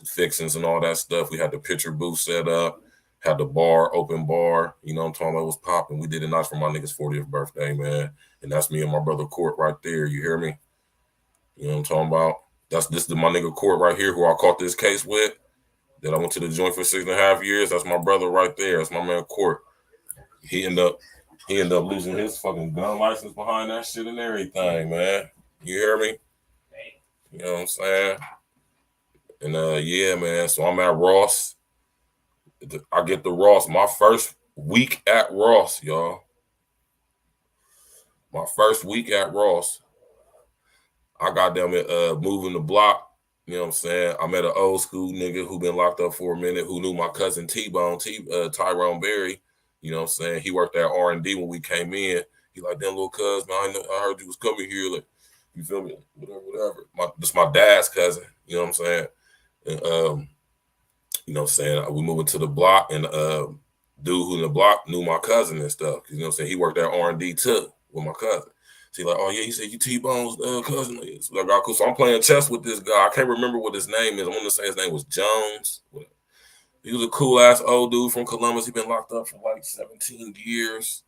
fixings and all that stuff. We had the picture booth set up, had the bar, open bar. You know what I'm talking about? It was popping. We did it nice for my nigga's 40th birthday, man. And that's me and my brother Court right there. You hear me? You know what I'm talking about? This is my nigga Court right here who I caught this case with. That I went to the joint for 6.5 years. That's my brother right there. That's my man Court. He ended up losing his fucking gun license behind that shit and everything, man. You hear me? You know what I'm saying? And yeah, man. So I'm at Ross. I get to Ross. My first week at Ross, y'all. My first week at Ross. I got them moving the block. You know what I'm saying? I met an old school nigga who been locked up for a minute, who knew my cousin T-Bone, Tyrone Berry. You know what I'm saying? He worked at R&D when we came in. He like, damn, little cuz, man, I heard you was coming here. Like, you feel me? Whatever. This my dad's cousin. You know what I'm saying? And, you know what I'm saying? We moved into the block, and dude who in the block knew my cousin and stuff. You know what I'm saying? He worked at R&D too with my cousin. So he like, oh yeah, he said you T-Bone's cousin. So like, cool. So I'm playing chess with this guy. I can't remember what his name is. I want to say his name was Jones. He was a cool ass old dude from Columbus. He been locked up for like 17 years,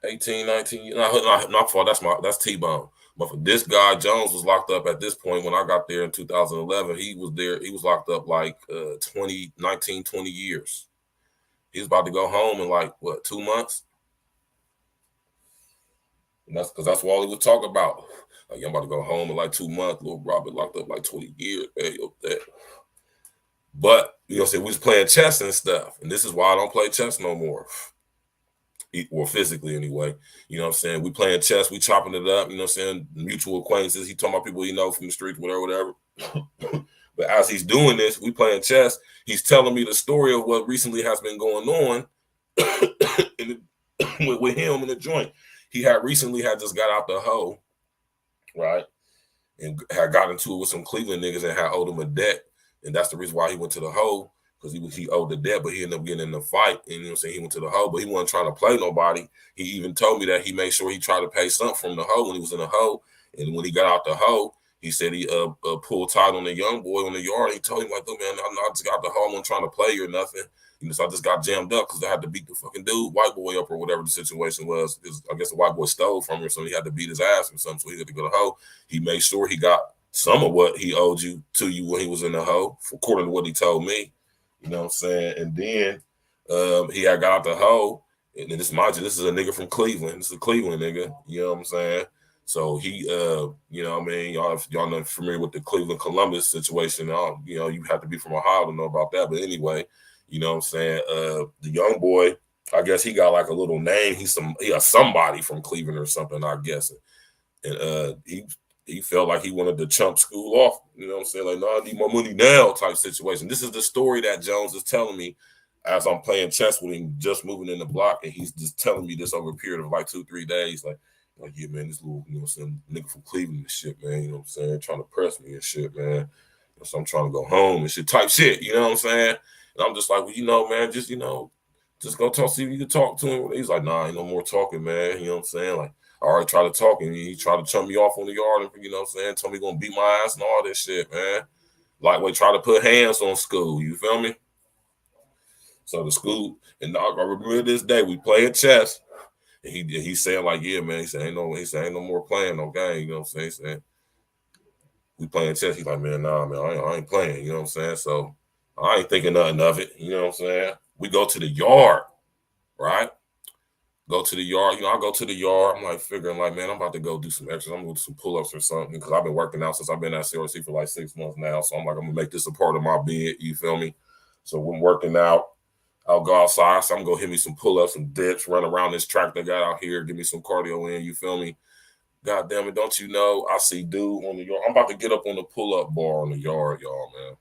18, 19 years. Not far. That's T-Bone. But for this guy, Jones was locked up at this point when I got there in 2011. He was there. He was locked up like 20 years. He was about to go home in like, what, 2 months? And that's because that's all he would talk about. Like, I'm about to go home in like 2 months. Little Robert locked up like 20 years. Man, up there. But, you know what I'm saying, we was playing chess and stuff. And this is why I don't play chess no more. Or physically anyway. You know what I'm saying? We playing chess, we chopping it up, you know what I'm saying? Mutual acquaintances. He talking about people he know from the streets, whatever. But as he's doing this, we playing chess. He's telling me the story of what recently has been going on with him in the joint. He had recently just got out the hoe, right? And had got into it with some Cleveland niggas and had owed him a debt. And that's the reason why he went to the hoe, because he owed the debt, but he ended up getting in the fight. And you know what I'm saying? He went to the hoe, but he wasn't trying to play nobody. He even told me that he made sure he tried to pay something from the hoe when he was in the hoe. And when he got out the hoe, he said he pulled tight on the young boy on the yard. He told him, like, look, man, I just got the hoe. I wasn't trying to play or nothing. You know, so I just got jammed up because I had to beat the fucking dude, white boy up or whatever the situation was. I guess the white boy stole from him, so he had to beat his ass or something. So he had to go to the hoe. He made sure he got some of what he owed you when he was in the hoe, according to what he told me. You know what I'm saying? And then he had got out the hoe. And then this is a nigga from Cleveland. This is a Cleveland nigga. You know what I'm saying? So he, you know what I mean? Y'all not familiar with the Cleveland Columbus situation. You know, you have to be from Ohio to know about that. But anyway, you know what I'm saying? The young boy, I guess he got like a little name. He somebody from Cleveland or something, I guess. And he felt like he wanted to chump school off. You know what I'm saying? Like, no, I need my money now type situation. This is the story that Jones is telling me as I'm playing chess with him, just moving in the block. And he's just telling me this over a period of like 2-3 days. Like, yeah, man, this little, you know what I'm saying, nigga from Cleveland and shit, man. You know what I'm saying? Trying to press me and shit, man. So I'm trying to go home and shit type shit. You know what I'm saying? And I'm just like, well, you know, man, just go talk, see if you can talk to him. He's like, nah, ain't no more talking, man. You know what I'm saying? Like, I already tried to talk, and he tried to chump me off on the yard, and you know what I'm saying? Told me he gonna beat my ass and all this shit, man. Lightweight try to put hands on school, you feel me? So the school, and I remember this day, we playing chess, and he saying like, yeah, man, he said, ain't no more playing no game, you know what I'm saying? He said, we playing chess. He's like, man, nah, man, I ain't playing, you know what I'm saying? So I ain't thinking nothing of it, you know what I'm saying? We go to the yard, right? Go to the yard. You know, I go to the yard. I'm like figuring like, man, I'm about to go do some exercise. I'm going to do some pull-ups or something because I've been working out since I've been at CRC for like 6 months now. So I'm like, I'm going to make this a part of my bed. You feel me? So when I'm working out, I'll go outside. So I'm going to hit me some pull-ups, some dips, run around this track they got out here, give me some cardio in. You feel me? God damn it. Don't you know? I see dude on the yard. I'm about to get up on the pull-up bar on the yard, y'all, man.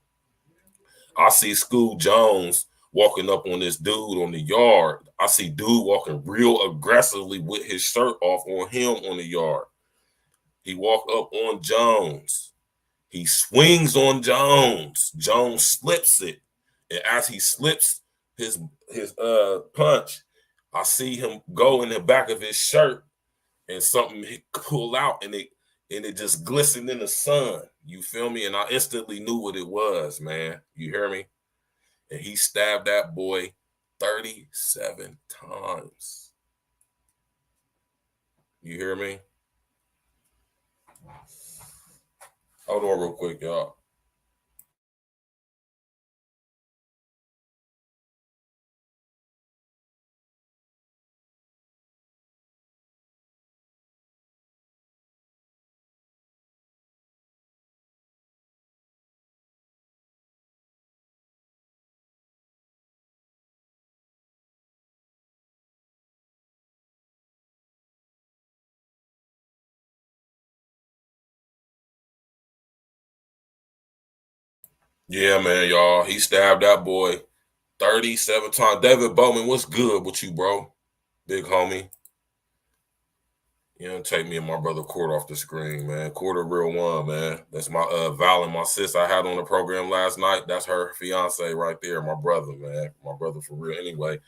I see School Jones walking up on this dude on the yard. I see dude walking real aggressively with his shirt off on him on the yard. He walked up on Jones. He swings on Jones. Jones slips it. And as he slips his punch, I see him go in the back of his shirt and something pull out and it just glistened in the sun. You feel me? And I instantly knew what it was, man. You hear me? And he stabbed that boy 37 times. You hear me? Hold on real quick, y'all. Yeah, man, y'all. He stabbed that boy 37 times. David Bowman, what's good with you, bro? Big homie. You know, take me and my brother Court off the screen, man. Court a real one, man. That's my Val and my sis I had on the program last night. That's her fiance right there, my brother, man. My brother for real. Anyway,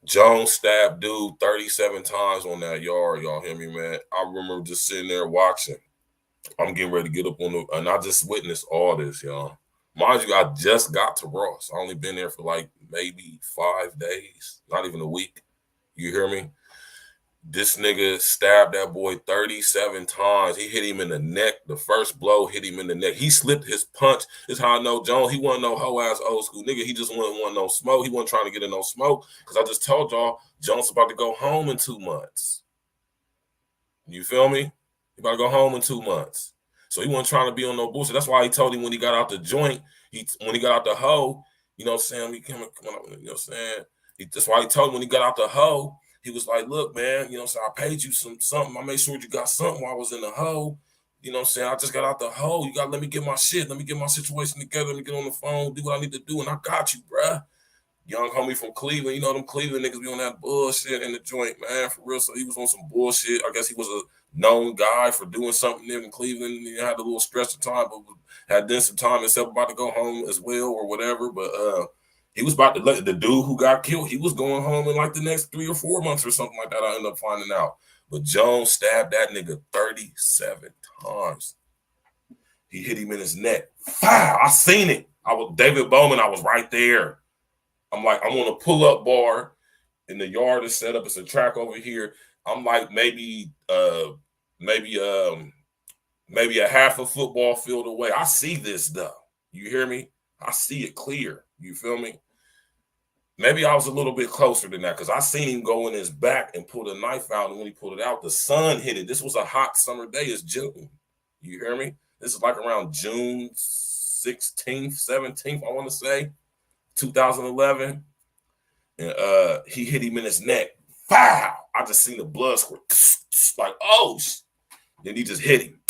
Jones stabbed dude 37 times on that yard. Y'all hear me, man? I remember just sitting there watching. I'm getting ready to get up on the, and I just witnessed all this, y'all. Mind you, I just got to Ross. I only been there for like maybe 5 days, not even a week. You hear me? This nigga stabbed that boy 37 times. He hit him in the neck. The first blow hit him in the neck. He slipped his punch. This is how I know Jones. He wasn't no hoe ass old school nigga. He just wasn't want no smoke. He wasn't trying to get in no smoke. Because I just told y'all, Jones about to go home in 2 months. You feel me? He about to go home in 2 months. So he wasn't trying to be on no bullshit. That's why he told him when he got out the joint, when he got out the hoe, you know what I'm saying? Come on, you know what I'm saying? That's why he told him when he got out the hoe, he was like, look, man, you know what I'm saying? I paid you something. I made sure you got something while I was in the hoe. You know what I'm saying? I just got out the hoe. You got to let me get my shit. Let me get my situation together. Let me get on the phone, do what I need to do. And I got you, bruh. Young homie from Cleveland. You know them Cleveland niggas be on that bullshit in the joint, man, for real. So he was on some bullshit. I guess he was a known guy for doing something there in Cleveland. He had a little stretch of time, but had done some time himself about to go home as well or whatever. But he was about to let the dude who got killed, he was going home in like the next 3 or 4 months or something like that. I ended up finding out. But Jones stabbed that nigga 37 times. He hit him in his neck. Wow, I seen it. David Bowman, I was right there. I'm like, I'm on a pull-up bar, and the yard is set up. It's a track over here. I'm like maybe a half a football field away. I see this though. You hear me? I see it clear. You feel me? Maybe I was a little bit closer than that because I seen him go in his back and pull the knife out, and when he pulled it out, the sun hit it. This was a hot summer day. It's June. You hear me? This is like around June 16th, 17th, I want to say, 2011. And he hit him in his neck. Wow! I just seen the blood squirt. Like, oh, then he just hit him.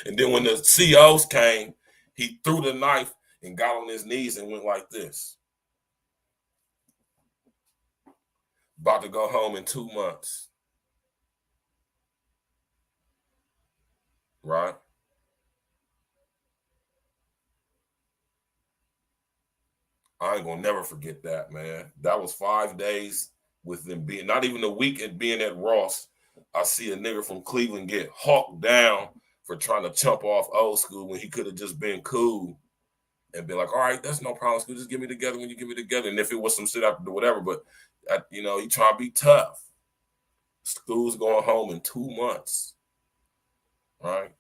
And then when the COs came, he threw the knife and got on his knees and went like this. About to go home in 2 months. Right? I ain't gonna never forget that, man. That was 5 days with them being, not even a week and being at Ross. I see a nigga from Cleveland get hawked down for trying to chump off old school when he could have just been cool and be like, all right, that's no problem. School, just get me together when you get me together. And if it was some shit after whatever, but you know, he trying to be tough. School's going home in 2 months. Right?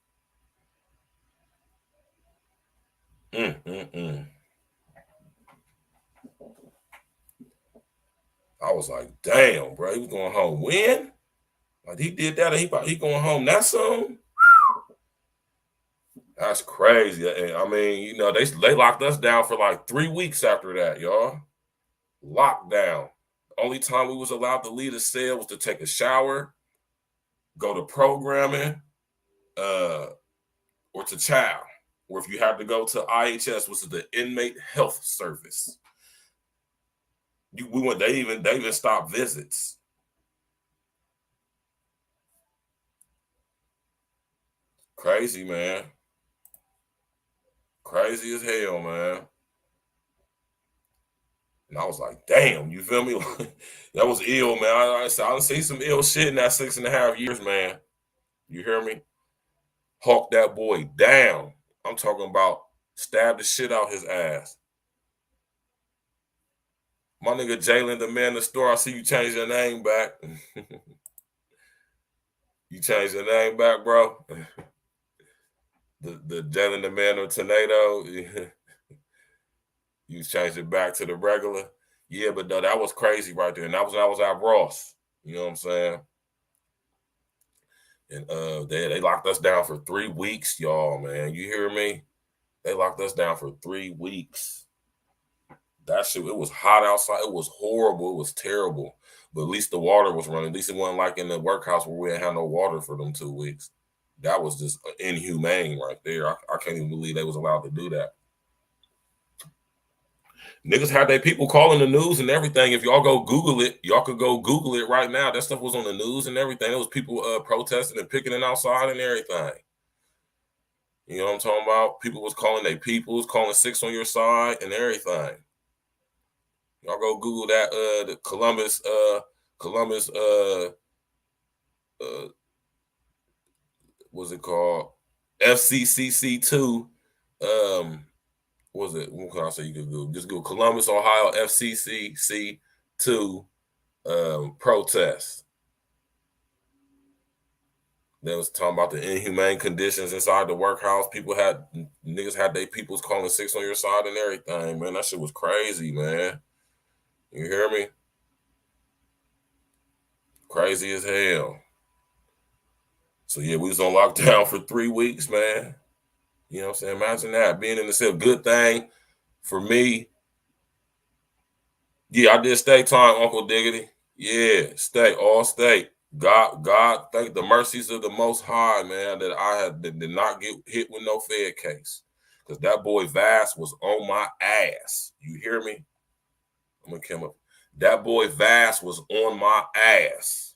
I was like, damn, bro, he was going home when? Like he did that, and he going home that soon? That's crazy. I mean, you know, they locked us down for like 3 weeks after that, y'all. Lockdown. Only time we was allowed to leave the cell was to take a shower, go to programming, or to chow. Or if you had to go to IHS, which is the Inmate Health Service. They even stopped visits. Crazy, man. Crazy as hell, man. And I was like, damn, you feel me? That was ill, man. I done seen some ill shit in that 6.5 years, man. You hear me? Hawk that boy down. I'm talking about stab the shit out his ass. My nigga Jalen, the man in the store, I see you change your name back. You changed your name back, bro? The Jalen, the man of tornado. You changed it back to the regular. Yeah, but no, that was crazy right there. And that was when I was at Ross. You know what I'm saying? And they locked us down for 3 weeks, y'all, man. You hear me? They locked us down for 3 weeks. That shit, it was hot outside. It was horrible. It was terrible. But at least the water was running. At least it wasn't like in the workhouse where we didn't have no water for them 2 weeks. That was just inhumane right there. I can't even believe they was allowed to do that. Niggas had their people calling the news and everything. If y'all go Google it, y'all could go Google it right now. That stuff was on the news and everything. There was people protesting and picketing outside and everything. You know what I'm talking about? People was calling their peoples, calling 6 on your side and everything. Y'all go Google that the Columbus what's it called? FCCC2 what was it? What can I say? You could go just go Columbus, Ohio FCCC2 protest. They was talking about the inhumane conditions inside the workhouse. Niggas had their peoples calling 6 on your side and everything, man. That shit was crazy, man. You hear me? Crazy as hell. So yeah, we was on lockdown for 3 weeks, man. You know what I'm saying? Imagine that, being in the cell. Good thing for me. Yeah, I did stay time, Uncle Diggity. Yeah, all stay. God, thank the mercies of the Most High, man, that I did not get hit with no Fed case. Because that boy Vass was on my ass. You hear me? I'm going to come up. That boy Vass was on my ass.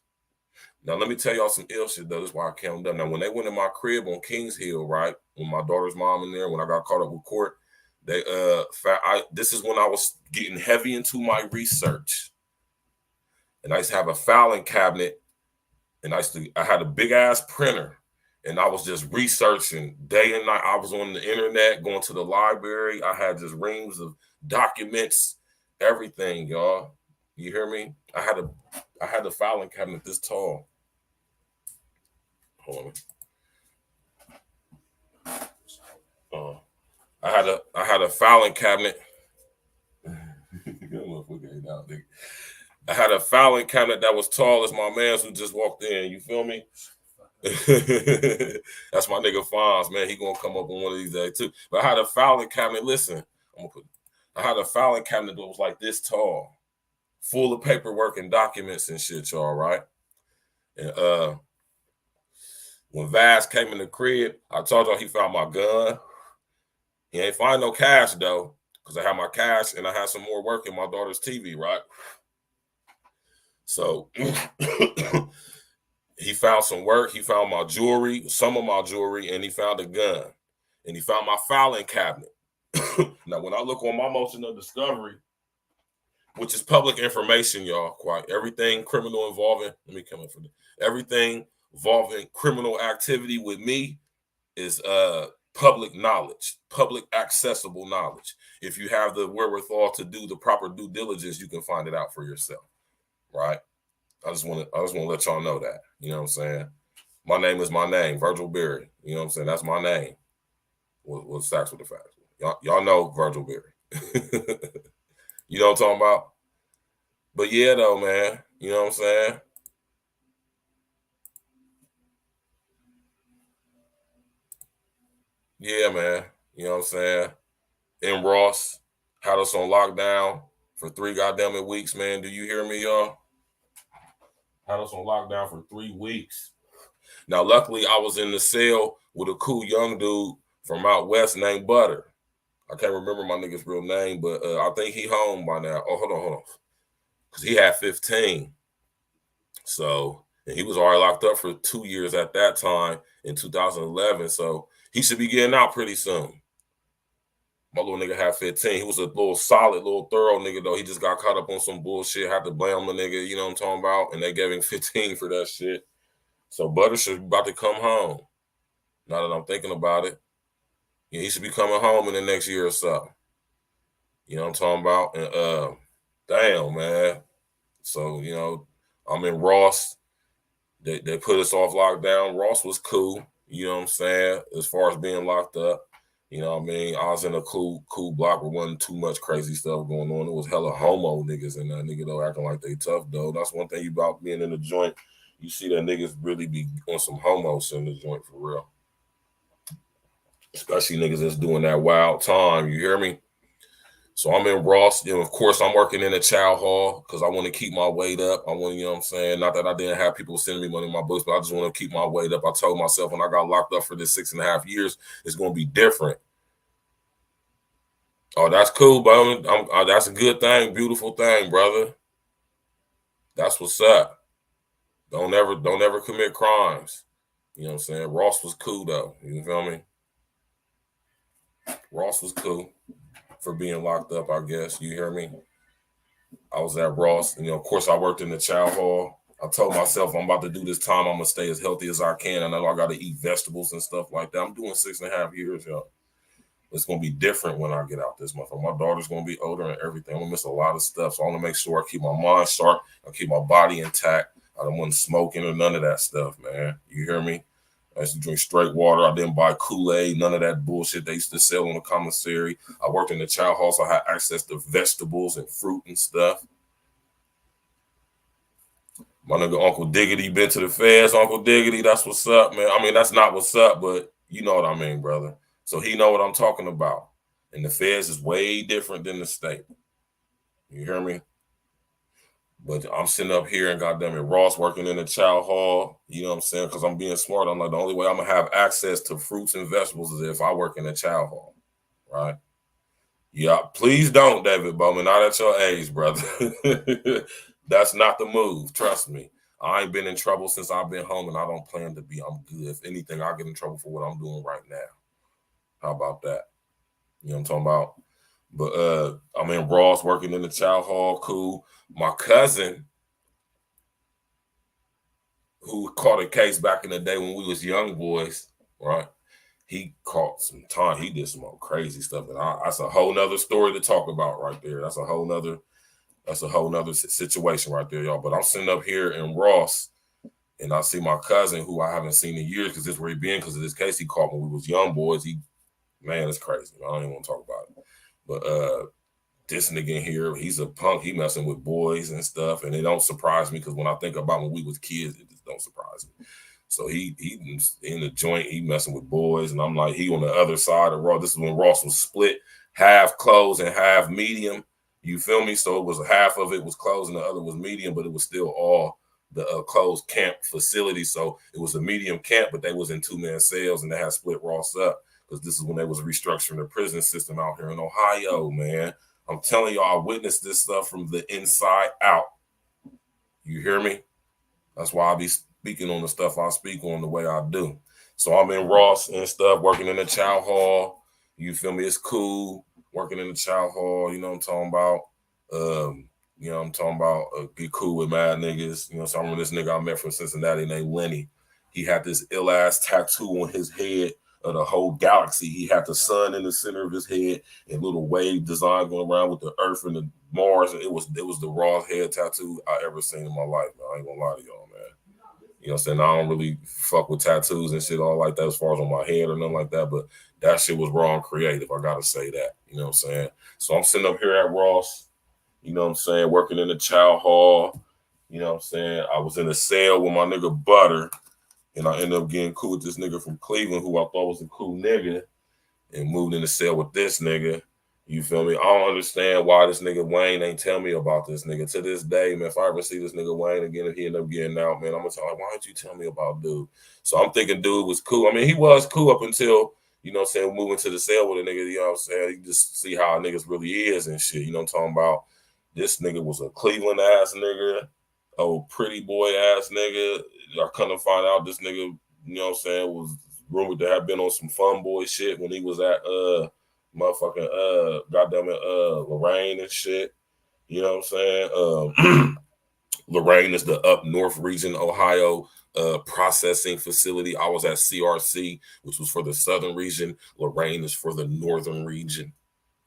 Now, let me tell y'all some ill shit, though. This is why I came up. Now, when they went in my crib on Kings Hill, right, when my daughter's mom in there, when I got caught up with court, this is when I was getting heavy into my research. And I used to have a filing cabinet. And I had a big ass printer, and I was just researching day and night. I was on the internet, going to the library. I had just reams of documents, everything, y'all. You hear me? I had a filing cabinet this tall. Hold on. I had a filing cabinet. I had a filing cabinet that was tall as my man's who just walked in. You feel me? That's my nigga Fonz, man. He gonna come up on one of these days too. But I had a filing cabinet. Listen, I had a filing cabinet that was like this tall, full of paperwork and documents and shit, y'all, right? And when Vass came in the crib, I told y'all he found my gun. He ain't find no cash though, because I had my cash and I had some more work in my daughter's TV, right? So he found some work. He found my jewelry, some of my jewelry, and he found a gun. And he found my filing cabinet. Now, when I look on my motion of discovery, which is public information, y'all, quite everything criminal involving, let me come up for that. Everything involving criminal activity with me is public knowledge, public accessible knowledge. If you have the wherewithal to do the proper due diligence, you can find it out for yourself. Right? I just want to let y'all know that. You know what I'm saying? My name is my name, Virgil Berry. You know what I'm saying? That's my name. What Stacks with the Facts? Y'all know Virgil Berry. You know what I'm talking about? But yeah, though, man. You know what I'm saying? Yeah, man. You know what I'm saying? In Ross, had us on lockdown for 3 goddamn weeks, man. Do you hear me, y'all? Had us on lockdown for 3 weeks. Now, luckily, I was in the cell with a cool young dude from out west named Butter. I can't remember my nigga's real name, but I think he home by now. Oh, hold on. Because he had 15. So, and he was already locked up for 2 years at that time in 2011. So, he should be getting out pretty soon. My little nigga had 15. He was a little solid, little thorough nigga, though. He just got caught up on some bullshit, had to blame the nigga, you know what I'm talking about? And they gave him 15 for that shit. So Butter should be about to come home. Now that I'm thinking about it. Yeah, he should be coming home in the next year or so. You know what I'm talking about? And damn, man. So, you know, I'm in Ross. They put us off lockdown. Ross was cool, you know what I'm saying, as far as being locked up. You know what I mean? I was in a cool block where wasn't too much crazy stuff going on. It was hella homo niggas in that nigga though acting like they tough though. That's one thing about being in the joint. You see that niggas really be on some homos in the joint for real. Especially niggas that's doing that wild time, you hear me? So I'm in Ross. You know, of course, I'm working in a chow hall because I want to keep my weight up. I want, you know what I'm saying? Not that I didn't have people sending me money in my books, but I just want to keep my weight up. I told myself when I got locked up for this 6.5 years, it's going to be different. Oh, that's cool, bro. That's a good thing, beautiful thing, brother. That's what's up. Don't ever commit crimes. You know what I'm saying? Ross was cool though. You feel me? Ross was cool for being locked up, I guess. You hear me? I was at Ross, and of course I worked in the chow hall. I told myself I'm about to do this time. I'm gonna stay as healthy as I can. I know I gotta eat vegetables and stuff like that. I'm doing 6.5 years, y'all. It's gonna be different when I get out this month. My daughter's gonna be older and everything. I'm gonna miss a lot of stuff. So I wanna make sure I keep my mind sharp, I keep my body intact. I don't want smoking or none of that stuff, man. You hear me? I used to drink straight water. I didn't buy Kool-Aid, none of that bullshit they used to sell on the commissary. I worked in the chow hall, so I had access to vegetables and fruit and stuff. My nigga Uncle Diggity been to the feds. Uncle Diggity, that's what's up, man. I mean, that's not what's up, but you know what I mean, brother. So he know what I'm talking about. And the feds is way different than the state. You hear me? But I'm sitting up here and goddamn it, Ross working in the chow hall. You know what I'm saying? Because I'm being smart. I'm like, the only way I'm going to have access to fruits and vegetables is if I work in a chow hall, right? Yeah, please don't, David Bowman. Not at your age, brother. That's not the move. Trust me. I ain't been in trouble since I've been home, and I don't plan to be. I'm good. If anything, I'll get in trouble for what I'm doing right now. How about that? You know what I'm talking about? But I'm in Ross working in the chow hall. Cool. My cousin, who caught a case back in the day when we was young boys, right? He caught some time. He did some crazy stuff. And that's a whole nother story to talk about right there. That's a whole nother situation right there, y'all. But I'm sitting up here in Ross, and I see my cousin, who I haven't seen in years because this is where he been because of this case he caught when we was young boys. Man, it's crazy. I don't even want to talk about it. But this nigga in here, he's a punk. He messing with boys and stuff, and it don't surprise me because when I think about when we was kids, it just don't surprise me. So he in the joint, he messing with boys, and I'm like, he on the other side of Ross. This is when Ross was split, half closed and half medium. You feel me? So it was half of it was closed and the other was medium, but it was still all the closed camp facility. So it was a medium camp, but they was in 2-man cells, and they had split Ross up because this is when they was restructuring the prison system out here in Ohio, man. I'm telling y'all, I witnessed this stuff from the inside out. You hear me? That's why I be speaking on the stuff I speak on the way I do. So I'm in Ross and stuff, working in the chow hall. You feel me? It's cool working in the chow hall. You know what I'm talking about? You know what I'm talking about? Get cool with mad niggas. You know, so I remember this nigga I met from Cincinnati named Lenny. He had this ill-ass tattoo on his head of the whole galaxy. He had the sun in the center of his head and little wave design going around with the Earth and the Mars. And it was the rawest head tattoo I ever seen in my life, man. I ain't gonna lie to y'all, man. You know what I'm saying? I don't really fuck with tattoos and shit all like that as far as on my head or nothing like that, but that shit was raw and creative. I gotta say that. You know what I'm saying? So I'm sitting up here at Ross, you know what I'm saying, working in the chow hall. You know what I'm saying? I was in a cell with my nigga Butter, and I ended up getting cool with this nigga from Cleveland who I thought was a cool nigga, and moved in the cell with this nigga. You feel me? I don't understand why this nigga Wayne ain't tell me about this nigga. To this day, man, if I ever see this nigga Wayne again, if he end up getting out, man, I'm gonna tell him, why don't you tell me about dude? So I'm thinking dude was cool. I mean, he was cool up until, you know what I'm saying, moving to the cell with a nigga, you know what I'm saying? You just see how niggas really is and shit. You know what I'm talking about? This nigga was a Cleveland ass nigga, old pretty boy ass nigga. I couldn't find out this nigga, you know what I'm saying, was rumored to have been on some fun boy shit when he was at motherfucking goddamn it, Lorraine and shit. You know what I'm saying? Lorraine is the up north region, Ohio processing facility. I was at CRC, which was for the southern region. Lorraine is for the northern region.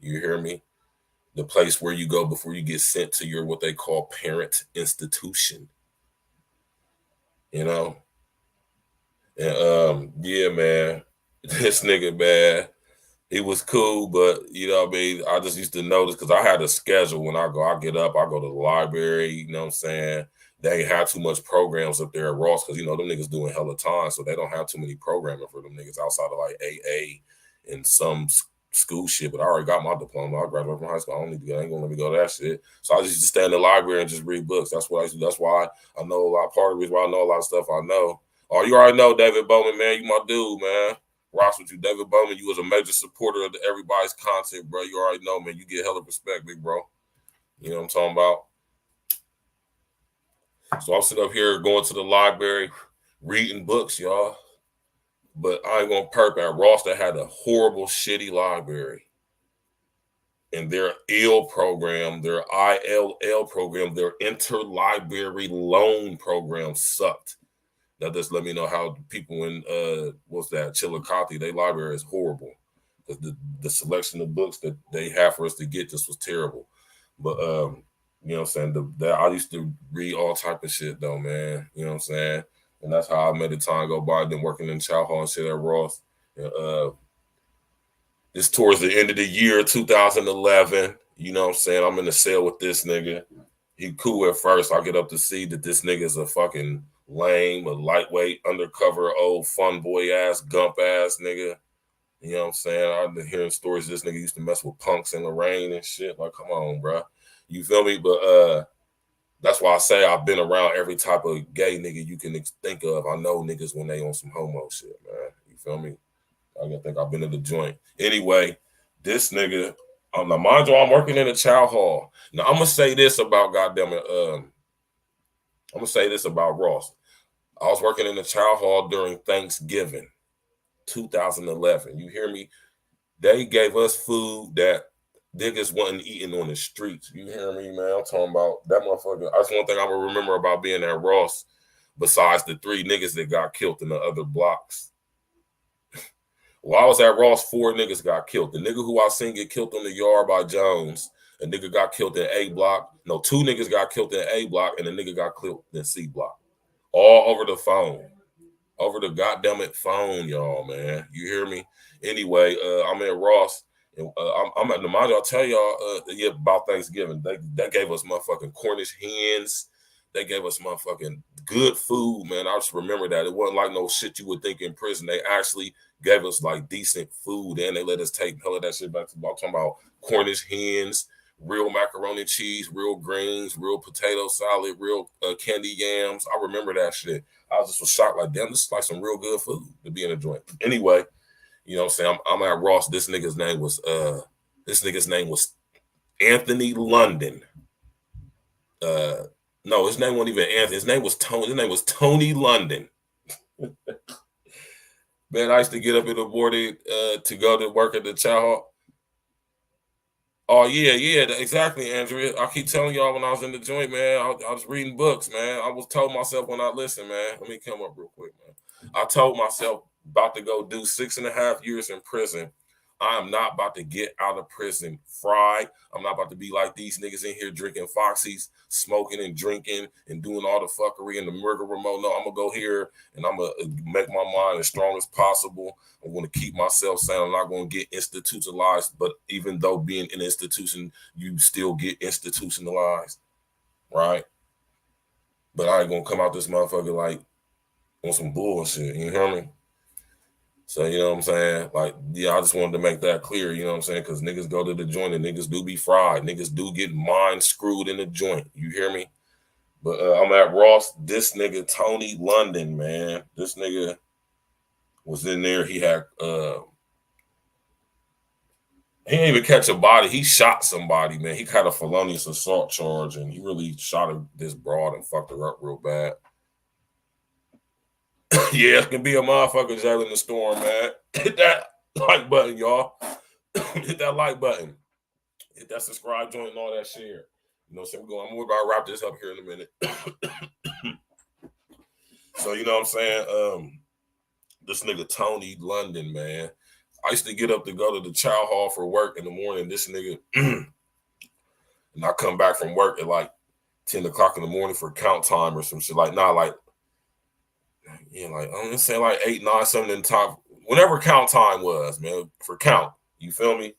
You hear me? The place where you go before you get sent to your what they call parent institution. You know? And yeah, man, this nigga, man, he was cool, but you know what I mean? I just used to notice because I had a schedule when I get up, I go to the library, you know what I'm saying? They ain't have too much programs up there at Ross because, you know, them niggas doing hella time, so they don't have too many programming for them niggas outside of like AA and some school shit, but I already got my diploma. I graduated from high school. I don't need to go. I ain't gonna let me go to that shit. So I just used to stay in the library and just read books. That's what I used to do. That's why I know a lot. Part of it is why I know a lot of stuff I know. Oh, you already know David Bowman, man. You my dude, man. Rocks with you, David Bowman. You was a major supporter of everybody's content, bro. You already know, man. You get hella respect, big bro. You know what I'm talking about? So I'm sitting up here going to the library, reading books, y'all. But I ain't gonna perp at Ross that had a horrible, shitty library. And their ILL program, their ILL program, their interlibrary loan program sucked. That just let me know how people in what's that, Chillicothe, their library is horrible. Because the selection of books that they have for us to get just was terrible. But you know what I'm saying? I used to read all type of shit though, man. You know what I'm saying? And that's how I made the time go by. Then working in chow hall and shit at Ross. And, it's towards the end of the year, 2011. You know what I'm saying? I'm in the cell with this nigga. He cool at first. I get up to see that this nigga is a fucking lame, a lightweight, undercover, old fun boy ass, gump ass nigga. You know what I'm saying? I've been hearing stories this nigga used to mess with punks in the rain and shit. Like, come on, bro. You feel me? But that's why I say I've been around every type of gay nigga you can think of. I know niggas when they on some homo shit, man. You feel me? I think I've been in the joint. Anyway, this nigga, now mind you, I'm working in a chow hall. Now I'm gonna say this about goddamn it. I'm gonna say this about Ross. I was working in the chow hall during Thanksgiving, 2011. You hear me? They gave us food that niggas wasn't eating on the streets. You hear me, man? I'm talking about that motherfucker. That's one thing I will remember about being at Ross, besides the 3 niggas that got killed in the other blocks. While I was at Ross, 4 niggas got killed. The nigga who I seen get killed on the yard by Jones, a nigga got killed in A block. No, 2 niggas got killed in A block, and a nigga got killed in C block. All over the phone. Over the goddamn it phone, y'all, man. You hear me? Anyway, I'm at Ross. And, I'm at the mind. I'll tell y'all about Thanksgiving. They gave us motherfucking Cornish hens. They gave us motherfucking good food, man. I just remember that. It wasn't like no shit you would think in prison. They actually gave us like decent food, and they let us take hell of that shit back to. I'm talking about Cornish hens, real macaroni and cheese, real greens, real potato salad, real candy yams. I remember that shit. I was just shocked, like, damn, this is like some real good food to be in a joint. Anyway, you know what I'm saying? I'm at Ross. This nigga's name was Anthony London. No, his name wasn't even Anthony. His name was Tony. His name was Tony London. Man, I used to get up in the morning to go to work at the chow hall. Oh, yeah, exactly, Andrea. I keep telling y'all when I was in the joint, man, I was reading books, man. I was told myself when I listened, man. Let me come up real quick, man. I told myself about to go do 6.5 years in prison. I am not about to get out of prison fried. I'm not about to be like these niggas in here drinking Foxies, smoking and drinking and doing all the fuckery and the murder remote. No, I'm going to go here and I'm going to make my mind as strong as possible. I'm going to keep myself sane. I'm not going to get institutionalized. But even though being in an institution, you still get institutionalized, right? But I ain't going to come out this motherfucker like on some bullshit. You hear me? So, you know what I'm saying? Like, yeah, I just wanted to make that clear, you know what I'm saying? Because niggas go to the joint and niggas do be fried. Niggas do get mind screwed in the joint. You hear me? But I'm at Ross. This nigga, Tony London, man. This nigga was in there. He had, he didn't even catch a body. He shot somebody, man. He had a felonious assault charge, and he really shot this broad and fucked her up real bad. Yeah, it can be a motherfucker jail in the storm, man. Hit that like button, y'all. Hit that like button. Hit that subscribe joint and all that share. You know what I'm saying? I'm about to wrap this up here in a minute. So, you know what I'm saying? This nigga Tony London, man. I used to get up to go to the chow hall for work in the morning. This nigga, and I come back from work at like 10 o'clock in the morning for count time or some shit. Like, yeah, like I'm gonna say like 8, 9, 7 in the top, whenever count time was, man, for count. You feel me?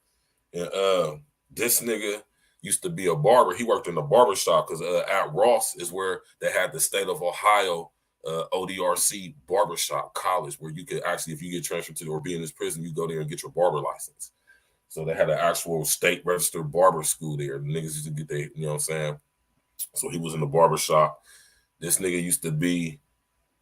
And this nigga used to be a barber. He worked in the barber shop because at Ross is where they had the state of Ohio ODRC barbershop college, where you could actually, if you get transferred to or be in this prison, you go there and get your barber license. So they had an actual state registered barber school there. The niggas used to get their, you know what I'm saying? So he was in the barber shop. This nigga used to be,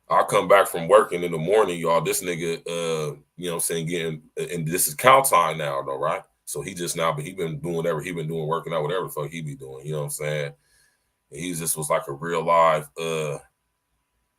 I come back from working in the morning, y'all. This nigga, you know what I'm saying, getting, and this is count time now, though, right? So he just now, but he been doing whatever, he been doing, working out, whatever the fuck he be doing, you know what I'm saying? And he just was like a real live,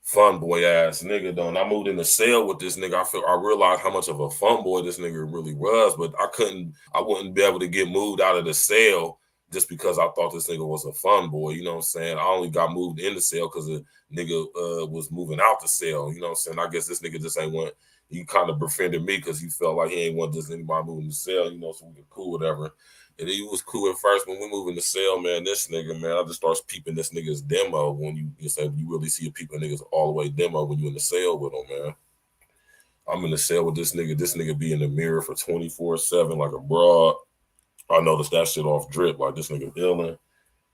fun boy ass nigga, though. And I moved in the cell with this nigga. I realized how much of a fun boy this nigga really was, but I wouldn't be able to get moved out of the cell just because I thought this nigga was a fun boy, you know what I'm saying? I only got moved in the cell because the nigga was moving out the cell, you know what I'm saying? I guess this nigga just ain't want, he kind of befriended me because he felt like he ain't want just anybody moving the cell, you know, so we could cool, whatever. And he was cool at first. When we move in the cell, man, this nigga, man, I just starts peeping this nigga's demo when you say you really see a peeping niggas all the way demo when you in the cell with him, man. I'm in the cell with this nigga be in the mirror for 24/7 like a broad. I noticed that shit off drip, like this nigga illin'.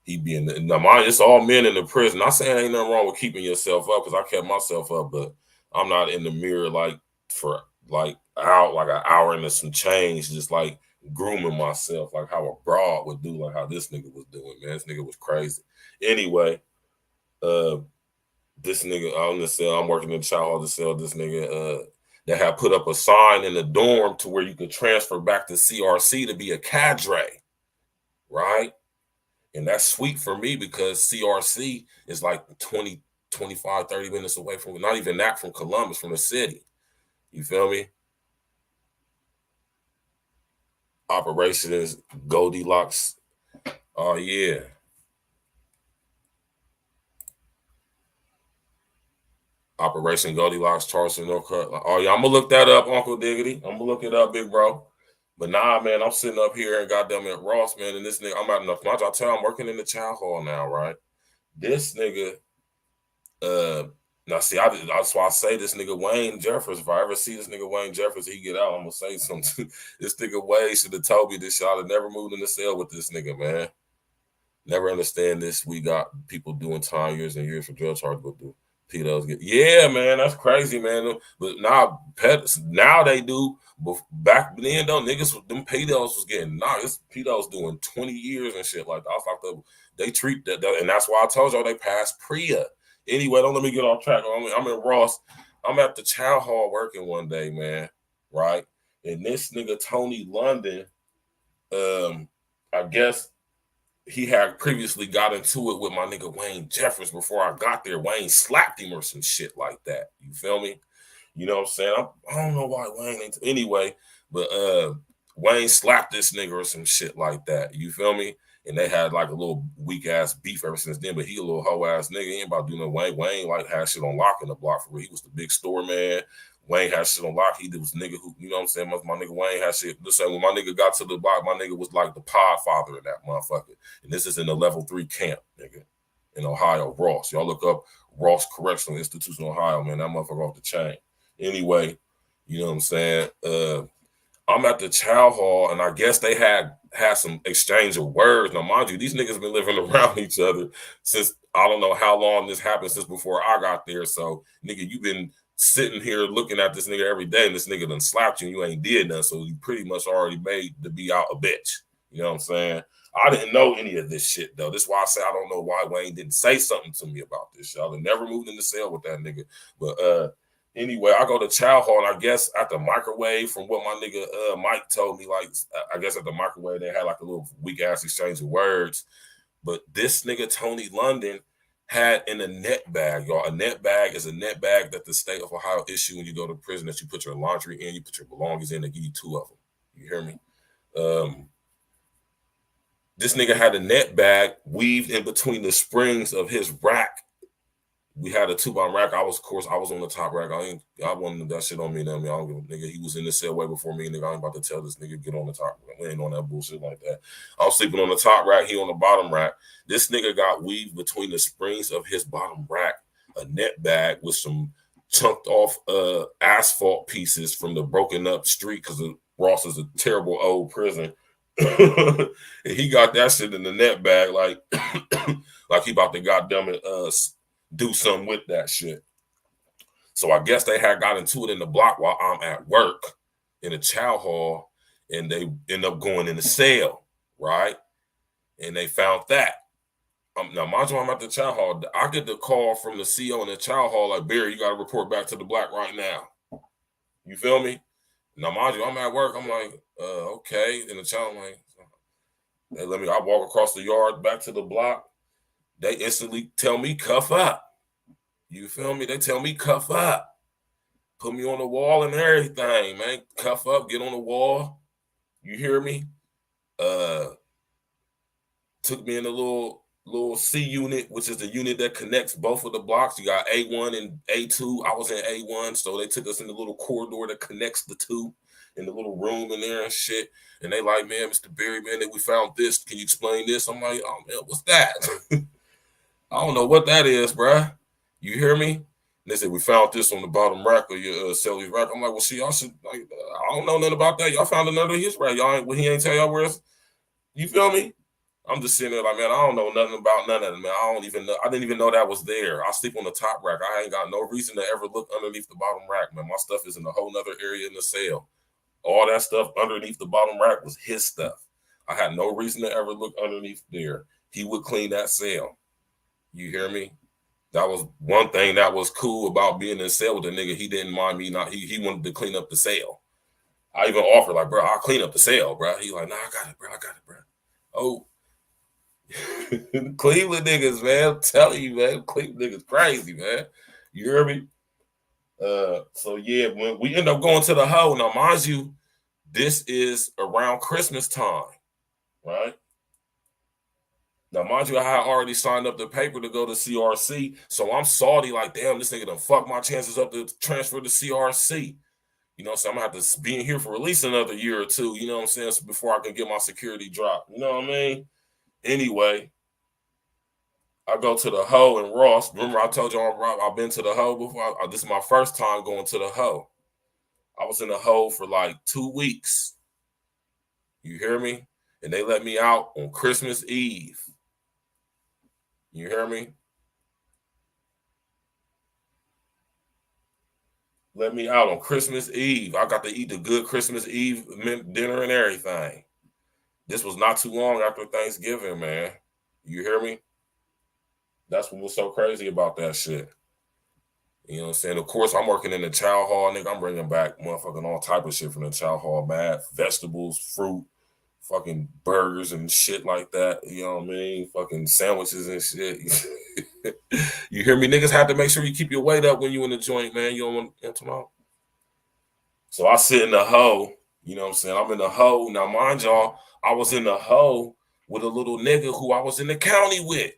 He be in the, now mind, it's all men in the prison. Not saying ain't nothing wrong with keeping yourself up, because I kept myself up, but I'm not in the mirror like for like out like an hour into some change, just like grooming myself, like how a broad would do, like how this nigga was doing, man. This nigga was crazy. Anyway, this nigga on the cell, I'm working in the child hall to cell, this nigga that had put up a sign in the dorm to where you could transfer back to CRC to be a cadre, right? And that's sweet for me because CRC is like 20, 25, 30 minutes away from, not even that, from Columbus, from the city. You feel me? Operation is Goldilocks. Oh, yeah. Operation Goldilocks, Charleston, North Carolina. Oh, yeah, I'm going to look that up, Uncle Diggity. I'm going to look it up, big bro. But nah, man, I'm sitting up here and goddamn at Ross, man, and this nigga, I'm at enough. I tell you, I'm working in the child hall now, right? This nigga, now see, that's why I say this nigga Wayne Jeffers. If I ever see this nigga Wayne Jeffers, he get out, I'm gonna say something. This nigga Wayne should have told me this shit. I'd have never moved in the cell with this nigga, man. Never understand this. We got people doing time years and years for drug charges, but do pedos get? Yeah, man, that's crazy, man. But now they do. But back then, though, niggas, them pedos was getting knocked. This pedos doing 20 years and shit like that. I was like, they treat that, and that's why I told y'all they passed PREA. Anyway, don't let me get off track. I'm in Ross. I'm at the child hall working one day, man, right? And this nigga Tony London, I guess he had previously got into it with my nigga Wayne Jeffers before I got there. Wayne slapped him or some shit like that. You feel me? You know what I'm saying? I don't know why Wayne ain't. Anyway, but Wayne slapped this nigga or some shit like that. You feel me? And they had like a little weak ass beef ever since then. But he a little hoe ass nigga. He ain't about doing no Wayne. Wayne like had shit on lock in the block for real. He was the big store man. Wayne had shit on lock. He was nigga who, you know what I'm saying? My nigga Wayne had shit. Listen, when my nigga got to the block, my nigga was like the pod father of that motherfucker. And this is in the level 3 camp, nigga, in Ohio, Ross. Y'all look up Ross Correctional Institution, Ohio, man. That motherfucker off the chain. Anyway, you know what I'm saying? I'm at the child hall, and I guess they had some exchange of words. Now, mind you, these niggas been living around each other since, I don't know how long this happened, since before I got there. So, nigga, you been sitting here looking at this nigga every day, and this nigga done slapped you, and you ain't did nothing. So, you pretty much already made to be out a bitch. You know what I'm saying? I didn't know any of this shit, though. This is why I say I don't know why Wayne didn't say something to me about this shit. I never moved in the cell with that nigga. But, anyway, I go to child hall, and I guess at the microwave, from what my nigga Mike told me, like, I guess at the microwave, they had like a little weak-ass exchange of words. But this nigga, Tony London, had in a net bag, y'all. A net bag is a net bag that the state of Ohio issue when you go to prison, that you put your laundry in, you put your belongings in, they give you 2 of them. You hear me? This nigga had a net bag weaved in between the springs of his rack. We had a 2-bomb rack. I was on the top rack. I wanted that shit on me. I don't give a nigga. He was in the cell way before me, nigga. I ain't about to tell this nigga get on the top rack. We ain't on that bullshit like that. I was sleeping on the top rack. He on the bottom rack. This nigga got weaved between the springs of his bottom rack a net bag with some chunked off asphalt pieces from the broken up street, because Ross is a terrible old prison. And he got that shit in the net bag like like he about to goddamn it do something with that shit. So I guess they had got into it in the block while I'm at work in a chow hall, and they end up going in the cell, right? And they found that. Now, mind you, I'm at the chow hall. I get the call from the CO in the chow hall, like, Barry, you got to report back to the black right now. You feel me? Now, mind you, I'm at work. I'm like, okay. In the chow, I'm like, they let me, I walk across the yard back to the block. They instantly tell me, cuff up. You feel me? They tell me, cuff up. Put me on the wall and everything, man. Cuff up, get on the wall. You hear me? Took me in the little C unit, which is the unit that connects both of the blocks. You got A1 and A2. I was in A1, so they took us in the little corridor that connects the two, in the little room in there and shit. And they like, man, Mr. Berry, man, we found this. Can you explain this? I'm like, oh, man, what's that? I don't know what that is, bruh. You hear me? And they said, we found this on the bottom rack of your cellular rack. I'm like, well, see, y'all should, like, I don't know nothing about that. Y'all found another his rack. He ain't tell y'all where it's, you feel me? I'm just sitting there like, man, I don't know nothing about none of it, man. I didn't even know that was there. I sleep on the top rack. I ain't got no reason to ever look underneath the bottom rack, man. My stuff is in a whole nother area in the cell. All that stuff underneath the bottom rack was his stuff. I had no reason to ever look underneath there. He would clean that cell. You hear me? That was one thing that was cool about being in the cell with the nigga. He didn't mind me not. He wanted to clean up the cell. I even offered, like, bro, I'll clean up the cell, bro. He like, nah, I got it, bro. Oh. Cleveland niggas, man. I'm telling you, man. Cleveland niggas crazy, man. You hear me? So yeah, when we end up going to the hoe, now mind you, this is around Christmas time, right? Now, mind you, I had already signed up the paper to go to CRC, so I'm salty, like, damn, this nigga done fuck my chances up to transfer to CRC. You know what I'm saying? I'm gonna have to be in here for at least another year or two, you know what I'm saying, so before I can get my security drop. You know what I mean? Anyway, I go to the hoe in Ross. Remember I told y'all I've been to the hoe before? This is my first time going to the hoe. I was in the hoe for like 2 weeks. You hear me? And they let me out on Christmas Eve. You hear me? Let me out on Christmas Eve. I got to eat the good Christmas Eve dinner and everything. This was not too long after Thanksgiving, man. You hear me? That's what was so crazy about that shit. You know what I'm saying? Of course, I'm working in the chow hall, nigga. I'm bringing back motherfucking all type of shit from the chow hall, man. Vegetables, fruit, fucking burgers and shit like that. You know what I mean? Fucking sandwiches and shit. You hear me? Niggas have to make sure you keep your weight up when you in the joint, man. You don't want to tomorrow. So I sit in the hoe. You know what I'm saying? I'm in the hoe. Now, mind y'all, I was in the hoe with a little nigga who I was in the county with.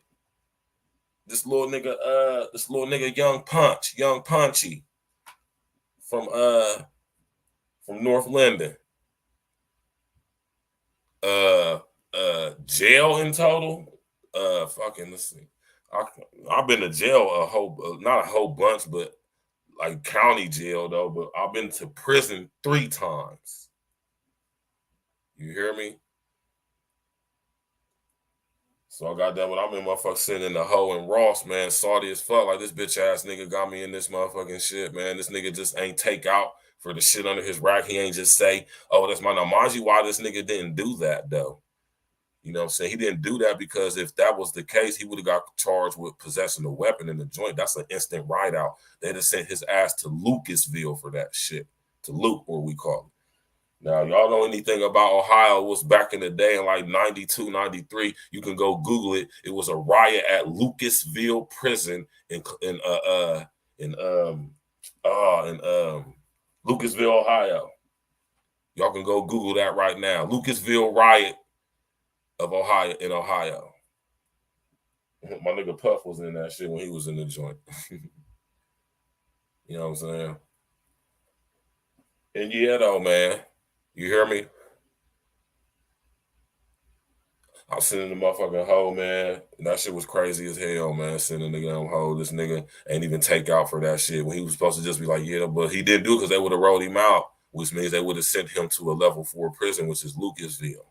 This little nigga, Young Punchy, from North Linden. Jail in total. Let's see. I've been to jail not a whole bunch, but like county jail though. But I've been to prison 3 times. You hear me? So I got that when I'm in motherfucker sitting in the hoe in Ross, man, salty as fuck. Like, this bitch ass nigga got me in this motherfucking shit, man. This nigga just ain't take out for the shit under his rack. He ain't just say, oh, that's my. Now, mind you, why this nigga didn't do that, though. You know what I'm saying? He didn't do that because if that was the case, he would have got charged with possessing a weapon in the joint. That's an instant write out. They'd have sent his ass to Lucasville for that shit. To Luke, or we call it. Now, y'all know anything about Ohio? It was back in the day in like 92, 93. You can go Google it. It was a riot at Lucasville Prison in Lucasville, Ohio. Y'all can go Google that right now. Lucasville riot of Ohio in Ohio. My nigga Puff was in that shit when he was in the joint. You know what I'm saying? And yeah, though, man. You hear me? I was sitting in the motherfucking hole, man. And that shit was crazy as hell, man. Sitting in the damn hole. This nigga ain't even take out for that shit when he was supposed to just be like, yeah, but he didn't do it because they would have rolled him out, which means they would have sent him to a level 4 prison, which is Lucasville.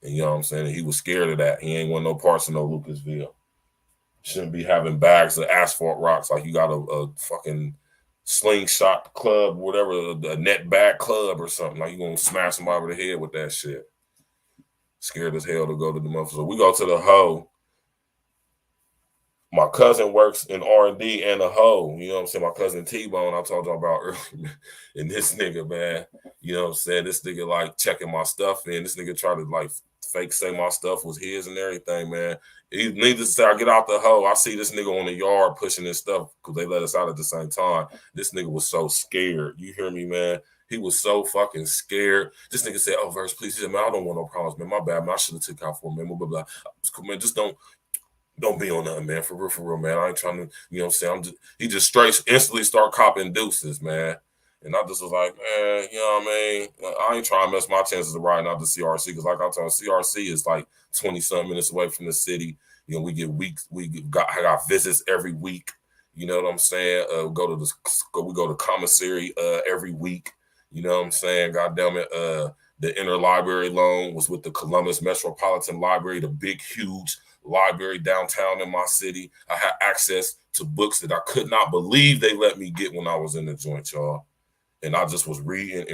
And you know what I'm saying? And he was scared of that. He ain't want no parts of no Lucasville. Shouldn't be having bags of asphalt rocks like you got a fucking slingshot club, whatever, the net bag club or something. Like, you gonna smash somebody over the head with that shit. Scared as hell to go to the motherfucker. So we go to the hoe. My cousin works in R&D and a hoe. You know what I'm saying? My cousin T-Bone, I told y'all about earlier. And this nigga, man, you know what I'm saying? This nigga like checking my stuff in. This nigga tried to like fake say my stuff was his and everything, man. Needless to say, I get out the hoe. I see this nigga on the yard pushing his stuff because they let us out at the same time. This nigga was so scared. You hear me, man? He was so fucking scared. This nigga said, "Oh, Virg, please." He said, "Man, I don't want no problems, man. My bad, man. I should have took out for him, man. Blah, blah, blah." Man, just don't be on nothing, man. For real, man. I ain't trying to, you know what I'm saying? He just straight instantly start copping deuces, man. And I just was like, man, you know what I mean? I ain't trying to mess my chances of riding out to CRC because, like I told you, CRC is like 20-something minutes away from the city. You know, I got visits every week. You know what I'm saying? We go to commissary every week. You know what I'm saying? God damn it. The interlibrary loan was with the Columbus Metropolitan Library, the big, huge library downtown in my city. I had access to books that I could not believe they let me get when I was in the joint, y'all. And I just was reading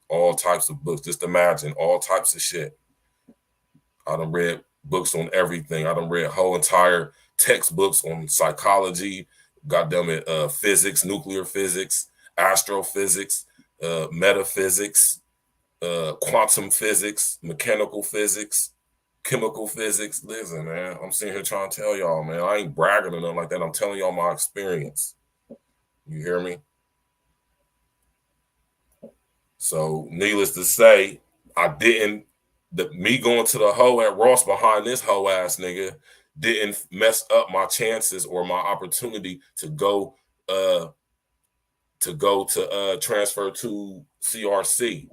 all types of books. Just imagine all types of shit. I done read books on everything. I done read whole entire textbooks on psychology, goddamn it, physics, nuclear physics, astrophysics, metaphysics, quantum physics, mechanical physics, chemical physics. Listen, man, I'm sitting here trying to tell y'all, man, I ain't bragging or nothing like that. I'm telling y'all my experience. You hear me? So, needless to say, me going to the hoe at Ross behind this hoe ass nigga didn't mess up my chances or my opportunity to go transfer to CRC,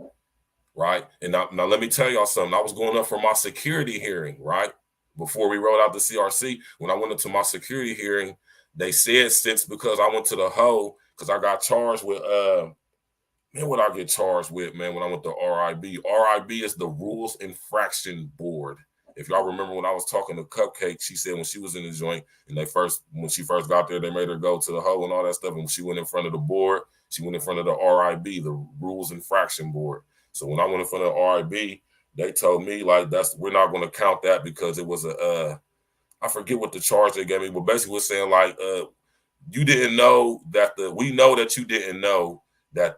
right? And now let me tell y'all something. I was going up for my security hearing, right? Before we rolled out the CRC, when I went into my security hearing, they said because I went to the hoe, because I got charged with what I get charged with, man, when I went to RIB. RIB is the Rules Infraction Board. If y'all remember when I was talking to Cupcake, she said when she was in the joint and when she first got there, they made her go to the hoe and all that stuff. And she went in front of the board, she went in front of the RIB, the Rules Infraction Board. So when I went in front of the RIB, they told me like we're not going to count that because it was I forget what the charge they gave me, but basically was saying like you didn't know that we know that you didn't know that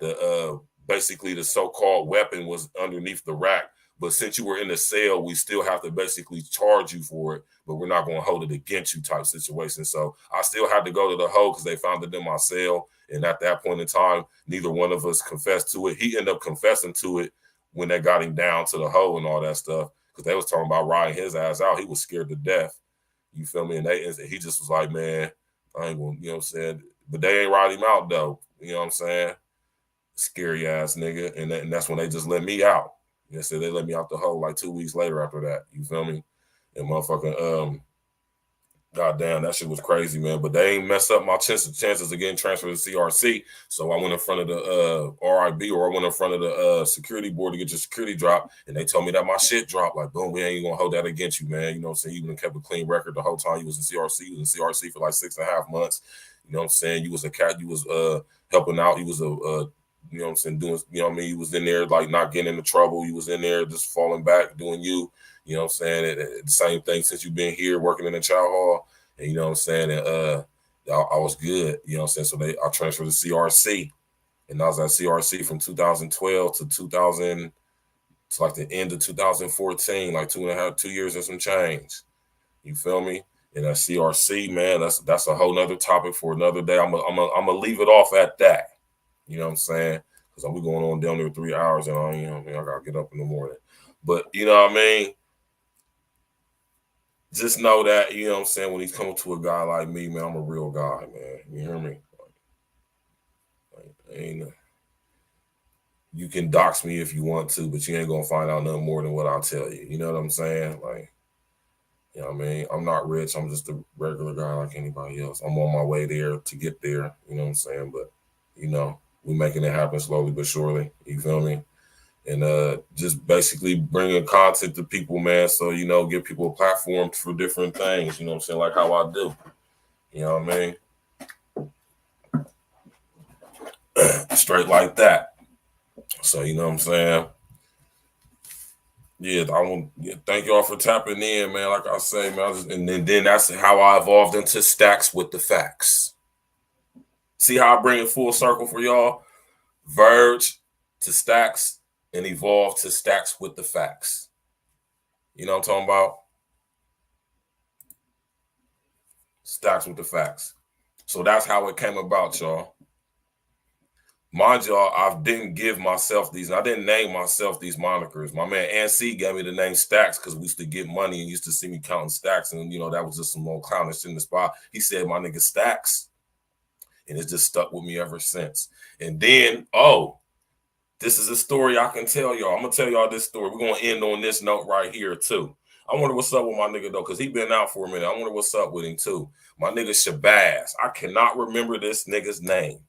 basically the so-called weapon was underneath the rack. But since you were in the cell, we still have to basically charge you for it, but we're not going to hold it against you type situation. So I still had to go to the hoe because they found it in my cell. And at that point in time, neither one of us confessed to it. He ended up confessing to it when they got him down to the hoe and all that stuff because they was talking about riding his ass out. He was scared to death. You feel me? And he just was like, man, I ain't going to, you know what I'm saying? But they ain't ride him out, though. You know what I'm saying? Scary ass nigga. And that's when they just let me out. You know, so they let me out the hole like 2 weeks later after that. You feel me? And motherfucking, goddamn, that shit was crazy, man. But they ain't messed up my chances of getting transferred to CRC. So I went in front of the RIB or I went in front of the security board to get your security drop. And they told me that my shit dropped. Like, boom, we ain't even gonna hold that against you, man. You know what I'm saying? You even kept a clean record the whole time you was in CRC. You was in CRC for like 6.5 months. You know what I'm saying? You was a cat. You was helping out. You was you know what I'm saying, doing, you know what I mean? You was in there like not getting into trouble. You was in there just falling back, doing you. You know what I'm saying? The same thing since you've been here working in the child hall. And you know what I'm saying? And I was good. You know what I'm saying? So I transferred to CRC. And I was at CRC from 2012 to like the end of 2014, like 2 years and some change. You feel me? And at CRC, man, that's a whole nother topic for another day. I'm gonna leave it off at that. You know what I'm saying? Because I'm going on down there 3 hours and I gotta get up in the morning. But you know what I mean? Just know that, you know what I'm saying, when he's coming to a guy like me, man, I'm a real guy, man. You hear me? You can dox me if you want to, but you ain't gonna find out nothing more than what I'll tell you. You know what I'm saying? Like, you know what I mean? I'm not rich. I'm just a regular guy like anybody else. I'm on my way there to get there. You know what I'm saying? But, you know, we're making it happen slowly but surely. You feel me? And just basically bringing content to people, man. So, you know, give people a platform for different things. You know what I'm saying? Like how I do. You know what I mean? Straight like that. So, you know what I'm saying? Yeah, I want thank y'all for tapping in, man. Like I say, man, and then that's how I evolved into Stacks with the Facts. See how I bring it full circle for y'all? Verge to Stacks and evolve to Stacks with the Facts. You know what I'm talking about? Stacks with the Facts. So that's how it came about, y'all. Mind y'all, I didn't give myself these. I didn't name myself these monikers. My man NC gave me the name Stacks because we used to get money and used to see me counting stacks. And, you know, that was just some old clownish in the spot. He said, my nigga Stacks. And it's just stuck with me ever since. And then, this is a story I can tell y'all. I'm going to tell y'all this story. We're going to end on this note right here, too. I wonder what's up with my nigga, though, because he been out for a minute. I wonder what's up with him, too. My nigga Shabazz. I cannot remember this nigga's name.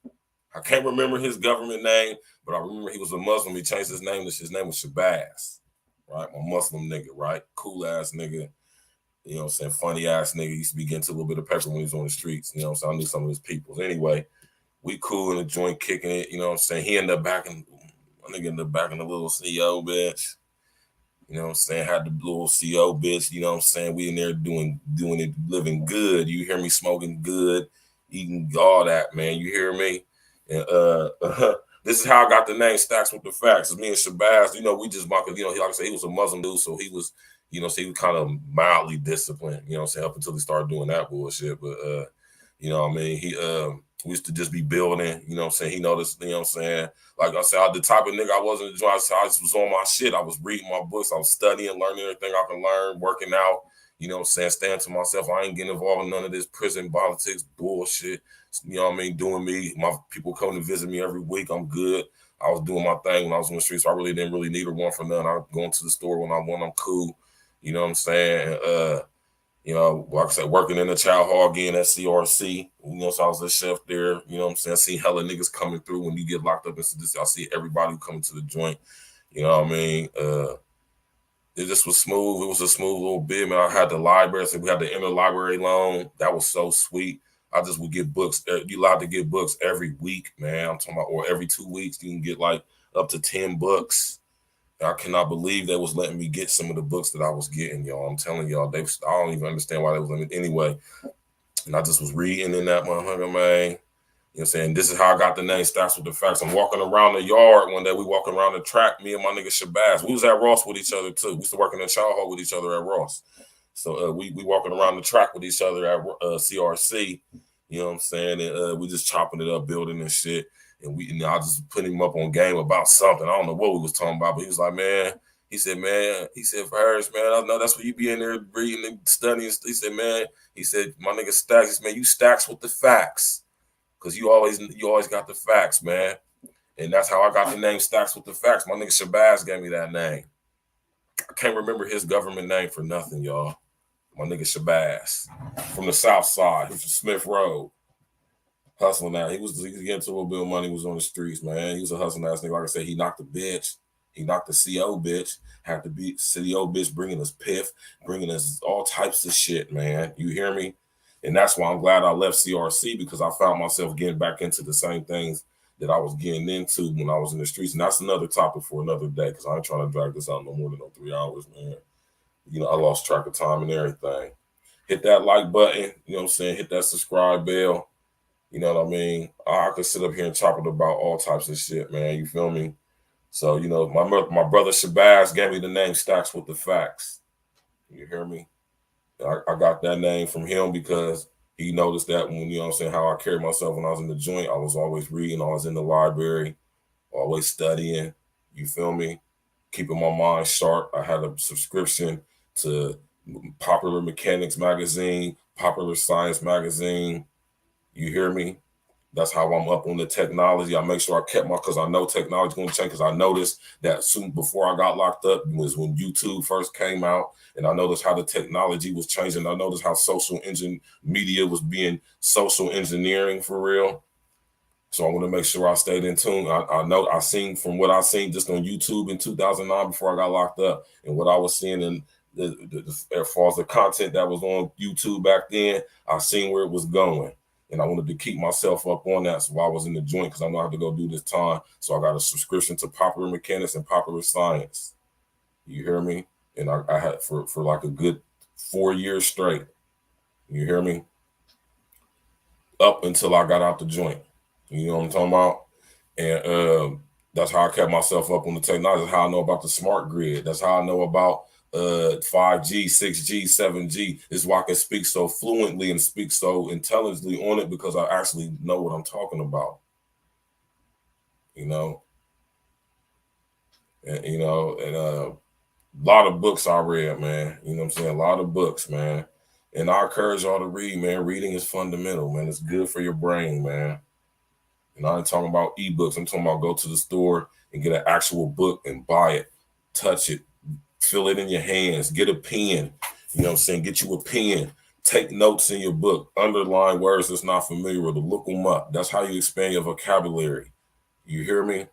I can't remember his government name, but I remember he was a Muslim. He changed his name. His name was Shabazz, right? My Muslim nigga, right? Cool ass nigga. You know what I'm saying? Funny ass nigga. He used to be getting to a little bit of pepper when he was on the streets. You know what I'm saying? I knew some of his peoples. Anyway, we cool in the joint kicking it. You know what I'm saying? He ended up backing, my nigga ended up backing the little CO bitch. You know what I'm saying? Had the little CO bitch. You know what I'm saying? We in there doing it, living good. You hear me? Smoking good, eating all that, man. You hear me? And this is how I got the name Stacks with the Facts. It's me and Shabazz. You know, we just mock. You know, like I said, he was a Muslim dude, so he was, you know, so he was kind of mildly disciplined. You know what I'm saying? Up until he started doing that bullshit. But you know what I mean? We used to just be building. You know what I'm saying? He noticed. You know what I'm saying? Like I said, the type of nigga I wasn't. I just was on my shit. I was reading my books. I was studying, learning everything I can learn, working out. You know what I'm saying? Staying to myself. I ain't getting involved in none of this prison politics bullshit. You know what I mean? Doing me. My people come to visit me every week. I'm good. I was doing my thing when I was on the streets. So I really didn't need or want for nothing. I was going to the store when I want. I'm cool. You know what I'm saying? You know, like I said, working in the child hall again at CRC. You know, so I was a chef there. You know what I'm saying? I see hella niggas coming through when you get locked up into this. I see everybody coming to the joint. You know what I mean? It just was smooth. It was a smooth little bit, man. I had the library. So we had the interlibrary loan. That was so sweet. I just would get books. You allowed to get books every week, man. I'm talking about, or every 2 weeks. You can get like up to 10 books. I cannot believe they was letting me get some of the books that I was getting, y'all. I'm telling y'all, I don't even understand why they was letting me. Anyway, and I just was reading in that motherfucker, man. You know what I'm saying? This is how I got the name Stacks with the Facts. I'm walking around the yard one day. We walking around the track, me and my nigga Shabazz. We was at Ross with each other, too. We used to work in the child hall with each other at Ross. So we walking around the track with each other at CRC. You know what I'm saying? And we just chopping it up, building and shit. And I just put him up on game about something. I don't know what we was talking about, but he was like, man, he said, Virg, man, I know that's what you be in there reading and studying. He said, man, my nigga Stacks, he said, man, you Stacks with the Facts. Because you always got the facts, man. And that's how I got the name Stacks with the Facts. My nigga Shabazz gave me that name. I can't remember his government name for nothing, y'all. My nigga Shabazz from the South Side. He was from Smith Road. Hustling out. He was getting to a little bit of money. He was on the streets, man. He was a hustling ass nigga. Like I said, he knocked the bitch. He knocked the CO bitch. Had to be CO bitch bringing us piff, bringing us all types of shit, man. You hear me? And that's why I'm glad I left CRC, because I found myself getting back into the same things that I was getting into when I was in the streets. And that's another topic for another day, because I ain't trying to drag this out no more than 3 hours, man. You know, I lost track of time and everything. Hit that like button, you know what I'm saying? Hit that subscribe bell. You know what I mean? I could sit up here and talk about all types of shit, man. You feel me? So, you know, my brother Shabazz gave me the name Stacks with the Facts. You hear me? I got that name from him because he noticed that when, you know what I'm saying, how I carried myself when I was in the joint. I was always reading. I was in the library, always studying. You feel me? Keeping my mind sharp. I had a subscription to Popular Mechanics magazine, Popular Science magazine. You hear me? That's how I'm up on the technology. I make sure I kept because I know technology going to change, because I noticed that soon before I got locked up was when YouTube first came out, and I noticed how the technology was changing. I noticed how media was being social engineering for real. So I want to make sure I stayed in tune. I know I seen from what I seen just on YouTube in 2009 before I got locked up, and what I was seeing in as far as the content that was on YouTube back then, I seen where it was going. And I wanted to keep myself up on that. So while I was in the joint, because I know I have to go do this time. So I got a subscription to Popular Mechanics and Popular Science. You hear me? And I had for like a good 4 years straight. You hear me? Up until I got out the joint. You know what I'm talking about? And that's how I kept myself up on the technology. That's how I know about the smart grid. That's how I know about 5G, 6G, 7G. Is why I can speak so fluently and speak so intelligently on it, because I actually know what I'm talking about. You know? And a lot of books I read, man. You know what I'm saying? A lot of books, man. And I encourage y'all to read, man. Reading is fundamental, man. It's good for your brain, man. And I ain't talking about ebooks. I'm talking about go to the store and get an actual book and buy it, touch it, feel it in your hands, get a pen. You know what I'm saying? Get you a pen. Take notes in your book. Underline words that's not familiar with. Look them up. That's how you expand your vocabulary. You hear me?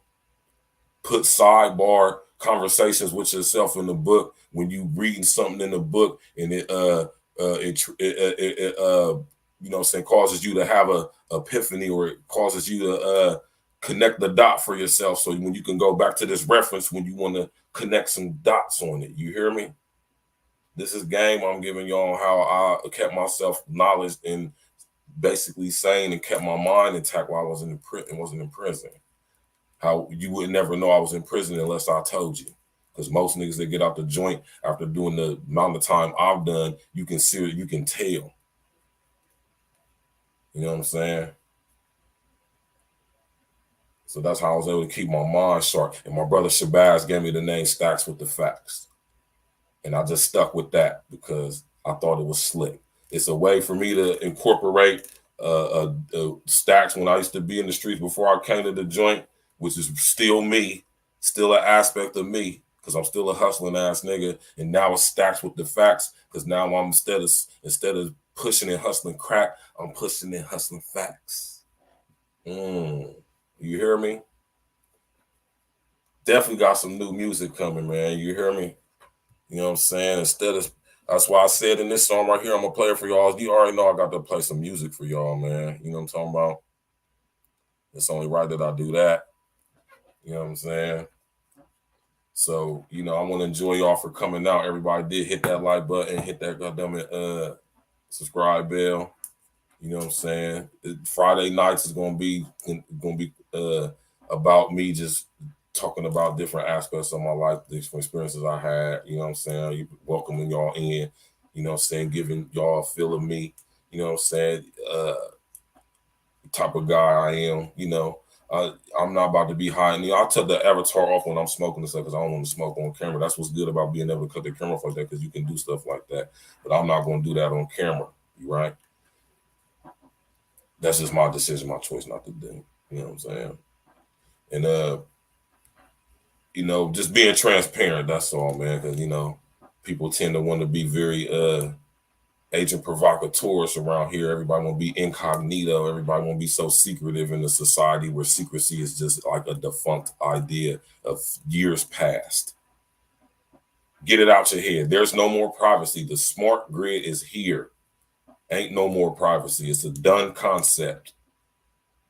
Put sidebar conversations with yourself in the book when you reading something in the book and it you know what I'm saying, causes you to have a epiphany, or it causes you to connect the dot for yourself. So when you can go back to this reference when you want to connect some dots on it. You hear me? This is game I'm giving y'all how I kept myself knowledge and basically sane and kept my mind intact while I was wasn't in prison. How you would never know I was in prison unless I told you. Because most niggas that get out the joint after doing the amount of time I've done, you can tell. You know what I'm saying? So that's how I was able to keep my mind sharp. And my brother Shabazz gave me the name Stacks with the Facts. And I just stuck with that because I thought it was slick. It's a way for me to incorporate stacks when I used to be in the streets before I came to the joint, which is still me, still an aspect of me, because I'm still a hustling ass nigga. And now it's stacks with the facts, because now I'm instead of pushing and hustling crack, I'm pushing and hustling facts. You hear me? Definitely got some new music coming, man. You hear me? You know what I'm saying? That's why I said in this song right here, I'm gonna play it for y'all. You already know I got to play some music for y'all, man. You know what I'm talking about? It's only right that I do that. You know what I'm saying? So, you know, I want to enjoy y'all for coming out. Everybody did hit that like button, hit that goddamn subscribe bell. You know what I'm saying? Friday nights is gonna be about me just talking about different aspects of my life, the experiences I had. You know what I'm saying? Welcoming y'all in. You know what I'm saying? Giving y'all a feel of me. You know what I'm saying? The type of guy I am. You know, I'm not about to be high. You know, I took the avatar off when I'm smoking and stuff because I don't want to smoke on camera. That's what's good about being able to cut the camera off like that, because you can do stuff like that. But I'm not going to do that on camera. You right? That's just my decision, my choice not to do. You know what I'm saying? And you know, just being transparent, that's all, man. Because, you know, people tend to want to be very agent provocateurs around here. Everybody want to be incognito. Everybody want to be so secretive in a society where secrecy is just like a defunct idea of years past. Get it out your head. There's no more privacy. The smart grid is here. Ain't no more privacy. It's a done concept.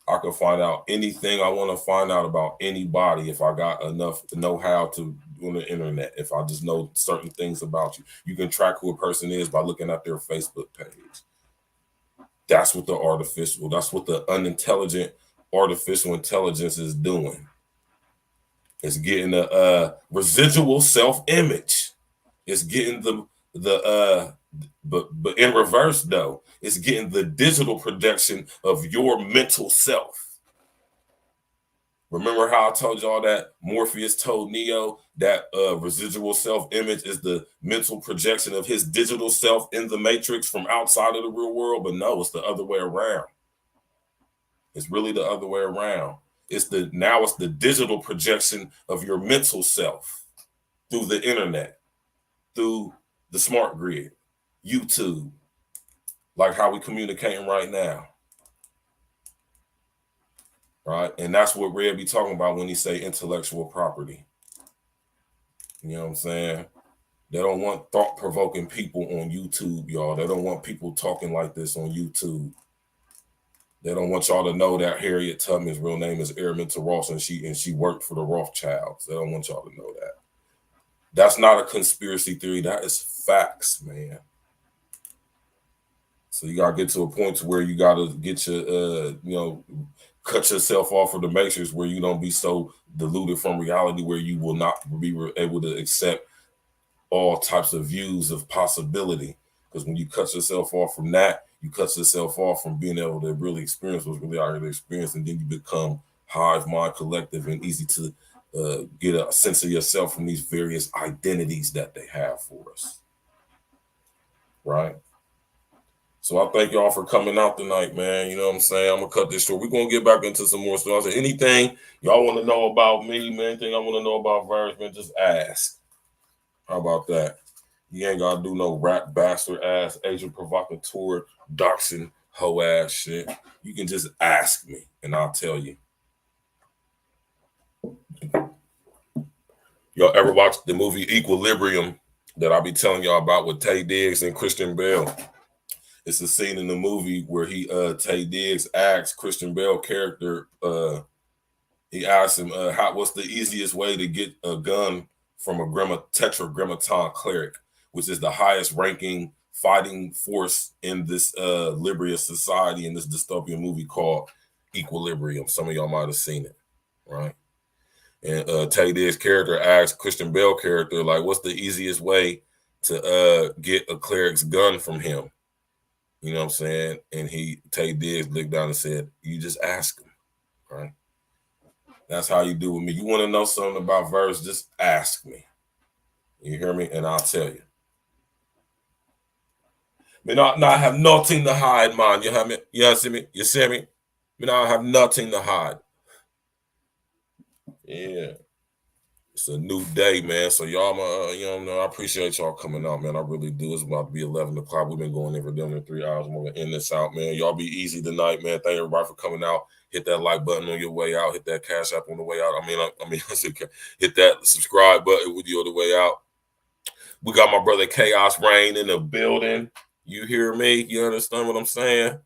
I can find out anything I want to find out about anybody if I got enough know-how to on the internet. If I just know certain things about you, you can track who a person is by looking at their Facebook page. That's what that's what the unintelligent artificial intelligence is doing. It's getting a residual self-image. It's getting but in reverse though, it's getting the digital projection of your mental self. Remember how I told y'all that Morpheus told Neo that residual self-image is the mental projection of his digital self in the matrix from outside of the real world? But no, it's the other way around. It's really the other way around. Now it's the digital projection of your mental self through the internet, through the smart grid, YouTube, like how we communicating right now. Right? And that's what Red be talking about when he say intellectual property. You know what I'm saying? They don't want thought-provoking people on YouTube, y'all. They don't want people talking like this on YouTube. They don't want y'all to know that Harriet Tubman's real name is Araminta Ross, and she worked for the Rothschilds. They don't want y'all to know that. That's not a conspiracy theory. That is facts, man. So you gotta get to a point to where you gotta get your, cut yourself off of the matrix where you don't be so deluded from reality where you will not be able to accept all types of views of possibility. Because when you cut yourself off from that, you cut yourself off from being able to really experience what's really out here to experience, and then you become hive mind collective and easy to get a sense of yourself from these various identities that they have for us. Right? So I thank y'all for coming out tonight, man. You know what I'm saying? I'm gonna cut this short. We're gonna get back into some more stuff. So anything y'all want to know about me, man, anything I want to know about Virg, man, just ask. How about that? You ain't gotta do no rat bastard ass, agent provocateur, doxing, hoe ass shit. You can just ask me and I'll tell you. Y'all ever watched the movie Equilibrium that I'll be telling y'all about with Taye Diggs and Christian Bale? It's a scene in the movie where Taye Diggs asks Christian Bale character, he asks him, what's the easiest way to get a gun from a tetragrammaton cleric, which is the highest ranking fighting force in this Libya society in this dystopian movie called Equilibrium. Some of y'all might have seen it, right? And Taye Diggs' character asks Christian Bale character, like, what's the easiest way to get a cleric's gun from him? You know what I'm saying? And Taye Diggs looked down and said, you just ask him, right? That's how you do with me. You want to know something about Virg, just ask me. You hear me? And I'll tell you. Me not have nothing to hide, man. You hear me? You see me? You see me? Me not have nothing to hide. Yeah. It's a new day, man. So y'all, I appreciate y'all coming out, man. I really do. It's about to be 11 o'clock. We've been going in for dinner 3 hours. I'm going to end this out, man. Y'all be easy tonight, man. Thank everybody for coming out. Hit that like button on your way out. Hit that Cash App on the way out. Hit that subscribe button with you on the way out. We got my brother Chaos Rain in the building. You hear me? You understand what I'm saying?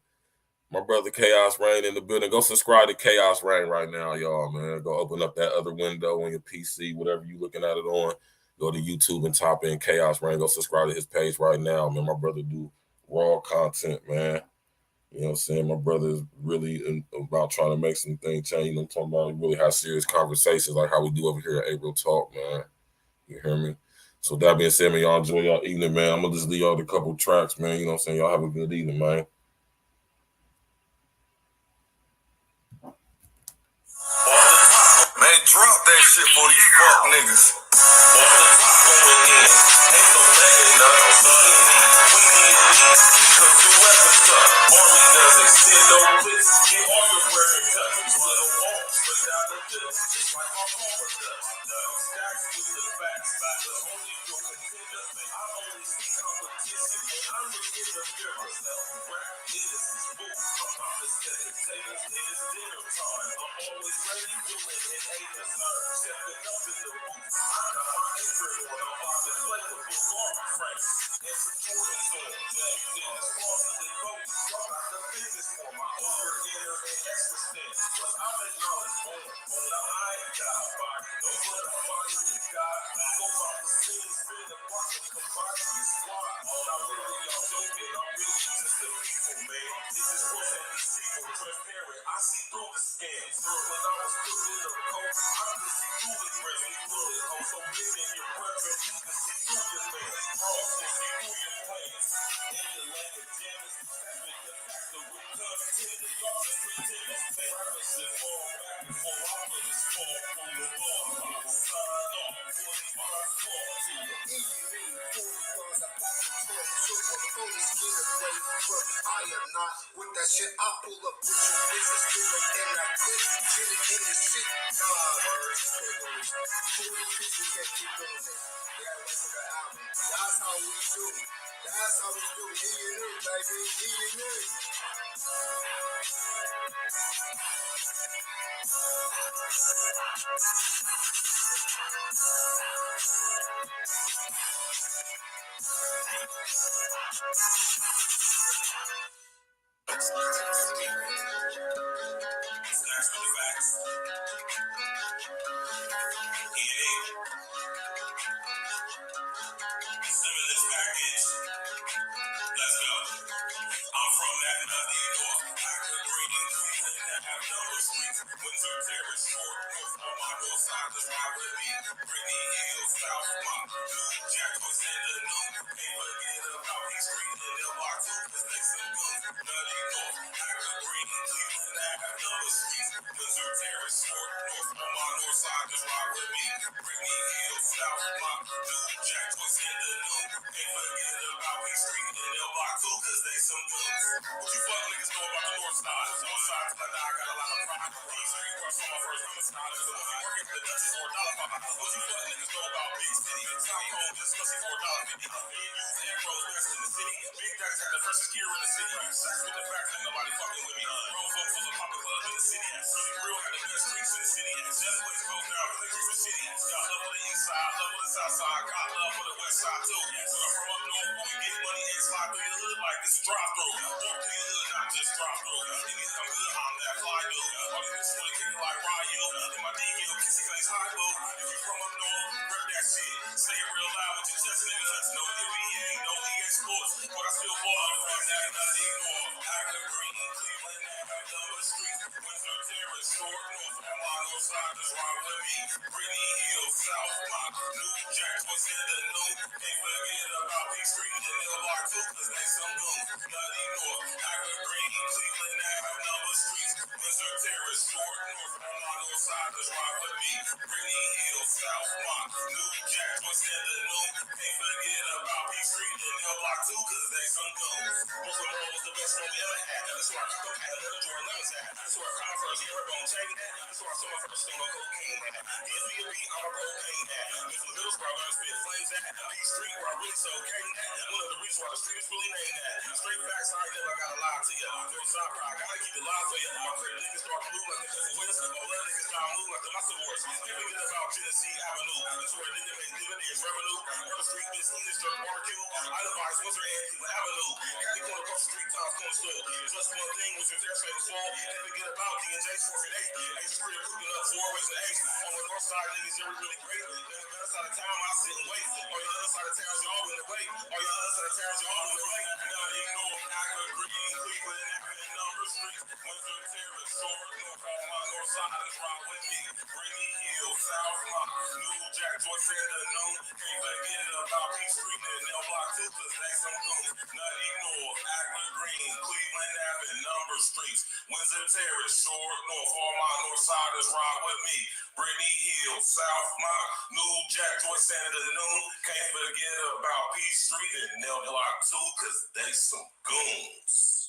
My brother Chaos Rain in the building. Go subscribe to Chaos Rain right now, y'all, man. Go open up that other window on your PC, whatever you're looking at it on. Go to YouTube and type in Chaos Rain. Go subscribe to his page right now, man. My brother do raw content, man. You know what I'm saying? My brother is really about trying to make some things change. You know what I'm talking about? He really has serious conversations like how we do over here at April Talk, man. You hear me? So that being said, man, y'all enjoy y'all evening, man. I'm going to just leave y'all with a couple tracks, man. You know what I'm saying? Y'all have a good evening, man. Man, drop that shit for these fuck niggas. Off the top going in. Ain't no lagging up. We need it. Cause you weapon stuff. Army does extend no bliss. Get all your wearing touches. Little arms, but down the lips. Just like my father does. Stacks with the facts. The only real contender. I only see competition when I look in the mirror. Rap niggas is boo. I'm about to set the table. It is dinner time. I'm always ready, willing, and able. Stepping up in the booth. I got my apron on. I'm about to play with the Garden Franks. And some Jordans on. Back then, as far as the coach, I got the business for my over-eater and extra stand. Plus, I'm an knowledge born. On the iron God, body. No blood, I'm body with God. Go off the scene, spin the block and combine your squad. Not really, y'all joking. I'm really just a people, man. Niggas wasn't deceitful, transparent. I see through the scams. When I was still in the coast, I could see through the dress. We bullet hoes, so missing your brethren. You can see through your man. Frogs can see through your plans. In the land of jammers, that's been the factor with contender. Y'all just pretenders. Purposes fall back before I put a fall from the bar. I will sign off 45 fall to the with that shit, I pull up with your business feeling in that clip, chilling in the shit. Nah, Virg, 40 people can't keep doing this. Yeah, listen to the album. That's how we do. That's how we do. E&E, baby. E&E. Facts with the facts. Stimulus package. Let's go. I'm from that nutty north. Packer, green, and Cleveland that have number streets. Windsor Terrace, short, north on my north side, just ride with me. Brittany Hill, South, my new Jack was in the new. Can't forget about East Street and the block too, cause they some good. Nutty north, Packer, green, and Cleveland that have number streets. Windsor Terrace, short, north on my north side, just ride with me. Brittany Hill, South, my new Jack was in the new. Can't forget about East Street and the block too, cause they some good. What you fuck niggas know about the north side? North side, I got a lot of pride. East Street works on my first homicide. Cause if I'm working for the Dutchess for $1, what you fuck niggas know about big city? South home, just pussy for $1.50. Use arrows, best in the city. Big Dax had the first gear in the city. Sex with the facts, ain't nobody fucking with me. Grown folks was a pop club in the city. Really real had the best streets in the city. Just West Coast now, cause they keep the city. Got love for the east side, love for the south side. Got love for the west side too. So I'm from up north, when we get money and slide through your hood like this drive-through. Walk through your hood, not just drive-through. Niggas come good, I'm that fly dude. All these bitches wanna kick it like Ryu. And my DL, kissy face high blue. If you from up north, rep that shit. Say it real loud with your chest, niggas. No NBA, no EA Sports, but I still ball from that nutty north. Packer, green, Cleveland, that have number streets. Windsor Terrace, short north, on my north side, just ride with me. Brittany Hill, South, my new Jack was in the new. Can't forget about East Street and the block too, cause they some goons. Nutty north, Packer, green, Cleveland, that have number streets. Windsor Terrace, short north, on my north side, just ride with me. Brittany Hill, South, my new Jack was in the new. Can't forget about East Street and the block too, cause they some goons. Most of all was the best one we ever had. That's where I took up had another Jordan Lemons at. That's where I found first Airborne chain at. That's where I saw my first stone on cocaine at. Give me a beat on a propane at. This was Middlesbrough where I learned spit flames at. East Street where I really sold cane at. One of the reasons why the street is really named that. Straight facts, I ain't never gotta lie to ya. Northside pride, gotta keep it live for ya. My crib niggas start blue like the Cousin West. My blood niggas down blue like the Muscle Wars. Can't forget about Genesee Avenue. That's where a nigga made dividends revenue. Where the street miss English dirt barbecue. I advise Windsor and Cleveland Avenue. Caddy corner across the street, Tom's corner store. Just one thing was your fair straight fall. Can't forget about D&J's 4 and 8. H Street cooking up 4 ways and 8. On the north side, niggas, you're really great. On the other side of town, I sit and wait. On the other side of town, y'all in the way. On the other side of town, y'all in the way. Now they know Packer, green, Cleveland, and number streets. Windsor Terrace, short north, on my north side, is ride with me. Brittany Hill, South, my new Jack Joyce and the new. Can't forget about East Street and L Block 2, cause they some goons. Nutty North, Packer, green, Cleveland, and number streets. Windsor Terrace, short north, on my north side, is ride with me. Brittany Hill, South, my new Jack Joyce and the new. Can't forget about P Street and L Block 2, cause they some goons.